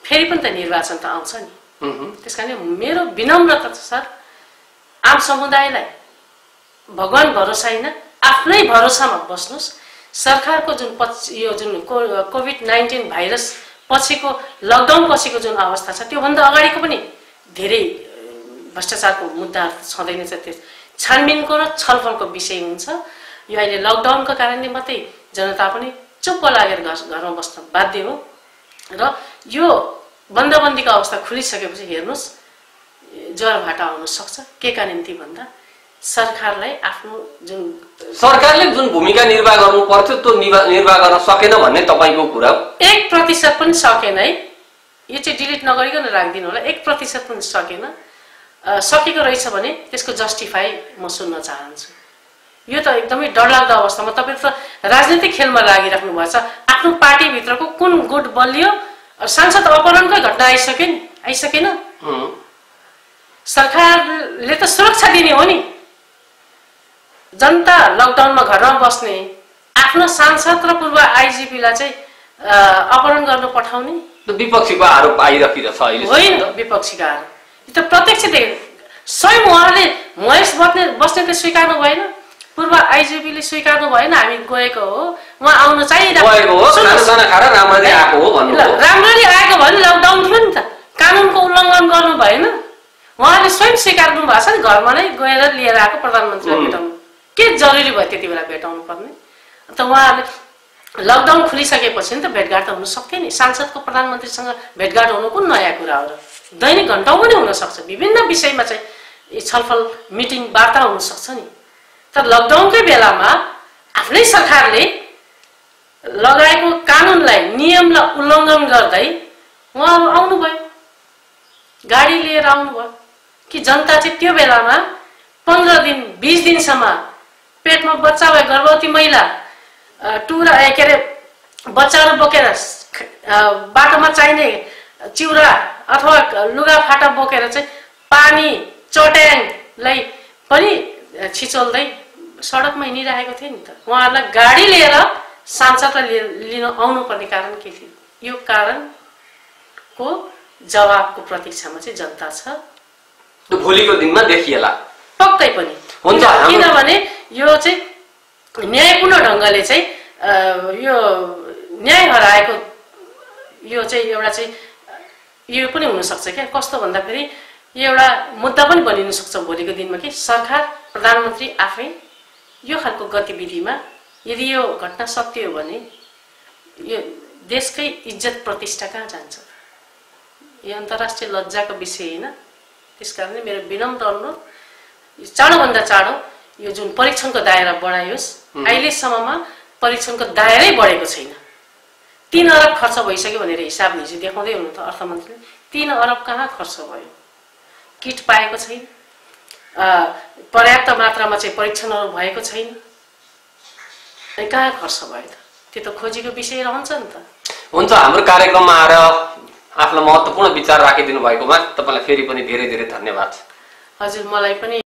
फेरि पनि त निर्वाचन त आउँछ नि। त्यसकारण मेरो विनम्रता छ सर, आम समुदायलाई भगवान भरोसा हैन, आफ्नै भरोसामा बस्नुस्। सरकारको जुन यो जुन कोभिड-19 भाइरस पछिको लकडाउन पछिको जुन अवस्था छ, त्यो भन्दा अगाडिको पनि धेरै भ्रष्टाचारको मुद्दाहरू छँदै नै छ। त्यो छानबिनको र छलफलको विषय हुन्छ। यो अहिले लकडाउनको कारणले मात्रै जनता पनि चुप्प लागेर घरमा बस्न बाध्य हो। र यो बन्दबन्दीको अवस्था खुलिसकेपछि हेर्नुस्, ज्वरो भाटा आउन सक्छ। के का निम्ति भन्दा सरकारलाई आफ्नो जुन सरकारले जुन भूमिका निर्वाह गर्नु पर्थ्यो त्यो निर्वाह गर्न सकेन भन्ने तपाईको कुरा हो। 1% पनि सकेन है, यो चाहिँ डिलिट नगरिकन राखिदिनु होला। 1% पनि सकेन, सकेको रहेछ भने त्यसको जस्टिफाई म सुन्न चाहन्छु। यो त एकदमै डरलाग्दो अवस्थामा तपाईँ त राजनीतिक खेलमा लागिराख्नु भएको छ। आफ्नो पार्टीभित्रको कुन गुट बलियो, सांसद अपहरणकै घटना आइसकेन। सरकारले त सुरक्षा दिने हो नि, जनता लकडाउनमा घरमा बस्ने, आफ्नो सांसद र पूर्व आइजिपीलाई चाहिँ अपहरण गर्न पठाउने विपक्षीको आरोप आइरहेको छ अहिले। होइन, विपक्षीको आरोप यो त प्रत्यक्ष देख्यो। स्वयं उहाँले महेश बस्नेतले स्वीकार्नु भएन, पूर्व आइजिपीले स्वीकार्नु भएन, हामी गएको हो, उहाँ आउन चाहिरहेको हो, राम्ररी आएको हो भन्नु। राम्ररी आएको भने लकडाउन थियो नि त, कानुनको उल्लङ्घन गर्नु भएन। उहाँले स्वयं स्वीकार्नु भएको छ नि, घरमा नै गएर लिएर आएको प्रधानमन्त्रीलाई भेटाउनु। के जरुरी भयो त्यति बेला भेटाउनु पर्ने? त उहाँहरूले लकडाउन खुलिसकेपछि नि त भेटघाट त हुन सक्थ्यो नि। सांसदको प्रधानमन्त्रीसँग भेटघाट हुनु कुन नयाँ कुरा हो र? दैनिक घण्टौँ पनि हुनसक्छ, विभिन्न विषयमा चाहिँ छलफल मिटिङ वार्ता हुनसक्छ नि। तर लकडाउनकै बेलामा आफ्नै सरकारले लगाएको कानुनलाई, नियमलाई उल्लङ्घन गर्दै उहाँहरू आउनुभयो, गाडी लिएर आउनुभयो कि जनता चाहिँ त्यो बेलामा 15 दिन 20 दिनसम्म पेटमा बच्चा भए गर्भवती महिला के अरे बच्चाहरू बोकेर बाटोमा चाहिने चिउरा अथवा लुगाफाटा बोकेर चाहिँ पानी चट्याङलाई पनि छिचोल्दै सडकमा हिँडिरहेको थियो नि त। उहाँहरूलाई गाडी लिएर सांसदलाई लिन आउनुपर्ने कारण के थियो? यो कारणको जवाबको प्रतीक्षामा चाहिँ जनता छ। भोलिको दिनमा देखिएला पक्कै पनि हुन्छ, किनभने यो चाहिँ न्यायपूर्ण ढङ्गले चाहिँ यो न्याय हराएको यो चाहिँ एउटा चाहिँ यो पनि हुनसक्छ क्या। कस्तो भन्दाखेरि यो एउटा मुद्दा पनि बनिन सक्छ भोलिको दिनमा कि सरकार प्रधानमन्त्री आफै यो खालको गतिविधिमा यदि यो घटना सत्य हो भने यो देशकै इज्जत प्रतिष्ठा कहाँ जान्छ? यो अन्तर्राष्ट्रिय लज्जाको विषय होइन। त्यसकारणले मेरो विनम्र अनुरोध, चाँडोभन्दा चाँडो यो जुन परीक्षणको दायरा बढाइयोस्। अहिलेसम्ममा परीक्षणको दायरै बढेको छैन। 3 अरब खर्च भइसक्यो भनेर हिसाब हिजो देखाउँदै हुनु त अर्थमन्त्रीले। 3 अरब कहाँ खर्च भयो? किट पाएको छैन, पर्याप्त मात्रामा चाहिँ परीक्षणहरू भएको छैन, अनि कहाँ खर्च भयो त? त्यो त खोजीको विषय रहन्छ नि त। हुन्छ, हाम्रो कार्यक्रममा आएर आफ्नो महत्त्वपूर्ण विचार राखिदिनु भएकोमा तपाईँलाई फेरि पनि धेरै धेरै धन्यवाद। हजुर, मलाई पनि